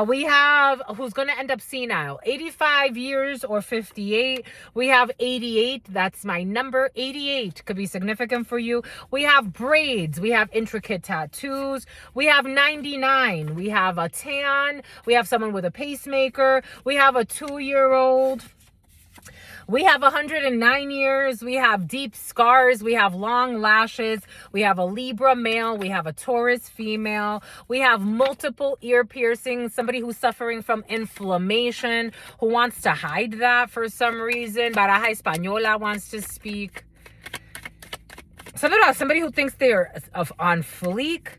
We have, who's going to end up senile, 85 years or 58. We have 88. That's my number. 88 could be significant for you. We have braids. We have intricate tattoos. We have 99. We have a tan. We have someone with a pacemaker. We have a 2-year-old. We have 109 years. We have deep scars. We have long lashes. We have a Libra male. We have a Taurus female. We have multiple ear piercings. Somebody who's suffering from inflammation, who wants to hide that for some reason. Baraja Española wants to speak. Somebody who thinks they're on fleek.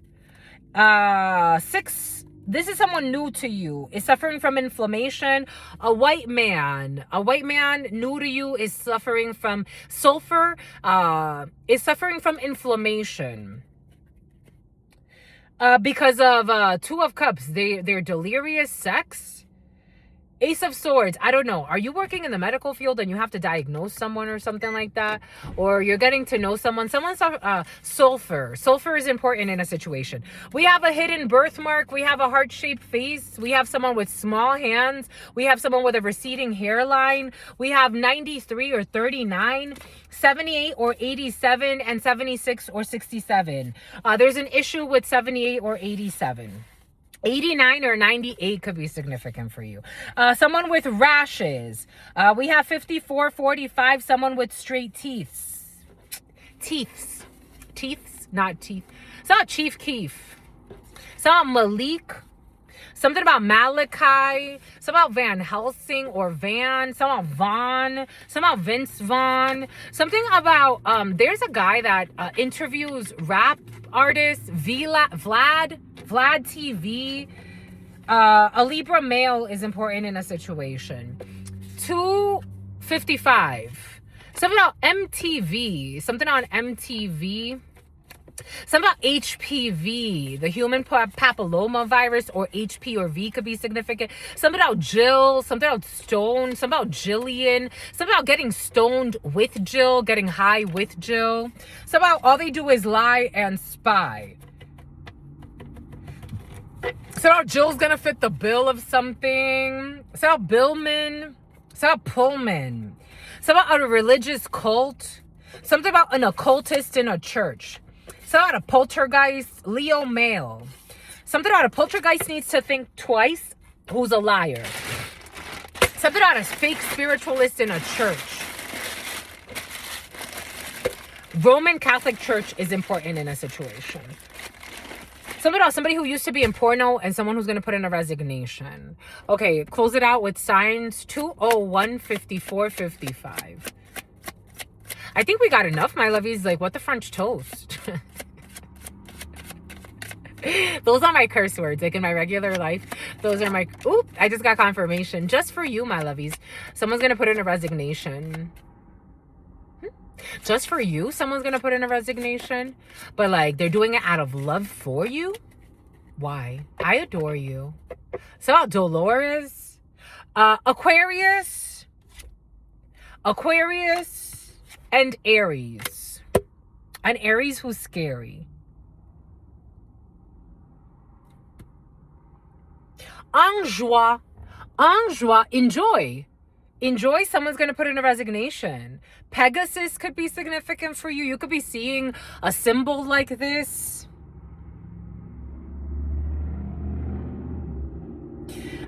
6. This is someone new to you, is suffering from inflammation. A white man new to you is suffering from sulfur, is suffering from inflammation. Because of 2 of Cups, they're delirious sex. Ace of Swords, I don't know. Are you working in the medical field and you have to diagnose someone or something like that? Or you're getting to know someone? Sulfur. Sulfur is important in a situation. We have a hidden birthmark. We have a heart-shaped face. We have someone with small hands. We have someone with a receding hairline. We have 93 or 39, 78 or 87, and 76 or 67. There's an issue with 78 or 87. 89 or 98 could be significant for you. Someone with rashes. We have 54, 45, someone with straight teeth. Teeths, not teeth. It's not Chief Keef. It's not Malik. Something about Malachi. Something about Van Helsing or Van. Something about Vaughn. Something about Vince Vaughn. Something about, there's a guy that interviews rap artists. Vlad TV. A Libra male is important in a situation. 255. Something about MTV. Something on MTV. Something about HPV, the human papilloma virus, or HP or V could be significant. Something about Jill, something about Stone, something about Jillian, something about getting stoned with Jill, getting high with Jill. Something about all they do is lie and spy. So about Jill's gonna fit the bill of something. So about Billman. So about Pullman. So about a religious cult. Something about an occultist in a church. Something about a poltergeist, Leo male. Something about a poltergeist needs to think twice, who's a liar. Something about a fake spiritualist in a church. Roman Catholic Church is important in a situation. Something about somebody who used to be in porno and someone who's going to put in a resignation. Okay, close it out with signs 201, 54, 55. I think we got enough, my lovies. Like, what the French toast? Those are my curse words. Like, in my regular life, those are my... Oop, I just got confirmation. Just for you, my lovies. Someone's going to put in a resignation. Just for you, someone's going to put in a resignation. But, like, they're doing it out of love for you? Why? I adore you. So, about Dolores. Aquarius. And Aries. An Aries who's scary. Enjoy. Enjoy. Someone's going to put in a resignation. Pegasus could be significant for you. You could be seeing a symbol like this.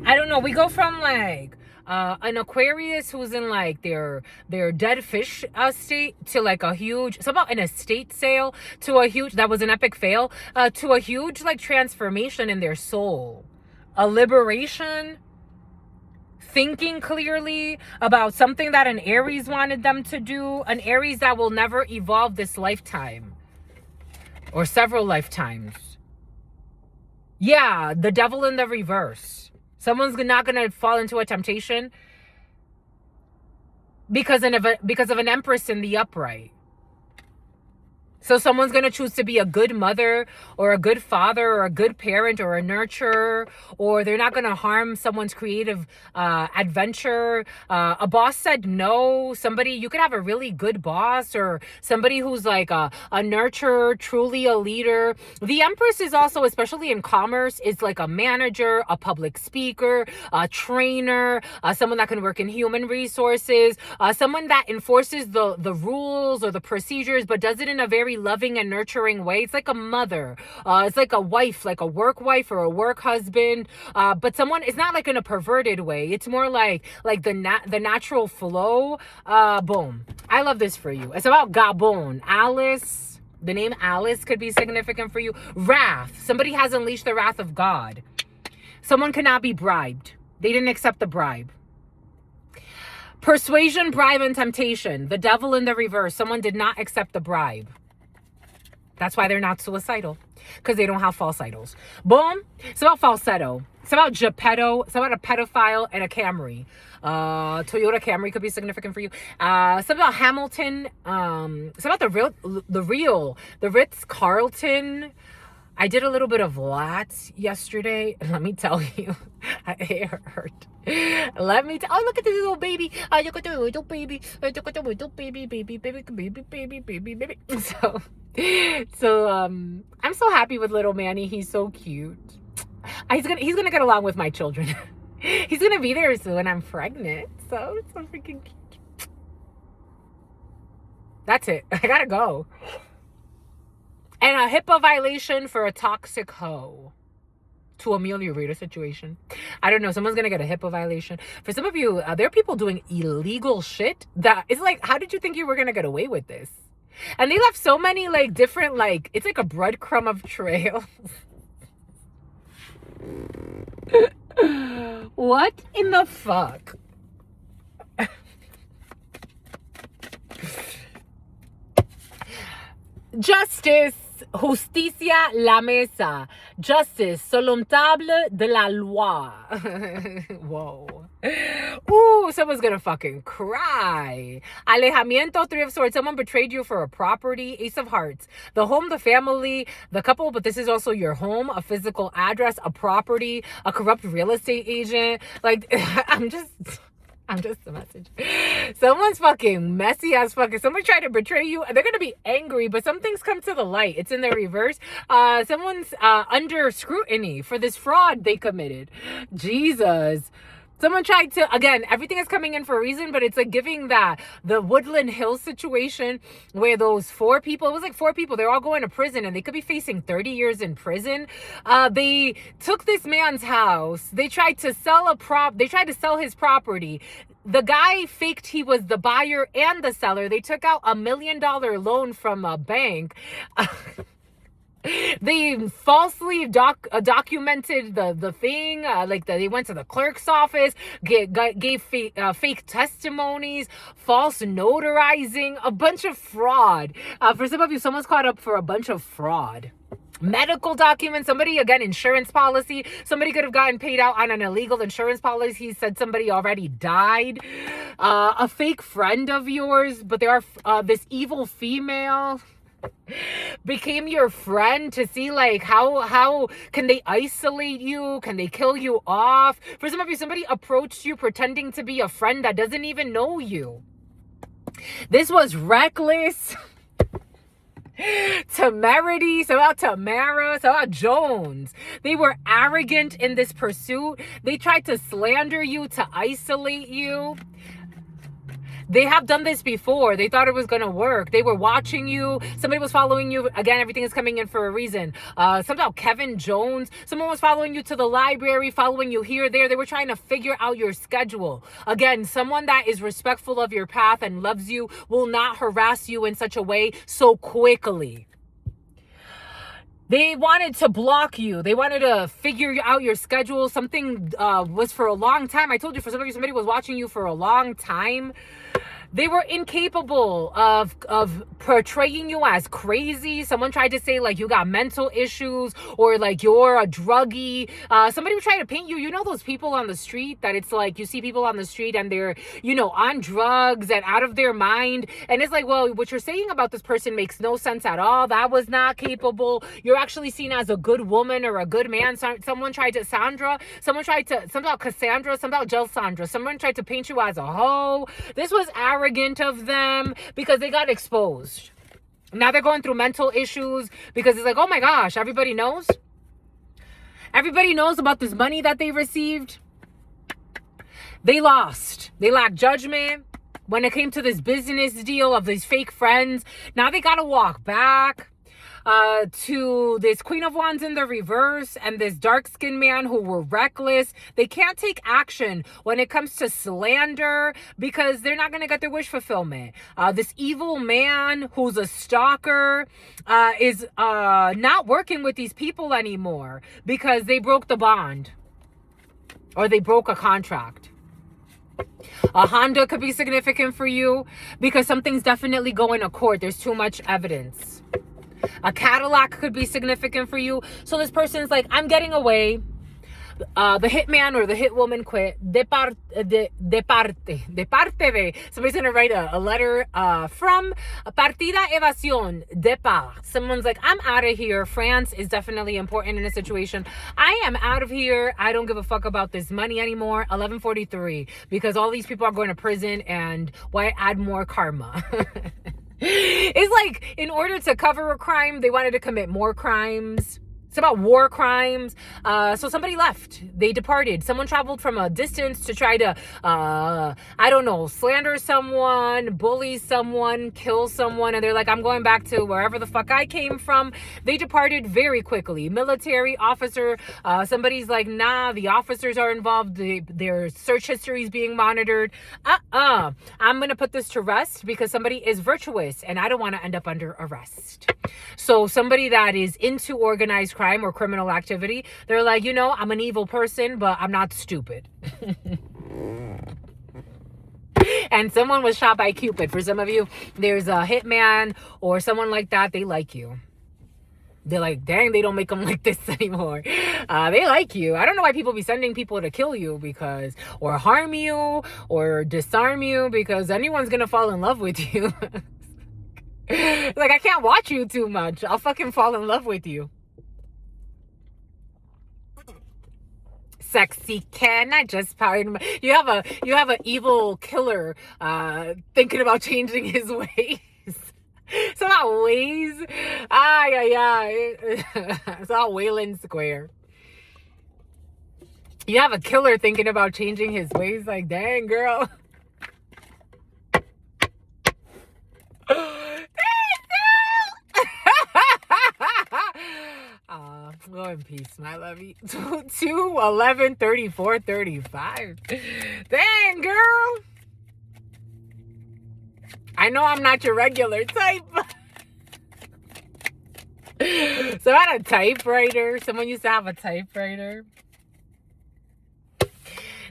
I don't know. We go from like an Aquarius who's in like their dead fish state to like a huge, somehow an estate sale, to a huge, that was an epic fail, to a huge like transformation in their soul. A liberation, thinking clearly about something that an Aries wanted them to do, an Aries that will never evolve this lifetime or several lifetimes. Yeah, the devil in the reverse. Someone's not going to fall into a temptation because of an empress in the upright. So someone's going to choose to be a good mother or a good father or a good parent or a nurturer, or they're not going to harm someone's creative adventure. A boss said no. Somebody, you could have a really good boss or somebody who's like a nurturer, truly a leader. The Empress is also, especially in commerce, is like a manager, a public speaker, a trainer, someone that can work in human resources, someone that enforces the rules or the procedures, but does it in a very loving and nurturing way. It's like a mother. It's like a wife, like a work wife or a work husband. But someone, it's not like in a perverted way. It's more like the natural flow. Boom. I love this for you. It's about Gabon. Alice. The name Alice could be significant for you. Wrath. Somebody has unleashed the wrath of God. Someone cannot be bribed. They didn't accept the bribe. Persuasion, bribe, and temptation. The devil in the reverse. Someone did not accept the bribe. That's why they're not suicidal, because they don't have false idols. Boom. It's about falsetto. It's about Geppetto. It's about a pedophile and a Camry. Toyota Camry could be significant for you. It's about Hamilton. It's about the Ritz-Carlton. I did a little bit of lats yesterday. Let me tell you, it hurt. Let me tell. Oh, look at this little baby. Look at the little baby. Look at the little baby. So I'm so happy with little Manny. He's so cute. He's gonna get along with my children. He's gonna be there soon. I'm pregnant, so it's so freaking cute. That's it. I gotta go. And a HIPAA violation for a toxic hoe to ameliorate a situation. I don't know. Someone's going to get a HIPAA violation. For some of you, there are people doing illegal shit that it's like, how did you think you were going to get away with this? And they left so many like different, like, it's like a breadcrumb of trails. What in the fuck? Justice. Justicia la mesa. Justice soluntable de la loi. Whoa. Ooh, someone's gonna fucking cry. Alejamiento, Three of Swords. Someone betrayed you for a property. Ace of Hearts. The home, the family, the couple, but this is also your home, a physical address, a property, a corrupt real estate agent. Like, I'm just a message. Someone's fucking messy as fucking. Someone tried to betray you. They're going to be angry, but some things come to the light. It's in the reverse. Someone's under scrutiny for this fraud they committed. Jesus. Someone tried to, again, everything is coming in for a reason, but it's like giving the Woodland Hills situation where those four people, it was like four people, they're all going to prison and they could be facing 30 years in prison. They took this man's house. They tried to sell his property. The guy faked he was the buyer and the seller. They took out $1 million loan from a bank. They falsely documented the thing, they went to the clerk's office, gave fake testimonies, false notarizing, a bunch of fraud. For some of you, someone's caught up for a bunch of fraud. Medical documents, somebody, again, insurance policy. Somebody could have gotten paid out on an illegal insurance policy. He said somebody already died. A fake friend of yours, but there are this evil female became your friend to see like how can they isolate you, can they kill you off. For some of you, somebody approached you pretending to be a friend that doesn't even know you. This was reckless. Temerity. So about Tamara, so about Jones. They were arrogant in this pursuit. They tried to slander you, to isolate you. They have done this before. They thought it was going to work. They were watching you. Somebody was following you. Again, everything is coming in for a reason. Somehow Kevin Jones. Someone was following you to the library, following you here, there. They were trying to figure out your schedule. Again, someone that is respectful of your path and loves you will not harass you in such a way so quickly. They wanted to block you. They wanted to figure out your schedule. Something was for a long time. I told you, for some of you, somebody was watching you for a long time. They were incapable of portraying you as crazy. Someone tried to say like you got mental issues or like you're a druggie. Somebody was trying to paint you. You know those people on the street that it's like you see people on the street and they're, you know, on drugs and out of their mind. And it's like, well, what you're saying about this person makes no sense at all. That was not capable. You're actually seen as a good woman or a good man. Someone tried to somehow Cassandra, somehow Jelsandra. Someone tried to paint you as a hoe. This was arrogant of them because they got exposed. Now they're going through mental issues because it's like, oh my gosh, everybody knows. Everybody knows about this money that they received. They lost. They lacked judgment when it came to this business deal of these fake friends. Now they got to walk back to this Queen of Wands in the reverse and this dark-skinned man who were reckless. They can't take action when it comes to slander because they're not going to get their wish fulfillment. This evil man who's a stalker is not working with these people anymore because they broke the bond or they broke a contract. A Honda could be significant for you because something's definitely going to court. There's too much evidence. A Cadillac could be significant for you. So this person's like, I'm getting away. The hitman or the hitwoman quit. De parte de. Somebody's going to write a letter from partida evasión de part. Someone's like, I'm out of here. France is definitely important in a situation. I am out of here. I don't give a fuck about this money anymore. 1143. Because all these people are going to prison and why add more karma? It's like in order to cover a crime, they wanted to commit more crimes. It's about war crimes. So somebody left. They departed. Someone traveled from a distance to try to, I don't know, slander someone, bully someone, kill someone. And they're like, I'm going back to wherever the fuck I came from. They departed very quickly. Military officer. Somebody's like, nah, the officers are involved. Their search history is being monitored. I'm going to put this to rest because somebody is virtuous and I don't want to end up under arrest. So somebody that is into organized crime or criminal activity, they're like, you know, I'm an evil person, but I'm not stupid. And someone was shot by Cupid. For some of you, there's a hitman or someone like that. They like you. They're like, dang, they don't make them like this anymore. They like you. I don't know why people be sending people to kill you because, or harm you or disarm you because anyone's going to fall in love with you. Like, I can't watch you too much. I'll fucking fall in love with you. Sexy, can I just pardon my... You have an evil killer thinking about changing his ways. It's about ways. It's all Wayland Square. You have a killer thinking about changing his ways. Like, dang, girl. Go in peace, my lovey. 2, 11, 34, 35. Dang, girl. I know I'm not your regular type. So I had a typewriter. Someone used to have a typewriter.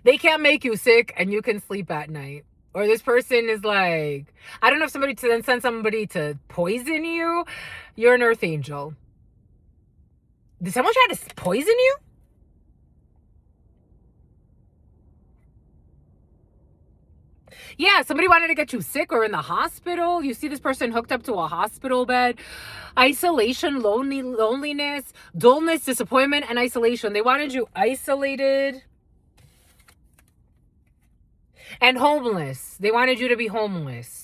They can't make you sick and you can sleep at night. Or this person is like, I don't know if somebody to then send somebody to poison you. You're an earth angel. Did someone try to poison you? Yeah, somebody wanted to get you sick or in the hospital. You see this person hooked up to a hospital bed. Isolation, loneliness, dullness, disappointment, and isolation. They wanted you isolated and homeless. They wanted you to be homeless.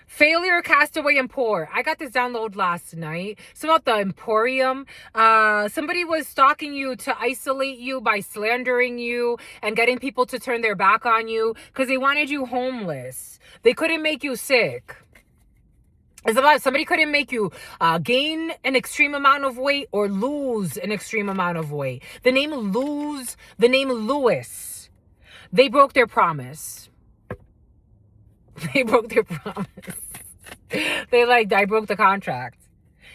Failure, castaway, and poor. I got this download last night. It's about the Emporium. Somebody was stalking you to isolate you by slandering you and getting people to turn their back on you because they wanted you homeless. They couldn't make you sick. It's about somebody couldn't make you gain an extreme amount of weight or lose an extreme amount of weight. The name Lewis. They broke their promise. They broke their promise. I broke the contract.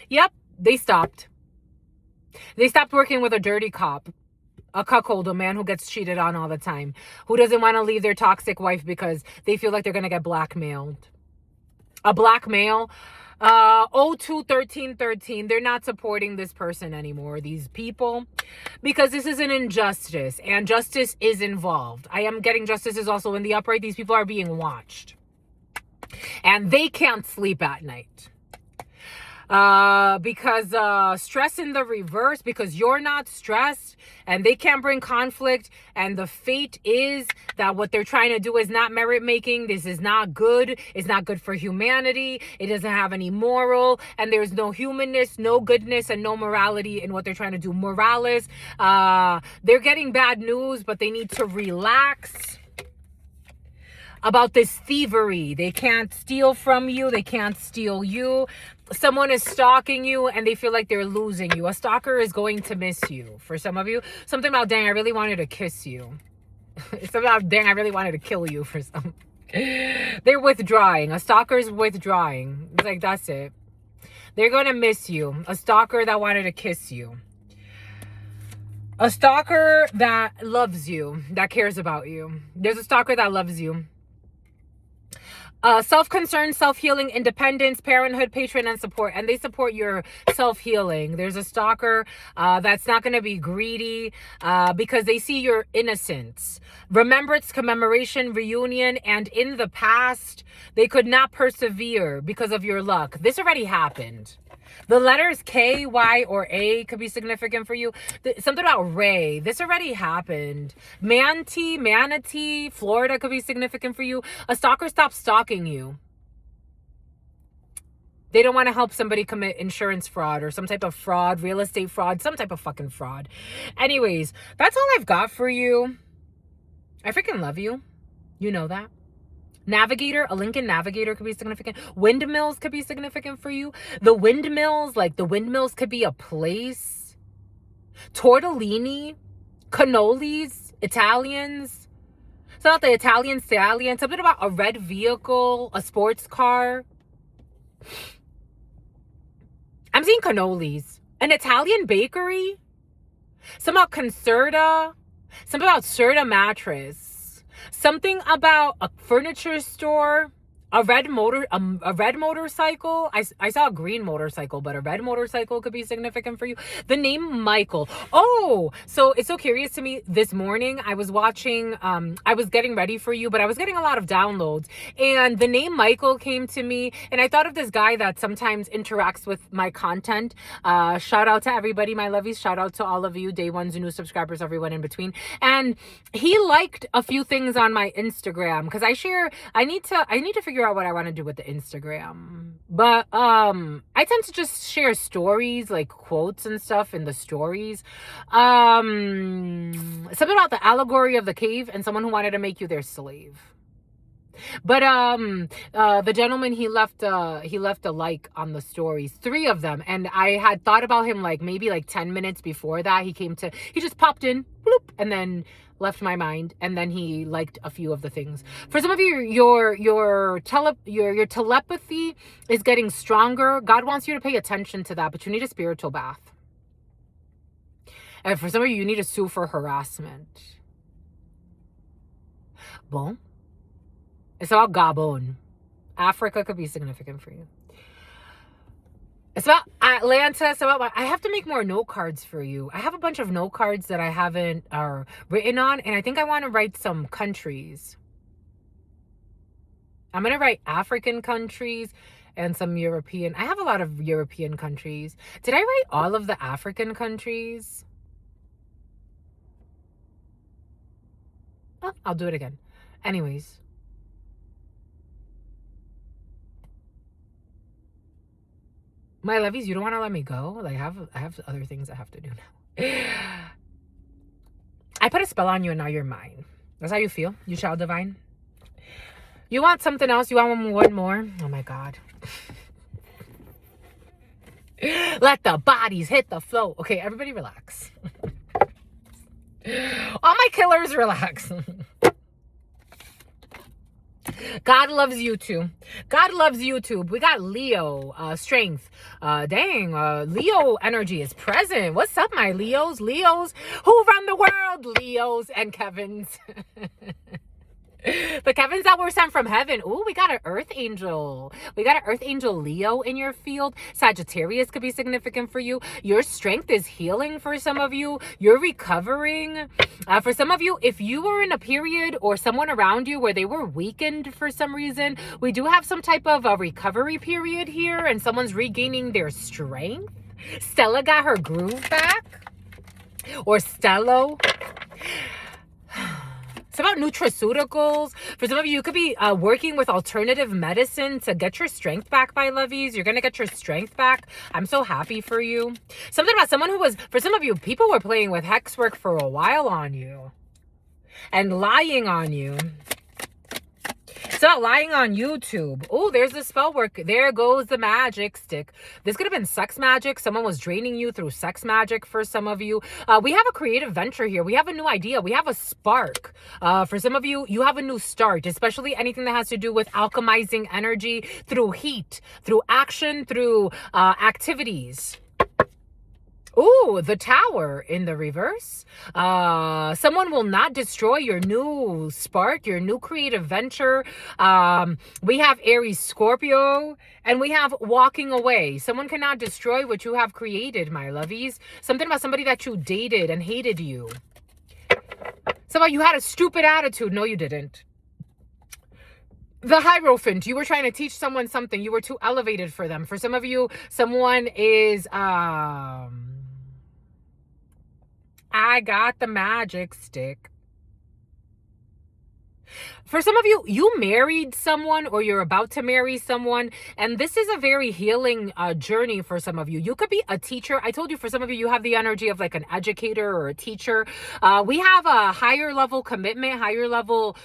Yep, they stopped. They stopped working with a dirty cop. A cuckold, a man who gets cheated on all the time, who doesn't want to leave their toxic wife because they feel like they're going to get blackmailed. A black male, 021313, they're not supporting this person anymore, these people, because this is an injustice and justice is involved. I am getting justice is also in the upright. These people are being watched and they can't sleep at night. Because stress in the reverse, because you're not stressed and they can't bring conflict, and the fate is that what they're trying to do is not merit making. This is not good. It's not good for humanity. It doesn't have any moral, and there's no humanness, no goodness, and no morality in what they're trying to do. Morales, they're getting bad news, but they need to relax about this thievery. They can't steal from you. They can't steal you. Someone is stalking you and they feel like they're losing you. A stalker is going to miss you. For some of you, something about, dang, I really wanted to kiss you. Something about, dang, I really wanted to kill you. For some, they're withdrawing. A stalker's withdrawing. It's like, that's it. They're going to miss you. A stalker that wanted to kiss you. A stalker that loves you, that cares about you. There's a stalker that loves you. Self-concern, self-healing, independence, parenthood, patron, and support. And they support your self-healing. There's a stalker that's not going to be greedy because they see your innocence. Remembrance, commemoration, reunion, and in the past, they could not persevere because of your luck. This already happened. The letters K, Y, or A could be significant for you. Something about Ray. This already happened. Manatee, Florida could be significant for you. A stalker stops stalking you. They don't want to help somebody commit insurance fraud or some type of fraud, real estate fraud, some type of fucking fraud. Anyways, that's all I've got for you. I freaking love you. You know that. Navigator, a Lincoln Navigator could be significant. Windmills could be significant for you. The windmills could be a place. Tortellini, cannolis, Italians. It's not the Italian stallion. Something about a red vehicle, a sports car. I'm seeing cannolis. An Italian bakery. Something about Concerta. Something about Serta mattress. Something about a furniture store, a red motorcycle. I saw a green motorcycle, but a red motorcycle could be significant for you. The name Michael. Oh, so it's so curious to me. This morning I was watching, I was getting ready for you, but I was getting a lot of downloads, and the name Michael came to me, and I thought of this guy that sometimes interacts with my content. Shout out to everybody, my lovies. Shout out to all of you, day ones, new subscribers, everyone in between. And he liked a few things on my Instagram because I need to figure out what I want to do with the Instagram. But I tend to just share stories, like quotes and stuff in the stories. Something about the allegory of the cave and someone who wanted to make you their slave. But the gentleman, he left a like on the stories, 3 of them, and I had thought about him like maybe like 10 minutes before that. He just popped in, bloop, and then left my mind, and then he liked a few of the things. For some of you, your telepathy is getting stronger. God wants you to pay attention to that, but you need a spiritual bath. And for some of you, you need to sue for harassment. Bon. It's about Gabon. Africa could be significant for you. It's about Atlanta. It's about I have to make more note cards for you. I have a bunch of note cards that I haven't written on, and I think I want to write some countries. I'm going to write African countries and some European. I have a lot of European countries. Did I write all of the African countries? Oh, I'll do it again. Anyways. My lovies, you don't want to let me go? Like, I have other things I have to do now. I put a spell on you and now you're mine. That's how you feel? You child divine? You want something else? You want one more? Oh my God. Let the bodies hit the flow. Okay, everybody relax. All my killers, relax. God loves you too. God loves YouTube. We got Leo, strength. Leo energy is present. What's up, my Leos? Leos who run the world? Leos and Kevins. The Kevins that were sent from heaven. Ooh, we got an earth angel. We got an earth angel Leo in your field. Sagittarius could be significant for you. Your strength is healing for some of you. You're recovering. For some of you, if you were in a period or someone around you where they were weakened for some reason, we do have some type of a recovery period here and someone's regaining their strength. Stella got her groove back. Or Stello. It's about nutraceuticals. For some of you, you could be working with alternative medicine to get your strength back, my lovies. You're going to get your strength back. I'm so happy for you. Something about someone who was, for some of you, people were playing with hex work for a while on you and lying on you. It's about lying on YouTube. Oh, there's the spell work. There goes the magic stick. This could have been sex magic. Someone was draining you through sex magic for some of you. We have a creative venture here. We have a new idea. We have a spark. For some of you, you have a new start, especially anything that has to do with alchemizing energy through heat, through action, through activities. Ooh, the Tower in the reverse. Someone will not destroy your new spark, your new creative venture. We have Aries, Scorpio, and we have walking away. Someone cannot destroy what you have created, my lovies. Something about somebody that you dated and hated you. Somebody, you had a stupid attitude. No, you didn't. The Hierophant, you were trying to teach someone something. You were too elevated for them. For some of you, someone is, I got the magic stick. For some of you, you married someone or you're about to marry someone, and this is a very healing journey for some of you. You could be a teacher. I told you for some of you, you have the energy of like an educator or a teacher. We have a higher level commitment, higher level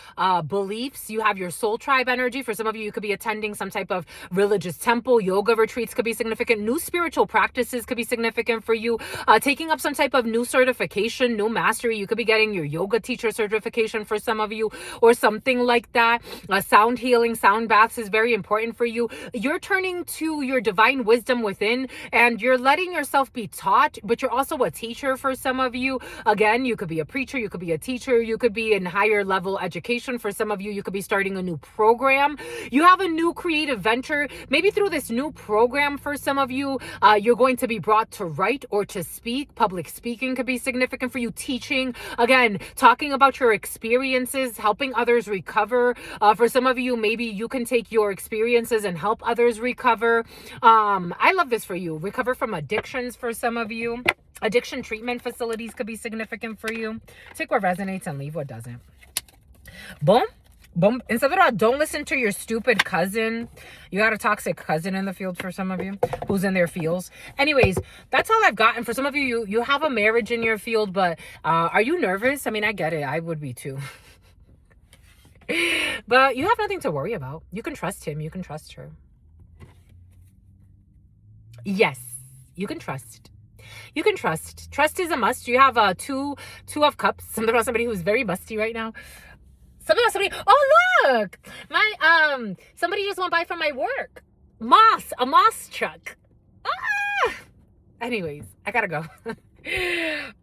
beliefs. You have your soul tribe energy. For some of you, you could be attending some type of religious temple. Yoga retreats could be significant. New spiritual practices could be significant for you. Taking up some type of new certification, new mastery. You could be getting your yoga teacher certification for some of you, or something like that. Sound healing, sound baths is very important for you. You're turning to your divine wisdom within and you're letting yourself be taught, but you're also a teacher for some of you. Again, you could be a preacher, you could be a teacher, you could be in higher level education. For some of you, you could be starting a new program. You have a new creative venture. Maybe through this new program for some of you, you're going to be brought to write or to speak. Public speaking could be significant for you. Teaching, again, talking about your experiences, helping others recover. For some of you, maybe you can take your experiences and help others recover. I love this for you. Recover from addictions for some of you. Addiction treatment facilities could be significant for you. Take what resonates and leave what doesn't. Boom. Boom. Instead of don't listen to your stupid cousin. You got a toxic cousin in the field for some of you who's in their fields. Anyways, that's all I've got. And for some of you, you have a marriage in your field, but are you nervous? I mean, I get it. I would be too. But you have nothing to worry about. You can trust him. You can trust her. Yes, you can trust. You can trust. Trust is a must. You have two of cups. Something about somebody who's very musty right now. Something about somebody. Oh, look, my somebody just went by from my work. A moss truck. Ah! Anyways, I gotta go.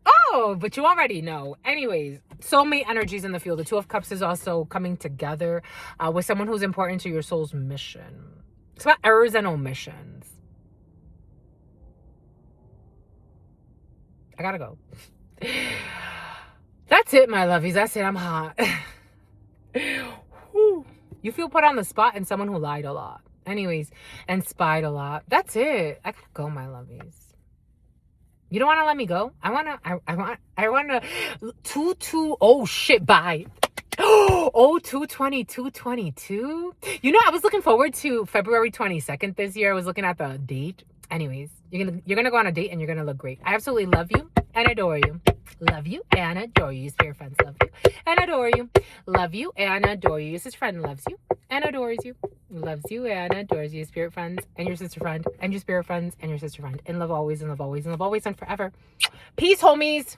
Oh, but you already know. Anyways, soulmate energies in the field. The Two of Cups is also coming together with someone who's important to your soul's mission. It's about errors and omissions. I gotta go. That's it, my lovies. That's it. I'm hot. You feel put on the spot and someone who lied a lot. Anyways, and spied a lot. That's it. I gotta go, my lovies. You don't want to let me go? I want to 2-2. Oh shit, bye. Oh, 2/20/22. You know, I was looking forward to February 22nd this year. I was looking at the date. Anyways, you're gonna go on a date and you're gonna look great. I absolutely love you and adore you. Love you and adore you. Your spirit friends love you and adore you. Love you and adore you. Your sister friend loves you and adores you. Loves you and adores you. Your spirit friends and your sister friend and your spirit friends and your sister friend. And love always and love always and love always and forever. Peace, homies.